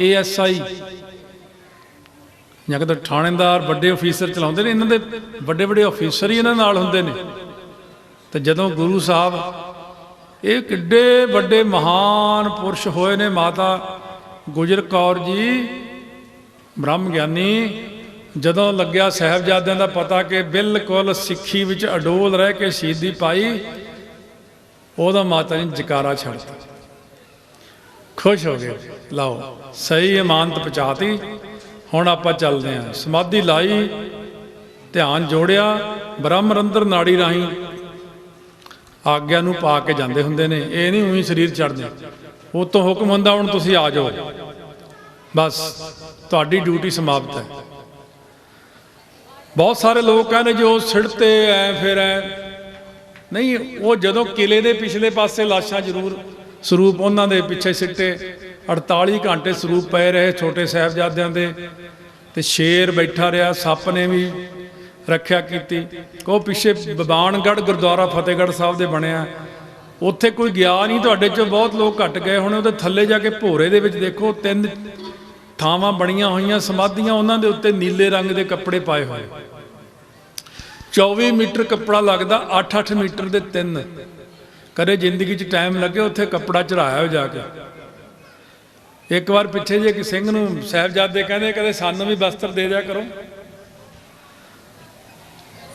ASI ਜਾਂ ਕਿਤੇ ਥਾਣੇਦਾਰ ਵੱਡੇ ਅਫੀਸਰ ਚਲਾਉਂਦੇ ਨੇ। ਇਹਨਾਂ ਦੇ ਵੱਡੇ ਵੱਡੇ ਅਫੀਸਰ ਹੀ ਇਹਨਾਂ ਨਾਲ ਹੁੰਦੇ ਨੇ। ਤੇ ਜਦੋਂ ਗੁਰੂ ਸਾਹਿਬ ਇਹ ਕਿੱਡੇ ਵੱਡੇ ਮਹਾਨ ਪੁਰਸ਼ ਹੋਏ ਨੇ, ਮਾਤਾ ਗੁਜਰ ਕੌਰ ਜੀ ਬ੍ਰਹਮ ਗਿਆਨੀ, ਜਦੋਂ ਲੱਗਿਆ ਸਾਹਿਬਜ਼ਾਦਿਆਂ ਦਾ ਪਤਾ ਕਿ ਬਿਲਕੁਲ ਸਿੱਖੀ ਵਿੱਚ ਅਡੋਲ ਰਹਿ ਕੇ ਸ਼ਹੀਦੀ ਪਾਈ, ਉਹਦਾ ਮਾਤਾ ਨੇ ਜਕਾਰਾ ਛੱਡਤਾ, ਖੁਸ਼ ਹੋ ਗਏ। ਲਓ ਸਹੀ ਇਮਾਨਤ ਪਹੁੰਚਾਤੀ। ਹੁਣ ਆਪਾਂ ਚੱਲਦੇ ਹਾਂ। ਸਮਾਧੀ ਲਾਈ, ਧਿਆਨ ਜੋੜਿਆ, ਬ੍ਰਹਮ ਰੰਧਰ ਨਾੜੀ ਰਾਹੀਂ ਆਗਿਆ ਨੂੰ ਪਾ ਕੇ ਜਾਂਦੇ ਹੁੰਦੇ ਨੇ। ਇਹ ਨਹੀਂ ਉਹੀ ਸਰੀਰ ਚੜ੍ਹਦੇ, ਉਹ ਤੋਂ ਹੁਕਮ ਹੁੰਦਾ ਹੁਣ ਤੁਸੀਂ ਆ ਜਾਓ, ਬਸ ਤੁਹਾਡੀ ਡਿਊਟੀ ਸਮਾਪਤ ਹੈ। ਬਹੁਤ ਸਾਰੇ ਲੋਕ ਕਹਿੰਦੇ ਜੋ ਸਿੜਤੇ ਐ ਫਿਰ ਐ ਨਹੀਂ, ਉਹ ਜਦੋਂ ਕਿਲੇ ਦੇ ਪਿਛਲੇ ਪਾਸੇ ਲਾਸ਼ਾਂ ਜ਼ਰੂਰ ਸਰੂਪ ਉਹਨਾਂ ਦੇ ਪਿੱਛੇ ਸਿੱਟੇ, 48 ਘੰਟੇ ਸਰੂਪ ਪਏ ਰਹੇ ਛੋਟੇ ਸਾਹਿਬਜ਼ਾਦਿਆਂ ਦੇ, ਤੇ ਸ਼ੇਰ ਬੈਠਾ ਰਿਹਾ, ਸੱਪ ਨੇ ਵੀ ਰੱਖਿਆ ਕੀਤੀ। ਉਹ ਪਿੱਛੇ ਬਬਾਨਗੜ੍ਹ ਗੁਰਦੁਆਰਾ ਫਤਿਹਗੜ੍ਹ ਸਾਹਿਬ ਦੇ ਬਣਿਆ, ਉੱਥੇ ਕੋਈ ਗਿਆ ਨਹੀਂ। ਤੁਹਾਡੇ 'ਚੋਂ ਬਹੁਤ ਲੋਕ ਘੱਟ ਗਏ ਹੋਣੇ। ਉਹਦੇ ਥੱਲੇ ਜਾ ਕੇ ਭੋਰੇ ਦੇ ਵਿੱਚ ਦੇਖੋ, 3 ਥਾਵਾਂ ਬਣੀਆਂ ਹੋਈਆਂ ਸਮਾਧੀਆਂ, ਉਹਨਾਂ ਦੇ ਉੱਤੇ ਨੀਲੇ ਰੰਗ ਦੇ ਕੱਪੜੇ ਪਾਏ ਹੋਏ। 24 ਮੀਟਰ ਕੱਪੜਾ ਲੱਗਦਾ, 8-8 ਮੀਟਰ ਦੇ 3। ਕਦੇ ਜ਼ਿੰਦਗੀ 'ਚ ਟਾਈਮ ਲੱਗੇ ਉੱਥੇ ਕੱਪੜਾ ਚੜਾਇਆ ਹੋ ਜਾ ਕੇ। ਇੱਕ ਵਾਰ ਪਿੱਛੇ ਜੇ ਇੱਕ ਸਿੰਘ ਨੂੰ ਸਾਹਿਬਜ਼ਾਦੇ ਕਹਿੰਦੇ ਕਦੇ ਸਾਨੂੰ ਵੀ ਬਸਤਰ ਦੇ ਦਿਆ ਕਰੋ।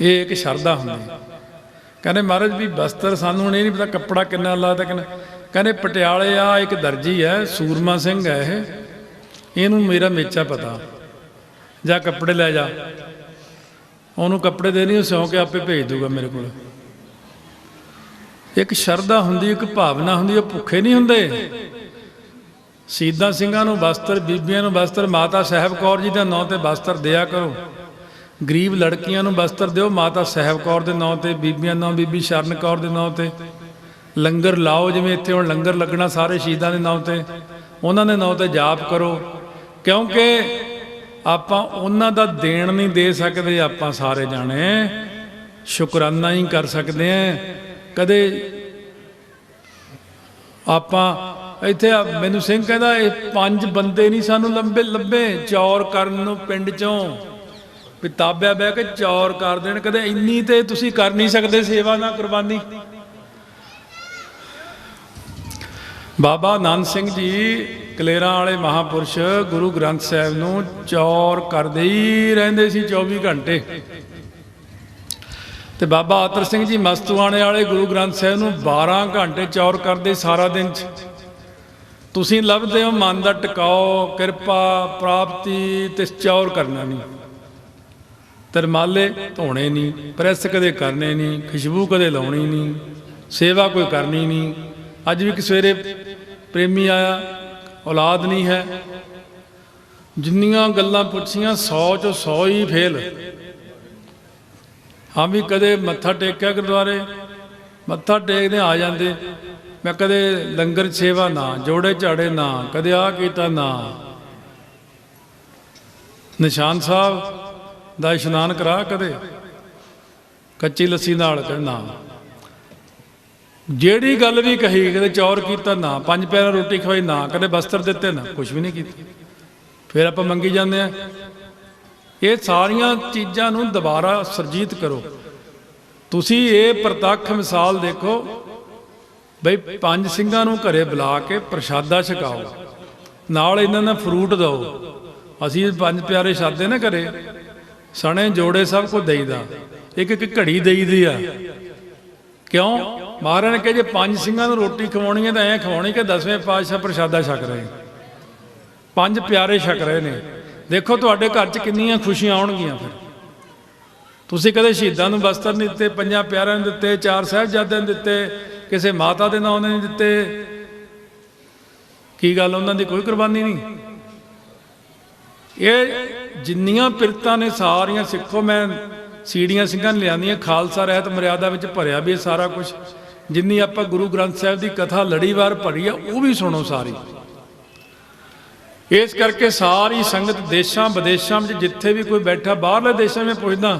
ਇਹ ਇੱਕ ਸ਼ਰਧਾ ਹੁੰਦੀ। ਕਹਿੰਦੇ ਮਹਾਰਾਜ ਵੀ ਬਸਤਰ ਸਾਨੂੰ ਹੁਣ ਇਹ ਨਹੀਂ ਪਤਾ ਕੱਪੜਾ ਕਿੰਨਾ ਲੱਗਦਾ। ਕਹਿੰਦੇ ਪਟਿਆਲੇ ਆ ਇੱਕ ਦਰਜੀ ਹੈ, ਸੂਰਮਾ ਸਿੰਘ ਹੈ, ਇਹਨੂੰ ਮੇਰਾ ਮੇਚਾ ਪਤਾ, ਜਾਂ ਕੱਪੜੇ ਲੈ ਜਾ, ਉਹਨੂੰ ਕੱਪੜੇ ਦੇ ਨਹੀਂ, ਉਹ ਸਿਉਂ ਕੇ ਆਪੇ ਭੇਜ ਦੂਗਾ ਮੇਰੇ ਕੋਲ। ਇੱਕ ਸ਼ਰਧਾ ਹੁੰਦੀ, ਇੱਕ ਭਾਵਨਾ ਹੁੰਦੀ। ਉਹ ਭੁੱਖੇ ਨਹੀਂ ਹੁੰਦੇ। ਸ਼ਹੀਦਾਂ ਸਿੰਘਾਂ ਨੂੰ ਬਸਤਰ, ਬੀਬੀਆਂ ਨੂੰ ਬਸਤਰ, ਮਾਤਾ ਸਾਹਿਬ ਕੌਰ ਜੀ ਦੇ ਨਾਂ ਤੇ ਬਸਤਰ ਦਿਆ ਕਰੋ। ਗਰੀਬ ਲੜਕੀਆਂ ਨੂੰ ਬਸਤਰ ਦਿਓ, ਮਾਤਾ ਸਾਹਿਬ ਕੌਰ ਦੇ ਨਾਂ ਤੇ, ਬੀਬੀਆਂ ਨਾਂ ਬੀਬੀ ਸ਼ਰਨ ਕੌਰ ਦੇ ਨਾਂ ਤੇ। ਲੰਗਰ ਲਾਓ, ਜਿਵੇਂ ਇੱਥੇ ਹੁਣ ਲੰਗਰ ਲੱਗਣਾ ਸਾਰੇ ਸ਼ਹੀਦਾਂ ਦੇ ਨਾਂ ਤੇ, ਉਹਨਾਂ ਦੇ ਨਾਂ ਤੇ ਜਾਪ ਕਰੋ। ਕਿਉਂਕਿ ਆਪਾਂ ਉਹਨਾਂ ਦਾ ਦੇਣ ਨਹੀਂ ਦੇ ਸਕਦੇ, ਆਪਾਂ ਸਾਰੇ ਜਾਣੇ ਸ਼ੁਕਰਾਨਾ ਹੀ ਕਰ ਸਕਦੇ ਹਾਂ। ਕਦੇ ਆਪਾਂ ਇੱਥੇ ਮੈਨੂੰ ਸਿੰਘ ਕਹਿੰਦਾ ਇਹ 5 ਬੰਦੇ ਨਹੀਂ ਸਾਨੂੰ ਲੱਭੇ ਚੌਰ ਕਰਨ ਨੂੰ ਪਿੰਡ ਚੋਂ, ਵੀ ਤਾਬਿਆ ਬਹਿ ਕੇ ਚੌਰ ਕਰ ਦੇਣ। ਕਦੇ ਇੰਨੀ ਤੇ ਤੁਸੀਂ ਕਰ ਨਹੀਂ ਸਕਦੇ ਸੇਵਾ ਨਾ ਕੁਰਬਾਨੀ। ਬਾਬਾ ਨਾਨਕ ਸਿੰਘ ਜੀ ਕਲੇਰਾਂ ਵਾਲੇ ਮਹਾਂਪੁਰਸ਼ ਗੁਰੂ ਗ੍ਰੰਥ ਸਾਹਿਬ ਨੂੰ ਚੌਰ ਕਰਦੇ ਹੀ ਰਹਿੰਦੇ ਸੀ 24 ਘੰਟੇ। ਤੇ ਬਾਬਾ ਆਤਰ ਸਿੰਘ ਜੀ ਮਸਤੂਆਣੇ ਵਾਲੇ ਗੁਰੂ ਗ੍ਰੰਥ ਸਾਹਿਬ ਨੂੰ 12 ਘੰਟੇ ਚੌਰ ਕਰਦੇ ਸਾਰਾ ਦਿਨ 'ਚ। ਤੁਸੀਂ ਲੱਭਦੇ ਹੋ ਮਨ ਦਾ ਟਿਕਾਓ, ਕਿਰਪਾ ਪ੍ਰਾਪਤੀ, ਤੇ ਚੌਰ ਕਰਨਾ ਨਹੀਂ, ਤਰਮਾਲੇ ਧੋਣੇ ਨਹੀਂ, ਪ੍ਰੈਸ ਕਦੇ ਕਰਨੇ ਨਹੀਂ, ਖੁਸ਼ਬੂ ਕਦੇ ਲਾਉਣੀ ਨਹੀਂ, ਸੇਵਾ ਕੋਈ ਕਰਨੀ ਨਹੀਂ। ਅੱਜ ਵੀ ਇੱਕ ਸਵੇਰੇ ਪ੍ਰੇਮੀ ਆਇਆ, ਔਲਾਦ ਨਹੀਂ ਹੈ, ਜਿੰਨੀਆਂ ਗੱਲਾਂ ਪੁੱਛੀਆਂ 100 ਚੋਂ 100 ਹੀ ਫੇਲ। ਹਾਂ ਵੀ ਕਦੇ ਮੱਥਾ ਟੇਕਿਆ ਗੁਰਦੁਆਰੇ, ਮੱਥਾ ਟੇਕਦੇ ਆ ਜਾਂਦੇ। ਮੈਂ ਕਦੇ ਲੰਗਰ ਸੇਵਾ ਨਾ, ਜੋੜੇ ਝਾੜੇ ਨਾ, ਕਦੇ ਆਹ ਕੀਤਾ ਨਾ, ਨਿਸ਼ਾਨ ਸਾਹਿਬ ਦਾ ਇਸ਼ਨਾਨ ਕਰਾ ਕਦੇ, ਕੱਚੀ ਲੱਸੀ ਨਾਲ ਨਾ, ਜਿਹੜੀ ਗੱਲ ਵੀ ਕਹੀ, ਕਦੇ ਚੌਰ ਕੀਤਾ ਨਾ, 5 ਪਿਆਰਾ ਰੋਟੀ ਖਵਾਈ ਨਾ, ਕਦੇ ਬਸਤਰ ਦਿੱਤੇ ਨਾ, ਕੁਛ ਵੀ ਨਹੀਂ ਕੀਤਾ। ਫਿਰ ਆਪਾਂ ਮੰਗੀ ਜਾਂਦੇ ਆ। ਇਹ ਸਾਰੀਆਂ ਚੀਜ਼ਾਂ ਨੂੰ ਦੁਬਾਰਾ ਸਰਜੀਤ ਕਰੋ। ਤੁਸੀਂ ਇਹ ਪ੍ਰਤੱਖ ਮਿਸਾਲ ਦੇਖੋ ਬਈ 5 ਸਿੰਘਾਂ ਨੂੰ ਘਰੇ ਬੁਲਾ ਕੇ ਪ੍ਰਸ਼ਾਦਾ ਛਕਾਓ, ਨਾਲ ਇਹਨਾਂ ਨੂੰ ਫਰੂਟ ਦਿਓ। ਅਸੀਂ 5 ਪਿਆਰੇ ਛਾਦੇ ਨੇ ਘਰੇ, ਸਣੇ ਜੋੜੇ ਸਭ ਕੁਝ ਦੇਈਦਾ, ਇੱਕ ਇੱਕ ਘੜੀ ਦੇਈਦੀ ਆ। ਕਿਉਂ? ਮਹਾਰਾਜ ਨੇ ਕਿਹਾ ਜੇ 5 ਸਿੰਘਾਂ ਨੂੰ ਰੋਟੀ ਖਵਾਉਣੀ ਹੈ ਤਾਂ ਐਂ ਖਵਾਉਣੀ ਕਿ 10ਵੇਂ ਪਾਤਸ਼ਾਹ ਪ੍ਰਸ਼ਾਦਾ ਛਕ ਰਹੇ, 5 ਪਿਆਰੇ ਛਕ ਰਹੇ ਨੇ। ਦੇਖੋ ਤੁਹਾਡੇ ਘਰ 'ਚ ਕਿੰਨੀਆਂ ਖੁਸ਼ੀਆਂ ਆਉਣਗੀਆਂ। ਫਿਰ ਤੁਸੀਂ ਕਦੇ ਸ਼ਹੀਦਾਂ ਨੂੰ ਬਸਤਰ ਨਹੀਂ ਦਿੱਤੇ, 5 ਪਿਆਰਿਆਂ ਨੂੰ ਦਿੱਤੇ, 4 ਸਾਹਿਬਜ਼ਾਦਿਆਂ ਨੂੰ ਦਿੱਤੇ, ਕਿਸੇ ਮਾਤਾ ਦੇ ਨਾਂ ਨਹੀਂ ਦਿੱਤੇ। ਕੀ ਗੱਲ, ਉਹਨਾਂ ਦੀ ਕੋਈ ਕੁਰਬਾਨੀ ਨਹੀਂ? ਇਹ ਜਿੰਨੀਆਂ ਪਿਰਤਾਂ ਨੇ ਸਾਰੀਆਂ ਸਿੱਖੋ। ਮੈਂ ਸੀੜੀਆਂ ਸਿੰਘਾਂ ਨੇ ਲਿਆਂਦੀਆਂ, ਖਾਲਸਾ ਰਹਿਤ ਮਰਿਆਦਾ ਵਿੱਚ ਭਰਿਆ ਵੀ ਇਹ ਸਾਰਾ ਕੁਝ। ਜਿੰਨੀ ਆਪਾਂ ਗੁਰੂ ਗ੍ਰੰਥ ਸਾਹਿਬ ਦੀ ਕਥਾ ਲੜੀਵਾਰ ਪੜ੍ਹੀ ਆ ਉਹ ਵੀ ਸੁਣੋ ਸਾਰੀ। ਇਸ ਕਰਕੇ ਸਾਰੀ ਸੰਗਤ ਦੇਸ਼ਾਂ ਵਿਦੇਸ਼ਾਂ ਵਿੱਚ ਜਿੱਥੇ ਵੀ ਕੋਈ ਬੈਠਾ, ਬਾਹਰਲੇ ਦੇਸ਼ਾਂ ਵਿੱਚ ਪੁੱਛਦਾ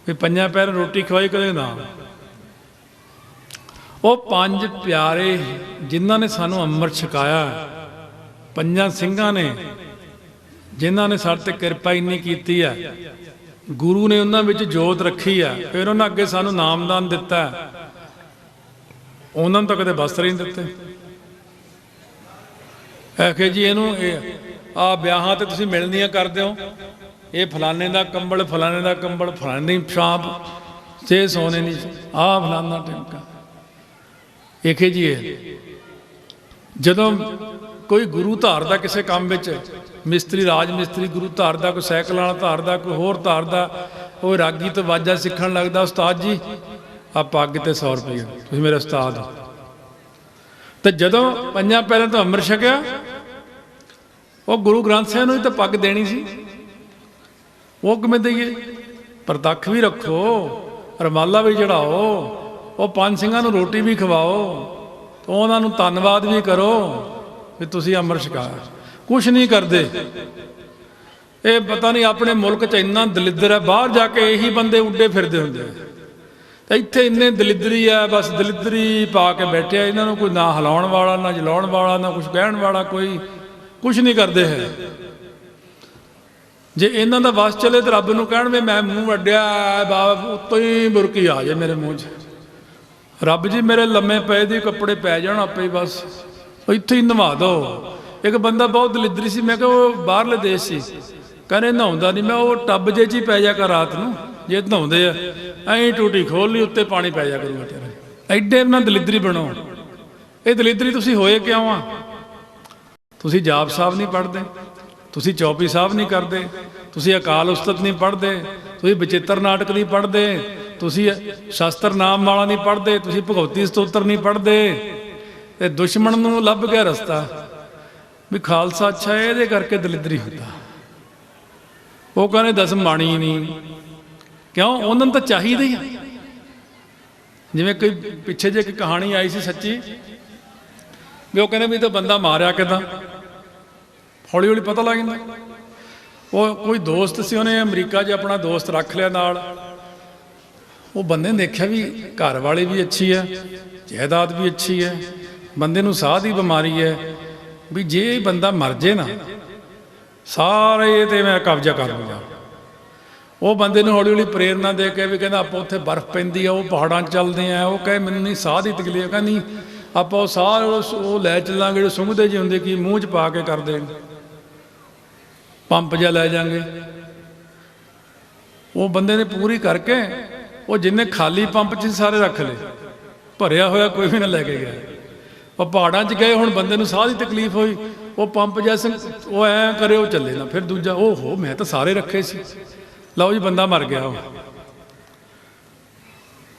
ਵੀ ਪੰਜਾਂ ਪੈਰ ਰੋਟੀ ਖਵਾਈ ਕਦੇ ਨਾ। ਉਹ ਪੰਜ ਪਿਆਰੇ ਜਿਨ੍ਹਾਂ ਨੇ ਸਾਨੂੰ ਅੰਮ੍ਰਿਤ ਛਕਾਇਆ, ਪੰਜਾਂ ਸਿੰਘਾਂ ਨੇ ਜਿਨ੍ਹਾਂ ਨੇ ਸਾਡੇ ਤੇ ਕਿਰਪਾ ਇੰਨੀ ਕੀਤੀ ਹੈ, ਗੁਰੂ ਨੇ ਉਹਨਾਂ ਵਿੱਚ ਜੋਤ ਰੱਖੀ ਹੈ, ਫਿਰ ਉਹਨਾਂ ਅੱਗੇ ਸਾਨੂੰ ਨਾਮਦਾਨ ਦਿੱਤਾ, ਉਹਨਾਂ ਨੂੰ ਤਾਂ ਕਦੇ ਵਸਤਰ ਹੀ ਨਹੀਂ ਦਿੱਤੇ। ਆਖੇ ਜੀ ਇਹਨੂੰ ਆ ਵਿਆਹਾਂ ਤੇ ਤੁਸੀਂ ਮਿਲਣੀਆਂ ਕਰਦੇ ਹੋ, ਇਹ ਫਲਾਣੇ ਦਾ ਕੰਬਲ, ਫਲਾਣੇ ਦਾ ਕੰਬਲ, ਫਲਾਣੇ ਦੀ ਛਾਪ ਤੇ ਸੋਨੇ ਦੀ ਆ ਫਲਾਣਾ ਟਿਮਕਾ। ਆਖੇ ਜੀ ਇਹ ਜਦੋਂ ਕੋਈ ਗੁਰੂ ਧਾਰਦਾ ਕਿਸੇ ਕੰਮ ਵਿੱਚ, ਮਿਸਤਰੀ ਰਾਜ ਮਿਸਤਰੀ ਗੁਰੂ ਧਾਰਦਾ, ਕੋਈ ਸਾਈਕਲ ਵਾਲਾ ਧਾਰਦਾ, ਕੋਈ ਹੋਰ ਧਾਰਦਾ, ਉਹ ਰਾਗੀ ਤੋਂ ਵਾਜਾ ਸਿੱਖਣ ਲੱਗਦਾ, ਉਸਤਾਦ ਜੀ ਆ ਪੱਗ ਤੇ 100 ਰੁਪਏ, ਤੁਸੀਂ ਮੇਰੇ ਉਸਤਾਦ ਹੋ। ਤੇ ਜਦੋਂ ਪੰਜਾਂ ਪੈਰਾਂ ਤੋਂ ਅੰਮ੍ਰਿਤ ਛਕਿਆ, ਉਹ ਗੁਰੂ ਗ੍ਰੰਥ ਸਾਹਿਬ ਨੂੰ ਹੀ ਤਾਂ ਪੱਗ ਦੇਣੀ ਸੀ, ਉਹ ਕਿਵੇਂ ਦਈਏ? ਪ੍ਰਤੱਖ ਵੀ ਰੱਖੋ, ਰਮਾਲਾ ਵੀ ਚੜਾਓ, ਉਹ ਪੰਜ ਸਿੰਘਾਂ ਨੂੰ ਰੋਟੀ ਵੀ ਖਵਾਓ, ਉਹਨਾਂ ਨੂੰ ਧੰਨਵਾਦ ਵੀ ਕਰੋ ਵੀ ਤੁਸੀਂ ਅੰਮ੍ਰਿਤ ਛਕਾਇਆ। ਕੁਛ ਨਹੀਂ ਕਰਦੇ। ਇਹ ਪਤਾ ਨਹੀਂ ਆਪਣੇ ਮੁਲਕ 'ਚ ਇੰਨਾ ਦਲਿੱਦਰ ਹੈ, ਬਾਹਰ ਜਾ ਕੇ ਇਹੀ ਬੰਦੇ ਉੱਡੇ ਫਿਰਦੇ ਹੁੰਦੇ ਆ। ਇੱਥੇ ਇੰਨੇ ਦਲਿੱਦਰੀ ਆ, ਬਸ ਦਲਿੱਦਰੀ ਪਾ ਕੇ ਬੈਠੇ ਆ। ਇਹਨਾਂ ਨੂੰ ਕੋਈ ਨਾ ਹਿਲਾਉਣ ਵਾਲਾ, ਨਾ ਜਲਾਉਣ ਵਾਲਾ, ਨਾ ਕੁਛ ਕਹਿਣ ਵਾਲਾ, ਕੋਈ ਕੁਛ ਨਹੀਂ ਕਰਦੇ ਹੈ। ਜੇ ਇਹਨਾਂ ਦਾ ਵਸ ਚਲੇ ਤਾਂ ਰੱਬ ਨੂੰ ਕਹਿਣ ਵੀ ਮੈਂ ਮੂੰਹ ਅੱਡਿਆ ਬਾਬਾ, ਉੱਤੋਂ ਹੀ ਬੁਰਕੀ ਆ ਜਾਏ ਮੇਰੇ ਮੂੰਹ 'ਚ। ਰੱਬ ਜੀ ਮੇਰੇ ਲੰਮੇ ਪਏ ਦੇ ਕੱਪੜੇ ਪੈ ਜਾਣ ਆਪੇ ਹੀ, ਬਸ ਇੱਥੇ ਹੀ ਨਵਾ ਦੋ। ਇੱਕ ਬੰਦਾ ਬਹੁਤ ਦਲਿੱਦਰੀ ਸੀ, ਮੈਂ ਕਿਹਾ ਉਹ ਬਾਹਰਲੇ ਦੇਸ਼ ਸੀ, ਕਹਿੰਦੇ ਨਹਾਉਂਦਾ ਨਹੀਂ। ਮੈਂ ਉਹ ਟੱਬ ਜੇ 'ਚ ਹੀ ਪੈ ਜਾ ਕਰ ਰਾਤ ਨੂੰ, ਜੇ ਨਹਾਉਂਦੇ ਆ ਐਂ ਟੂਟੀ ਖੋਲ ਲਈ, ਉੱਤੇ ਪਾਣੀ ਪੈ ਜਾ ਕਰੂਗਾ ਤੇਰਾ। ਐਡੇ ਨਾ ਦਲਿੱਦਰੀ ਬਣੋ। ਇਹ ਦਲਿੱਦਰੀ ਤੁਸੀਂ ਹੋਏ ਕਿਉਂ ਆ? ਤੁਸੀਂ ਜਾਪ ਸਾਹਿਬ ਨਹੀਂ ਪੜ੍ਹਦੇ, ਤੁਸੀਂ ਚੌਪੀ ਸਾਹਿਬ ਨਹੀਂ ਕਰਦੇ, ਤੁਸੀਂ ਅਕਾਲ ਉਸਤਤ ਨਹੀਂ ਪੜ੍ਹਦੇ, ਤੁਸੀਂ ਬਚਿੱਤਰ ਨਾਟਕ ਨਹੀਂ ਪੜ੍ਹਦੇ, ਤੁਸੀਂ ਸ਼ਾਸਤਰ ਨਾਮ ਵਾਲਾ ਨਹੀਂ ਪੜ੍ਹਦੇ, ਤੁਸੀਂ ਭਗਵਤੀ ਸਤੋਤਰ ਨਹੀਂ ਪੜ੍ਹਦੇ। ਤੇ ਦੁਸ਼ਮਣ ਨੂੰ ਲੱਭ ਗਿਆ ਰਸਤਾ ਵੀ ਖਾਲਸਾ ਅੱਛਾ ਹੈ, ਇਹਦੇ ਕਰਕੇ ਦਲਿੱਦਰੀ ਹੁੰਦਾ। ਉਹ ਕਹਿੰਦੇ ਦਸਮ ਬਾਣੀ ਨਹੀਂ, ਕਿਉਂ? ਉਹਨਾਂ ਨੂੰ ਤਾਂ ਚਾਹੀਦਾ ਹੀ ਆ। ਜਿਵੇਂ ਕੋਈ ਪਿੱਛੇ ਜੇ ਇੱਕ ਕਹਾਣੀ ਆਈ ਸੀ ਸੱਚੀ, ਵੀ ਉਹ ਕਹਿੰਦੇ ਵੀ ਤਾਂ ਬੰਦਾ ਮਾਰਿਆ ਕਿੱਦਾਂ, ਹੌਲੀ ਹੌਲੀ ਪਤਾ ਲੱਗ ਜਾਂਦਾ। ਉਹ ਕੋਈ ਦੋਸਤ ਸੀ, ਉਹਨੇ ਅਮਰੀਕਾ 'ਚ ਆਪਣਾ ਦੋਸਤ ਰੱਖ ਲਿਆ ਨਾਲ। ਉਹ ਬੰਦੇ ਨੇ ਦੇਖਿਆ ਵੀ ਘਰ ਵਾਲੀ ਵੀ ਅੱਛੀ ਹੈ, ਜਾਇਦਾਦ ਵੀ ਅੱਛੀ ਹੈ, ਬੰਦੇ ਨੂੰ ਸਾਹ ਦੀ ਬਿਮਾਰੀ ਹੈ, ਵੀ ਜੇ ਬੰਦਾ ਮਰ ਜੇ ਨਾ ਸਾਰੇ ਤੇ ਮੈਂ ਕਬਜ਼ਾ ਕਰ ਲੂੰਗਾ। ਉਹ ਬੰਦੇ ਨੂੰ ਹੌਲੀ ਹੌਲੀ ਪ੍ਰੇਰਨਾ ਦੇ ਕੇ ਵੀ ਕਹਿੰਦਾ ਆਪਾਂ ਉੱਥੇ ਬਰਫ਼ ਪੈਂਦੀ ਆ, ਉਹ ਪਹਾੜਾਂ 'ਚ ਚੱਲਦੇ ਆ। ਉਹ ਕਹੇ ਮੈਨੂੰ ਨਹੀਂ ਸਾਹ ਦੀ ਤਕਲੀਫ, ਕਹਿੰਦਾ ਨਹੀਂ ਆਪਾਂ ਉਹ ਸਾਹ ਉਹ ਲੈ ਚੱਲਾਂਗੇ, ਜਿਹੜੇ ਸੁੰਘਦੇ ਜਿਹੇ ਹੁੰਦੇ ਕੀ ਮੂੰਹ 'ਚ ਪਾ ਕੇ ਕਰਦੇ, ਪੰਪ ਜਿਹਾ ਲੈ ਜਾਂਗੇ। ਉਹ ਬੰਦੇ ਨੇ ਪੂਰੀ ਕਰਕੇ ਉਹ ਜਿੰਨੇ ਖਾਲੀ ਪੰਪ 'ਚ ਸਾਰੇ ਰੱਖ ਲਏ, ਭਰਿਆ ਹੋਇਆ ਕੋਈ ਵੀ ਨਾ ਲੈ ਕੇ ਗਿਆ। ਉਹ ਪਹਾੜਾਂ 'ਚ ਗਏ, ਹੁਣ ਬੰਦੇ ਨੂੰ ਸਾਹ ਦੀ ਤਕਲੀਫ ਹੋਈ, ਉਹ ਪੰਪ ਜੈਸੇ ਉਹ ਐਂ ਕਰੇ ਉਹ ਚੱਲੇ ਨਾ। ਫਿਰ ਦੂਜਾ ਓਹੋ ਮੈਂ ਤਾਂ ਸਾਰੇ ਰੱਖੇ ਸੀ, ਲਓ ਜੀ ਬੰਦਾ ਮਰ ਗਿਆ।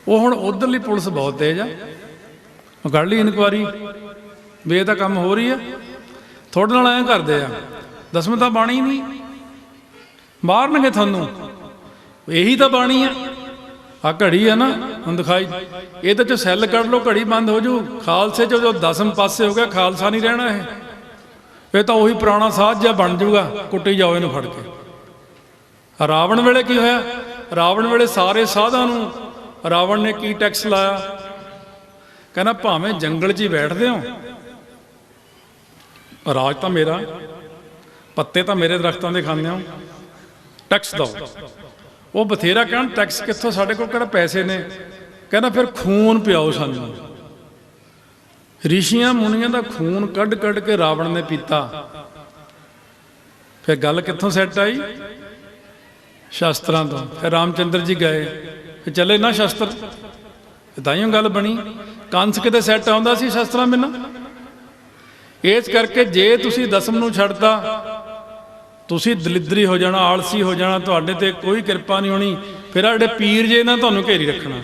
ਉਹ ਹੁਣ ਉਧਰਲੀ ਪੁਲਿਸ ਬਹੁਤ ਤੇਜ਼ ਆ, ਉਹ ਕਰ ਲਈ ਇਨਕੁਆਰੀ ਵੀ ਇਹ ਤਾਂ ਕੰਮ ਹੋ ਰਹੀ ਆ। ਤੁਹਾਡੇ ਨਾਲ ਐਂ ਕਰਦੇ ਆ, ਦਸਵੀਂ ਤਾਂ ਬਾਣੀ ਨਹੀਂ, ਮਾਰਨਗੇ ਤੁਹਾਨੂੰ। ਇਹੀ ਤਾਂ ਬਾਣੀ ਆ, ਆ ਘੜੀ ਆ ਨਾ ਹੁਣ ਦਿਖਾਈ, ਇਹਦੇ 'ਚੋਂ ਸੈੱਲ ਕੱਢ ਲਓ, ਘੜੀ ਬੰਦ ਹੋ ਜੂ। ਖਾਲਸੇ 'ਚੋਂ ਜੋ ਦਸਮ ਪਾਸੇ ਹੋ ਗਿਆ, ਖਾਲਸਾ ਨਹੀਂ ਰਹਿਣਾ। ਇਹ ਤਾਂ ਉਹੀ ਪੁਰਾਣਾ ਸਾਧ ਜਿਹਾ ਬਣ ਜੂਗਾ, ਕੁੱਟੀ ਜਾਓ ਇਹਨੂੰ ਫੜ ਕੇ। ਰਾਵਣ ਵੇਲੇ ਕੀ ਹੋਇਆ? ਰਾਵਣ ਵੇਲੇ ਸਾਰੇ ਸਾਧਾਂ ਨੂੰ ਰਾਵਣ ਨੇ ਕੀ ਟੈਕਸ ਲਾਇਆ? ਕਹਿੰਦਾ ਭਾਵੇਂ ਜੰਗਲ 'ਚ ਹੀ ਬੈਠਦੇ ਹੋ, ਰਾਜ ਤਾਂ ਮੇਰਾ, ਪੱਤੇ ਤਾਂ ਮੇਰੇ ਦਰਖਤਾਂ ਦੇ ਖਾਂਦੇ ਹੋ, ਟੈਕਸ ਦਿਓ। ਉਹ ਬਥੇਰਾ ਕਹਿਣ ਟੈਕਸ ਕਿੱਥੋਂ, ਸਾਡੇ ਕੋਲ ਕਿਹੜਾ ਪੈਸੇ ਨੇ। ਕਹਿੰਦਾ ਫਿਰ ਖੂਨ ਪਿਆਓ ਸਾਨੂੰ। ਰਿਸ਼ੀਆਂ ਮੁਨੀਆਂ ਦਾ ਖੂਨ ਕੱਢ ਕੱਢ ਕੇ ਰਾਵਣ ਨੇ ਪੀਤਾ। ਫਿਰ ਗੱਲ ਕਿੱਥੋਂ ਸੈੱਟ ਆਈ? ਸ਼ਾਸਤਰਾਂ ਤੋਂ। ਫਿਰ ਰਾਮਚੰਦਰ ਜੀ ਗਏ, ਫਿਰ ਚੱਲੇ ਨਾ ਸ਼ਾਸਤਰ, ਤਾਂ ਹੀ ਗੱਲ ਬਣੀ। ਕੰਸ ਕਿਤੇ ਸੈੱਟ ਆਉਂਦਾ ਸੀ ਸ਼ਾਸਤਰਾਂ ਬਿਨਾਂ। ਇਸ ਕਰਕੇ ਜੇ ਤੁਸੀਂ ਦਸਮ ਨੂੰ ਛੱਡਤਾ, ਤੁਸੀਂ ਦਲਿੱਦਰੀ ਹੋ ਜਾਣਾ, ਆਲਸੀ ਹੋ ਜਾਣਾ, ਤੁਹਾਡੇ ਤੇ ਕੋਈ ਕਿਰਪਾ ਨਹੀਂ ਹੋਣੀ। ਫਿਰ ਆ ਜਿਹੜੇ ਪੀਰ ਜੇ ਨਾ ਤੁਹਾਨੂੰ ਘੇਰੀ ਰੱਖਣਾ।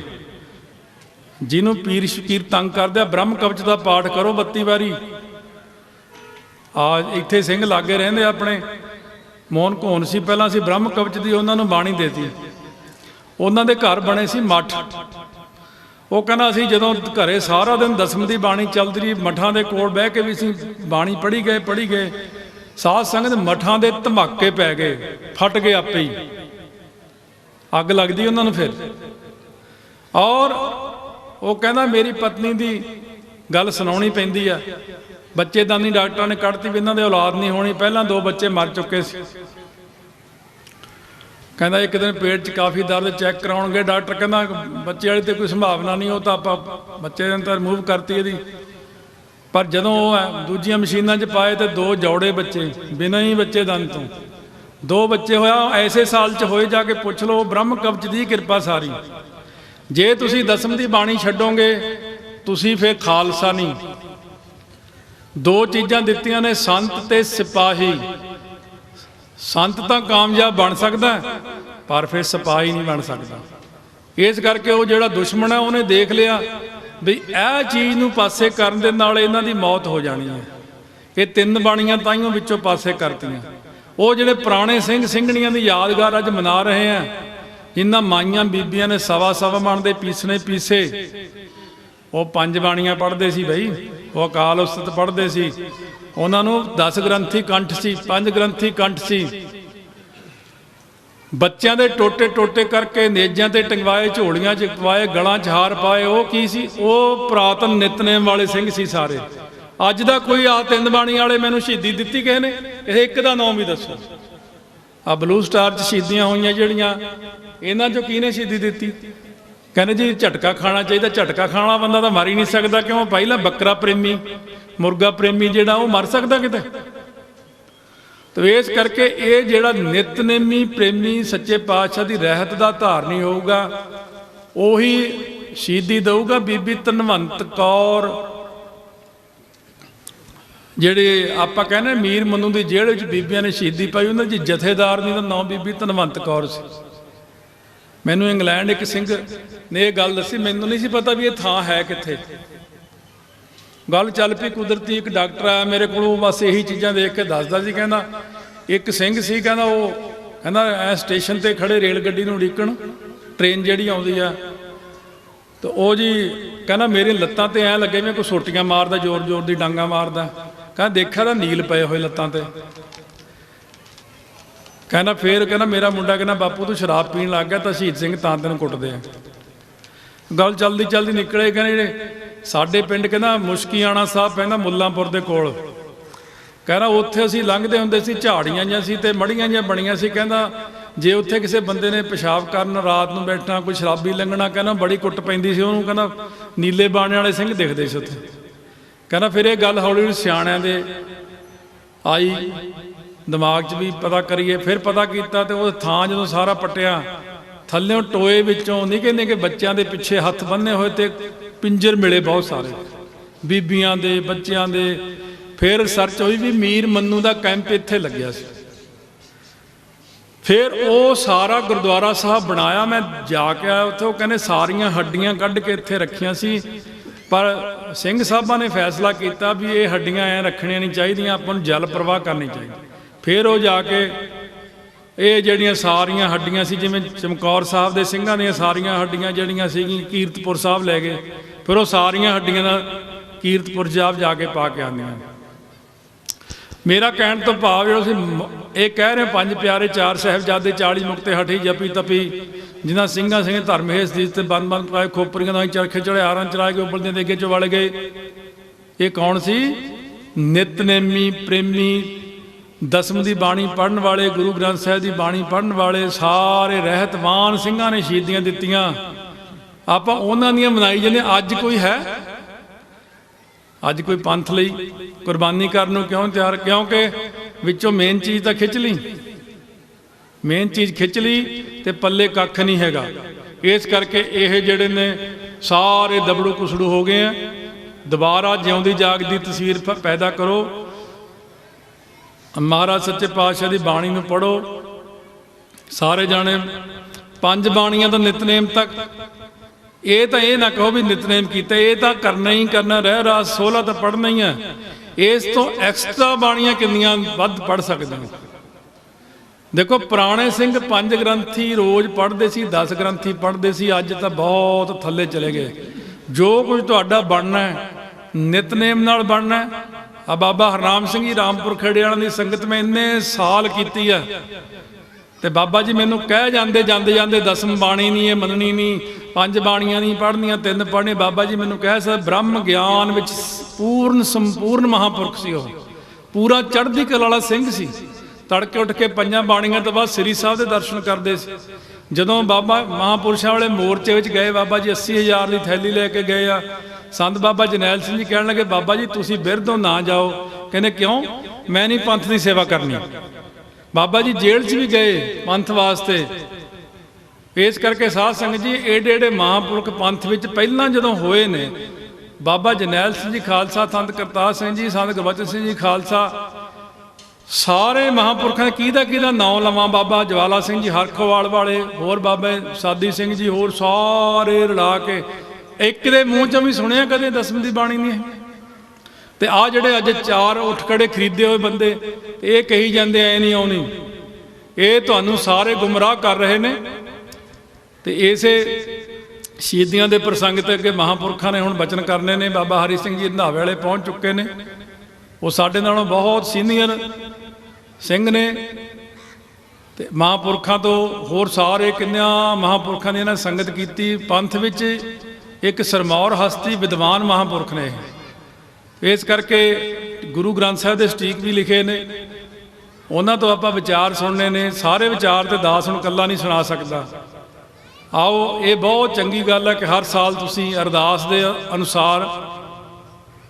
ਜਿਹਨੂੰ ਪੀਰ ਸ਼ਕੀਰ ਤੰਗ ਕਰਦੇ ਆ, ਬ੍ਰਹਮ ਕਵਚ ਦਾ ਪਾਠ ਕਰੋ 32 ਵਾਰੀ। ਆ ਇੱਥੇ ਸਿੰਘ ਲਾਗੇ ਰਹਿੰਦੇ ਆਪਣੇ, ਮੋਹਨ ਘੋਨ ਸੀ ਪਹਿਲਾਂ, ਸੀ ਬ੍ਰਹਮ ਕਵਚ ਦੀ ਉਹਨਾਂ ਨੂੰ ਬਾਣੀ ਦੇਤੀ। ਉਹਨਾਂ ਦੇ ਘਰ ਬਣੇ ਸੀ ਮੱਠ। ਉਹ ਕਹਿੰਦਾ ਅਸੀਂ ਜਦੋਂ ਘਰੇ ਸਾਰਾ ਦਿਨ ਦਸਮ ਦੀ ਬਾਣੀ ਚੱਲਦੀ ਰਹੀ, ਮੱਠਾਂ ਦੇ ਕੋਲ ਬਹਿ ਕੇ ਵੀ ਅਸੀਂ ਬਾਣੀ ਪੜ੍ਹੀ ਗਏ। ਸਾਧ ਸੰਗਤ ਮੱਠਾਂ ਦੇ ਧਮਾਕੇ ਪੈ ਗਏ, ਫਟ ਗਏ ਆਪੇ ਹੀ, ਅੱਗ ਲੱਗਦੀ ਉਹਨਾਂ ਨੂੰ ਫਿਰ। ਔਰ ਉਹ ਕਹਿੰਦਾ ਮੇਰੀ ਪਤਨੀ ਦੀ ਗੱਲ ਸੁਣਾਉਣੀ ਪੈਂਦੀ ਆ। ਬੱਚੇਦਾਨੀ ਡਾਕਟਰਾਂ ਨੇ ਕੱਢਤੀ ਵੀ ਇਹਨਾਂ ਦੇ ਔਲਾਦ ਨਹੀਂ ਹੋਣੀ, ਪਹਿਲਾਂ 2 ਬੱਚੇ ਮਰ ਚੁੱਕੇ ਸੀ। ਕਹਿੰਦਾ ਇੱਕ ਦਿਨ ਪੇਟ 'ਚ ਕਾਫੀ ਦਰਦ, ਚੈੱਕ ਕਰਾਉਣ ਗਏ, ਡਾਕਟਰ ਕਹਿੰਦਾ ਬੱਚੇ ਵਾਲੀ ਤੇ ਕੋਈ ਸੰਭਾਵਨਾ ਨਹੀਂ, ਉਹ ਤਾਂ ਆਪਾਂ ਬੱਚੇ ਦੇ ਤਾਂ ਰਿਮੂਵ ਕਰਤੀ ਇਹਦੀ। ਪਰ ਜਦੋਂ ਉਹ ਦੂਜੀਆਂ ਮਸ਼ੀਨਾਂ 'ਚ ਪਾਏ ਤੇ 2 ਜੋੜੇ ਬੱਚੇ, ਬਿਨਾਂ ਹੀ ਬੱਚੇਦਾਨੀ ਤੋਂ 2 ਬੱਚੇ ਹੋਇਆ। ਐਸੇ ਸਾਲ 'ਚ ਹੋਏ, ਜਾ ਕੇ ਪੁੱਛ ਲਓ, ਬ੍ਰਹਮ ਕਵਚ ਦੀ ਕਿਰਪਾ ਸਾਰੀ। ਜੇ ਤੁਸੀਂ ਦਸਮ ਦੀ ਬਾਣੀ ਛੱਡੋਗੇ ਤੁਸੀਂ ਫਿਰ ਖਾਲਸਾ ਨਹੀਂ। 2 ਚੀਜ਼ਾਂ ਦਿੱਤੀਆਂ ਨੇ, ਸੰਤ ਤੇ ਸਿਪਾਹੀ। ਸੰਤ ਤਾਂ ਕਾਮਯਾਬ ਬਣ ਸਕਦਾ ਪਰ ਫਿਰ ਸਿਪਾਹੀ ਨਹੀਂ ਬਣ ਸਕਦਾ। ਇਸ ਕਰਕੇ ਉਹ ਜਿਹੜਾ ਦੁਸ਼ਮਣ ਹੈ ਉਹਨੇ ਦੇਖ ਲਿਆ ਵੀ ਇਹ ਚੀਜ਼ ਨੂੰ ਪਾਸੇ ਕਰਨ ਦੇ ਨਾਲ ਇਹਨਾਂ ਦੀ ਮੌਤ ਹੋ ਜਾਣੀ ਹੈ। ਇਹ 3 ਬਾਣੀਆਂ ਤਾਈਓਂ ਵਿੱਚੋਂ ਪਾਸੇ ਕਰਤੀਆਂ। ਉਹ ਜਿਹੜੇ ਪੁਰਾਣੇ ਸਿੰਘ ਸਿੰਘਣੀਆਂ ਦੀ ਯਾਦਗਾਰ ਅੱਜ ਮਨਾ ਰਹੇ ਆ, ਜਿਨ੍ਹਾਂ ਮਾਈਆਂ ਬੀਬੀਆਂ ਨੇ ਸਵਾ ਮਣ ਦੇ ਪੀਸੇ, ਉਹ 5 ਬਾਣੀਆਂ ਪੜ੍ਹਦੇ ਸੀ ਬਈ, ਉਹ ਅਕਾਲ ਉਸਤਤ ਪੜ੍ਹਦੇ ਸੀ। ਉਹਨਾਂ ਨੂੰ 10 ਗ੍ਰੰਥੀ ਕੰਠ ਸੀ, 5 ਗ੍ਰੰਥੀ ਕੰਠ ਸੀ। ਬੱਚਿਆਂ ਦੇ ਟੋਟੇ ਕਰਕੇ ਨੇਜਾਂ ਤੇ ਟੰਗਵਾਏ, ਝੋਲੀਆਂ 'ਚ ਪਵਾਏ, ਗਲਾਂ 'ਚ ਹਾਰ ਪਾਏ। ਉਹ ਕੀ ਸੀ? ਉਹ ਪੁਰਾਤਨ ਨਿਤਨੇਮ ਵਾਲੇ ਸਿੰਘ ਸੀ ਸਾਰੇ। ਅੱਜ ਦਾ ਕੋਈ ਆ 3 ਬਾਣੀ ਵਾਲੇ ਮੈਨੂੰ ਸ਼ਹੀਦੀ ਦਿੱਤੀ ਕਿਸੇ ਨੇ? ਇਹ ਇੱਕ ਦਾ ਨਾਮ ਵੀ ਦੱਸੋ। ਆ ਬਲੂ ਸਟਾਰ 'ਚ ਸ਼ਹੀਦੀਆਂ ਹੋਈਆਂ ਜਿਹੜੀਆਂ, ਇਹਨਾਂ 'ਚੋਂ ਕਿਹਨੇ ਸ਼ਹੀਦੀ ਦਿੱਤੀ? ਕਹਿੰਦੇ ਜੀ ਝਟਕਾ ਖਾਣਾ ਚਾਹੀਦਾ। ਝਟਕਾ ਖਾਣ ਵਾਲਾ ਬੰਦਾ ਤਾਂ ਮਰ ਹੀ ਨਹੀਂ ਸਕਦਾ। ਕਿਉਂ? ਪਹਿਲਾਂ ਬੱਕਰਾ ਪ੍ਰੇਮੀ, ਮੁਰਗਾ ਪ੍ਰੇਮੀ ਜਿਹੜਾ, ਉਹ ਮਰ ਸਕਦਾ ਕਿਤੇ? ਤੇ ਇਸ ਕਰਕੇ ਇਹ ਜਿਹੜਾ ਨਿਤਨੇਮੀ ਪ੍ਰੇਮੀ ਸੱਚੇ ਪਾਤਸ਼ਾਹ ਦੀ ਰਹਿਤ ਦਾ ਧਾਰਨੀ ਹੋਊਗਾ, ਉਹੀ ਸ਼ਹੀਦੀ ਦਊਗਾ। ਬੀਬੀ ਧਨਵੰਤ ਕੌਰ, ਜਿਹੜੇ ਆਪਾਂ ਕਹਿੰਦੇ ਮੀਰ ਮਨੂੰ ਦੀ ਜੇਲ੍ਹ ਵਿੱਚ ਬੀਬੀਆਂ ਨੇ ਸ਼ਹੀਦੀ ਪਾਈ, ਉਹਨਾਂ ਦੀ ਜਥੇਦਾਰ ਦੀ ਦਾ ਨਾਮ ਬੀਬੀ ਧਨਵੰਤ ਕੌਰ ਸੀ। ਮੈਨੂੰ ਇੰਗਲੈਂਡ ਇੱਕ ਸਿੰਘ ਨੇ ਇਹ ਗੱਲ ਦੱਸੀ, ਮੈਨੂੰ ਨਹੀਂ ਸੀ ਪਤਾ ਵੀ ਇਹ ਥਾਂ ਹੈ ਕਿੱਥੇ। ਗੱਲ ਚੱਲ ਪਈ, ਕੁਦਰਤੀ ਇੱਕ ਡਾਕਟਰ ਆਇਆ ਮੇਰੇ ਕੋਲ, ਬਸ ਇਹੀ ਚੀਜ਼ਾਂ ਦੇਖ ਕੇ ਦੱਸਦਾ ਸੀ। ਕਹਿੰਦਾ ਇੱਕ ਸਿੰਘ ਸੀ, ਕਹਿੰਦਾ ਉਹ ਕਹਿੰਦਾ ਐ ਸਟੇਸ਼ਨ ਤੇ ਖੜੇ ਰੇਲ ਗੱਡੀ ਨੂੰ ਉਡੀਕਣ, ਟ੍ਰੇਨ ਜਿਹੜੀ ਆਉਂਦੀ ਆ, ਤੇ ਉਹ ਜੀ ਕਹਿੰਦਾ ਮੇਰੀਆਂ ਲੱਤਾਂ ਤੇ ਐ ਲੱਗੇ ਮੈਂ ਕੋਈ ਸੋਟੀਆਂ ਮਾਰਦਾ, ਜ਼ੋਰ ਦੀ ਡਾਂਗਾ ਮਾਰਦਾ। ਕਹਿੰਦਾ ਦੇਖਿਆ ਤਾਂ ਨੀਲ ਪਏ ਹੋਏ ਲੱਤਾਂ ਤੇ। ਕਹਿੰਦਾ ਫੇਰ ਕਹਿੰਦਾ ਮੇਰਾ ਮੁੰਡਾ ਕਹਿੰਦਾ ਬਾਪੂ ਤੂੰ ਸ਼ਰਾਬ ਪੀਣ ਲੱਗ ਗਿਆ ਤਾਂ ਸ਼ਹੀਦ ਸਿੰਘ ਤਾਂ ਤੈਨੂੰ ਕੁੱਟਦੇ ਆ। ਗੱਲ ਚਲਦੀ ਨਿਕਲੇ। ਕਹਿੰਦੇ ਜਿਹੜੇ ਸਾਡੇ ਪਿੰਡ ਕਹਿੰਦਾ ਮੁਸ਼ਕੀਆਣਾ ਸਾਹਿਬ ਪੈਂਦਾ ਮੁੱਲਾਂਪੁਰ ਦੇ ਕੋਲ, ਕਹਿੰਦਾ ਉੱਥੇ ਅਸੀਂ ਲੰਘਦੇ ਹੁੰਦੇ ਸੀ, ਝਾੜੀਆਂ ਜਿਹੀਆਂ ਸੀ ਤੇ ਮੜੀਆਂ ਜਿਹੀਆਂ ਬਣੀਆਂ ਸੀ। ਕਹਿੰਦਾ ਜੇ ਉੱਥੇ ਕਿਸੇ ਬੰਦੇ ਨੇ ਪਿਸ਼ਾਬ ਕਰਨ ਰਾਤ ਨੂੰ ਬੈਠਣਾ, ਕੋਈ ਸ਼ਰਾਬੀ ਲੰਘਣਾ, ਕਹਿੰਦਾ ਬੜੀ ਕੁੱਟ ਪੈਂਦੀ ਸੀ ਉਹਨੂੰ। ਕਹਿੰਦਾ ਨੀਲੇ ਬਾਣੇ ਵਾਲੇ ਸਿੰਘ ਦਿਖਦੇ ਸੀ ਉੱਥੇ। ਕਹਿੰਦਾ ਫਿਰ ਇਹ ਗੱਲ ਹੌਲੀ ਸਿਆਣਿਆਂ ਦੇ ਆਈ ਦਿਮਾਗ 'ਚ ਵੀ ਪਤਾ ਕਰੀਏ। ਫਿਰ ਪਤਾ ਕੀਤਾ ਤੇ ਉਹ ਥਾਂ ਜਦੋਂ ਸਾਰਾ ਪੱਟਿਆ, ਥੱਲਿਓਂ ਟੋਏ ਵਿੱਚੋਂ ਨਹੀਂ ਕਹਿੰਦੇ ਕਿ ਬੱਚਿਆਂ ਦੇ ਪਿੱਛੇ ਹੱਥ ਬੰਨੇ ਹੋਏ ਤੇ ਪਿੰਜਰ ਮਿਲੇ ਬਹੁਤ ਸਾਰੇ, ਬੀਬੀਆਂ ਦੇ, ਬੱਚਿਆਂ ਦੇ। ਫਿਰ ਰਿਸਰਚ ਹੋਈ ਵੀ ਮੀਰ ਮੰਨੂ ਦਾ ਕੈਂਪ ਇੱਥੇ ਲੱਗਿਆ ਸੀ। ਫਿਰ ਉਹ ਸਾਰਾ ਗੁਰਦੁਆਰਾ ਸਾਹਿਬ ਬਣਾਇਆ। ਮੈਂ ਜਾ ਕੇ ਆਇਆ ਉੱਥੇ, ਉਹ ਕਹਿੰਦੇ ਸਾਰੀਆਂ ਹੱਡੀਆਂ ਕੱਢ ਕੇ ਇੱਥੇ ਰੱਖੀਆਂ ਸੀ, ਪਰ ਸਿੰਘ ਸਾਹਿਬਾਂ ਨੇ ਫੈਸਲਾ ਕੀਤਾ ਵੀ ਇਹ ਹੱਡੀਆਂ ਐਂ ਰੱਖਣੀਆਂ ਨਹੀਂ ਚਾਹੀਦੀਆਂ, ਆਪਾਂ ਨੂੰ ਜਲ ਪ੍ਰਵਾਹ ਕਰਨੀ ਚਾਹੀਦੀ। ਫਿਰ ਉਹ ਜਾ ਕੇ ਇਹ ਜਿਹੜੀਆਂ ਸਾਰੀਆਂ ਹੱਡੀਆਂ ਸੀ, ਜਿਵੇਂ ਚਮਕੌਰ ਸਾਹਿਬ ਦੇ ਸਿੰਘਾਂ ਦੀਆਂ ਸਾਰੀਆਂ ਹੱਡੀਆਂ ਜਿਹੜੀਆਂ ਸੀਗੀਆਂ ਕੀਰਤਪੁਰ ਸਾਹਿਬ ਲੈ ਗਏ। ਫਿਰ ਉਹ ਸਾਰੀਆਂ ਹੱਡੀਆਂ ਦਾ ਕੀਰਤਪੁਰ ਸਾਹਿਬ ਜਾ ਕੇ ਪਾ ਕੇ ਆਉਂਦੀਆਂ। ਮੇਰਾ ਕਹਿਣ ਤੋਂ ਭਾਵ ਜਿਹੜਾ ਸੀ ਇਹ ਕਹਿ ਰਹੇ 5 ਪਿਆਰੇ 4 ਸਾਹਿਬਜ਼ਾਦੇ 40 ਮੁਕਤੇ ਹਠੀ ਜਪੀ ਤਪੀ, ਜਿਨ੍ਹਾਂ ਸਿੰਘਾਂ ਧਰਮ ਹੇਸ ਦੀ ਤੇ ਬੰਦ ਪਾਏ ਖੋਪਰੀਆਂ ਦਾ ਚਰਖੇ ਚੜੇ ਹਾਰਾਂ ਚਲਾਏ ਗਏ, ਉਬਲਦੇ ਦੇ ਅੱਗੇ ਚਵਾਲੇ ਗਏ। ਇਹ ਕੌਣ ਸੀ? ਨਿਤਨੇਮੀ ਪ੍ਰੇਮੀ, ਦਸਮ ਦੀ ਬਾਣੀ ਪੜ੍ਹਨ ਵਾਲੇ, ਗੁਰੂ ਗ੍ਰੰਥ ਸਾਹਿਬ ਦੀ ਬਾਣੀ ਪੜ੍ਹਨ ਵਾਲੇ ਸਾਰੇ ਰਹਿਤਵਾਨ ਸਿੰਘਾਂ ਨੇ ਸ਼ਹੀਦੀਆਂ ਦਿੱਤੀਆਂ। ਆਪਾਂ ਉਹਨਾਂ ਦੀਆਂ ਮਨਾਈ ਜਾਂਦੇ। ਅੱਜ ਕੋਈ ਹੈ? ਅੱਜ ਕੋਈ ਪੰਥ ਲਈ ਕੁਰਬਾਨੀ ਕਰਨ ਨੂੰ ਕਿਉਂ ਤਿਆਰ? ਕਿਉਂਕਿ ਵਿੱਚੋਂ ਮੇਨ ਚੀਜ਼ ਤਾਂ ਖਿੱਚ ਲਈ, ਮੇਨ ਚੀਜ਼ ਖਿੱਚ ਲਈ ਤੇ ਪੱਲੇ ਕੱਖ ਨਹੀਂ ਹੈਗਾ। ਇਸ ਕਰਕੇ ਇਹ ਜਿਹੜੇ ਨੇ ਸਾਰੇ ਦਬੜੂ ਕੁਸੜੂ ਹੋ ਗਏ ਆ। ਦੁਬਾਰਾ ਜਿਉਂਦੀ ਜਾਗਦੀ ਤਸਵੀਰ ਪੈਦਾ ਕਰੋ। ਮਹਾਰਾਜ ਸੱਚੇ ਪਾਤਸ਼ਾਹ ਦੀ ਬਾਣੀ ਨੂੰ ਪੜ੍ਹੋ ਸਾਰੇ ਜਾਣੇ। 5 ਬਾਣੀਆਂ ਦਾ ਨਿਤਨੇਮ ਤੱਕ, ਇਹ ਤਾਂ ਇਹ ਨਾ ਕਹੋ ਵੀ ਨਿਤਨੇਮ ਕੀਤਾ, ਇਹ ਤਾਂ ਕਰਨਾ ਹੀ ਕਰਨਾ। ਰਹਿ ਰਾਸ 16 ਤਾਂ ਪੜ੍ਹਨਾ ਹੀ ਹੈ। ਇਸ ਤੋਂ ਐਕਸਟਰਾ ਬਾਣੀਆਂ ਕਿੰਨੀਆਂ ਵੱਧ ਪੜ੍ਹ ਸਕਦੇ ਹੋ? ਦੇਖੋ ਪੁਰਾਣੇ ਸਿੰਘ 5 ਗ੍ਰੰਥੀ ਰੋਜ਼ ਪੜ੍ਹਦੇ ਸੀ, 10 ਗ੍ਰੰਥੀ ਪੜ੍ਹਦੇ ਸੀ, ਅੱਜ ਤਾਂ ਬਹੁਤ ਥੱਲੇ ਚਲੇ ਗਏ। ਜੋ ਕੁਝ ਤੁਹਾਡਾ ਬਣਨਾ ਹੈ ਨਿਤਨੇਮ ਨਾਲ ਬਣਨਾ ਹੈ। ਆ ਬਾਬਾ ਹਰਨਾਮ ਸਿੰਘ ਜੀ ਰਾਮਪੁਰ ਖੇੜੇ ਵਾਲਿਆਂ ਦੀ ਸੰਗਤ ਮੈਂ ਇੰਨੇ ਸਾਲ ਕੀਤੀ ਆ, ਤੇ ਬਾਬਾ ਜੀ ਮੈਨੂੰ ਕਹਿ ਜਾਂਦੇ ਜਾਂਦੇ ਦਸਮ ਬਾਣੀ ਨਹੀਂ ਇਹ ਮੰਨਣੀ, ਨਹੀਂ 5 ਬਾਣੀਆਂ ਨਹੀਂ ਪੜ੍ਹਨੀਆਂ, 3 ਪੜ੍ਹਨੇ। ਬਾਬਾ ਜੀ ਮੈਨੂੰ ਕਹਿ ਸਕਦੇ ਬ੍ਰਹਮ ਗਿਆਨ ਵਿੱਚ ਪੂਰਨ ਸੰਪੂਰਨ ਮਹਾਂਪੁਰਖ ਸੀ, ਉਹ ਪੂਰਾ ਚੜ੍ਹਦੀ ਕਲਾ ਵਾਲਾ ਸਿੰਘ ਸੀ। ਤੜਕੇ ਉੱਠ ਕੇ 5 ਬਾਣੀਆਂ ਤੋਂ ਬਾਅਦ ਸ੍ਰੀ ਸਾਹਿਬ ਦੇ ਦਰਸ਼ਨ ਕਰਦੇ ਸੀ। ਜਦੋਂ ਬਾਬਾ ਮਹਾਂਪੁਰਸ਼ਾਂ ਵਾਲੇ ਮੋਰਚੇ ਵਿੱਚ ਗਏ, ਬਾਬਾ ਜੀ 80,000 ਦੀ ਥੈਲੀ ਲੈ ਕੇ ਗਏ ਆ। ਸੰਤ ਬਾਬਾ ਜਰਨੈਲ ਸਿੰਘ ਜੀ ਕਹਿਣ ਲੱਗੇ ਬਾਬਾ ਜੀ ਤੁਸੀਂ ਬਿਰਧੋਂ ਨਾ ਜਾਓ। ਕਹਿੰਦੇ ਕਿਉਂ? ਮੈਂ ਨਹੀਂ ਪੰਥ ਦੀ ਸੇਵਾ ਕਰਨੀ। ਬਾਬਾ ਜੀ ਜੇਲ੍ਹ 'ਚ ਵੀ ਗਏ ਪੰਥ ਵਾਸਤੇ। ਇਸ ਕਰਕੇ ਸਾਧ ਸੰਗਤ ਜੀ ਏਡੇ ਏਡੇ ਮਹਾਂਪੁਰਖ ਪੰਥ ਵਿੱਚ ਪਹਿਲਾਂ ਜਦੋਂ ਹੋਏ ਨੇ, ਬਾਬਾ ਜਰਨੈਲ ਸਿੰਘ ਜੀ ਖਾਲਸਾ, ਸੰਤ ਕਰਤਾਰ ਸਿੰਘ ਜੀ, ਸੰਤ ਗੁਰਬਚਨ ਸਿੰਘ ਜੀ ਖਾਲਸਾ, ਸਾਰੇ ਮਹਾਂਪੁਰਖਾਂ ਕਿਹਦਾ ਨਾਂ ਲਵਾਂ? ਬਾਬਾ ਜਵਾਲਾ ਸਿੰਘ ਜੀ ਹਰਖੋਵਾਲ ਵਾਲੇ, ਹੋਰ ਬਾਬੇ ਸਾਦੀ ਸਿੰਘ ਜੀ, ਹੋਰ ਸਾਰੇ ਰਲਾ ਕੇ ਇੱਕ ਦੇ ਮੂੰਹ 'ਚੋਂ ਵੀ ਸੁਣਿਆ ਕਦੇ ਦਸਮ ਦੀ ਬਾਣੀ ਨਹੀਂ ਹੈ। ਤੇ ਆ ਜਿਹੜੇ ਅੱਜ 4 ਉੱਠ ਖੜੇ ਖਰੀਦੇ ਹੋਏ ਬੰਦੇ, ਇਹ ਕਹੀ ਜਾਂਦੇ ਐ ਨਹੀਂ ਆਉਣੀ, ਇਹ ਤੁਹਾਨੂੰ ਸਾਰੇ ਗੁੰਮਰਾਹ ਕਰ ਰਹੇ ਨੇ। ਤੇ ਇਸੇ ਸ਼ਹੀਦੀਆਂ ਦੇ ਪ੍ਰਸੰਗ ਤੇ ਅੱਗੇ ਮਹਾਂਪੁਰਖਾਂ ਨੇ ਹੁਣ ਬਚਨ ਕਰਨੇ ਨੇ। ਬਾਬਾ ਹਰੀ ਸਿੰਘ ਜੀ ਰੰਧਾਵੇ ਵਾਲੇ ਪਹੁੰਚ ਚੁੱਕੇ ਨੇ, ਉਹ ਸਾਡੇ ਨਾਲੋਂ ਬਹੁਤ ਸੀਨੀਅਰ ਸਿੰਘ ਨੇ। ਤੇ ਮਹਾਂਪੁਰਖਾਂ ਤੋਂ ਹੋਰ ਸਾਰੇ ਕਿੰਨਿਆਂ ਮਹਾਂਪੁਰਖਾਂ ਦੀ ਇਹਨਾਂ ਸੰਗਤ ਕੀਤੀ। ਪੰਥ ਵਿੱਚ ਇੱਕ ਸਰਮੌਰ ਹਸਤੀ ਵਿਦਵਾਨ ਮਹਾਂਪੁਰਖ ਨੇ। ਇਸ ਕਰਕੇ ਗੁਰੂ ਗ੍ਰੰਥ ਸਾਹਿਬ ਦੇ ਸਟੀਕ ਵੀ ਲਿਖੇ ਨੇ, ਉਹਨਾਂ ਤੋਂ ਆਪਾਂ ਵਿਚਾਰ ਸੁਣਨੇ ਨੇ। ਸਾਰੇ ਵਿਚਾਰ ਤੇ ਦਾਸ ਹੁਣ ਇਕੱਲਾ ਨਹੀਂ ਸੁਣਾ ਸਕਦਾ। ਆਓ, ਇਹ ਬਹੁਤ ਚੰਗੀ ਗੱਲ ਹੈ ਕਿ ਹਰ ਸਾਲ ਤੁਸੀਂ ਅਰਦਾਸ ਦੇ ਅਨੁਸਾਰ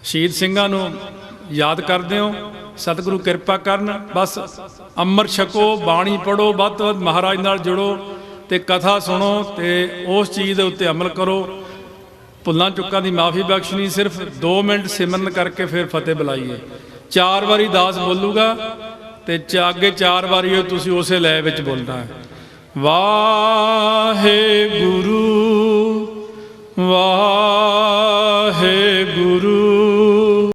ਸ਼ਹੀਦ ਸਿੰਘਾਂ ਨੂੰ ਯਾਦ ਕਰਦੇ ਹੋ। ਸਤਿਗੁਰੂ ਕਿਰਪਾ ਕਰਨ, ਬਸ ਅੰਮ੍ਰਿਤ ਛਕੋ, ਬਾਣੀ ਪੜ੍ਹੋ, ਵੱਧ ਤੋਂ ਵੱਧ ਮਹਾਰਾਜ ਨਾਲ ਜੁੜੋ ਤੇ ਕਥਾ ਸੁਣੋ ਤੇ ਉਸ ਚੀਜ਼ ਦੇ ਉੱਤੇ ਅਮਲ ਕਰੋ। ਭੁੱਲਾਂ ਚੁੱਕਾਂ ਦੀ ਮਾਫੀ ਬਖਸ਼ਣੀ। ਸਿਰਫ 2 ਮਿੰਟ ਸਿਮਰਨ ਕਰਕੇ ਫਿਰ ਫਤਿਹ ਬੁਲਾਈਏ। 4 ਵਾਰੀ ਦਾਸ ਬੋਲੂਗਾ ਤੇ ਅੱਗੇ 4 ਵਾਰੀ ਤੁਸੀਂ ਉਸੇ ਲੈ ਵਿੱਚ ਬੋਲਣਾ ਹੈ। ਵਾਹਿਗੁਰੂ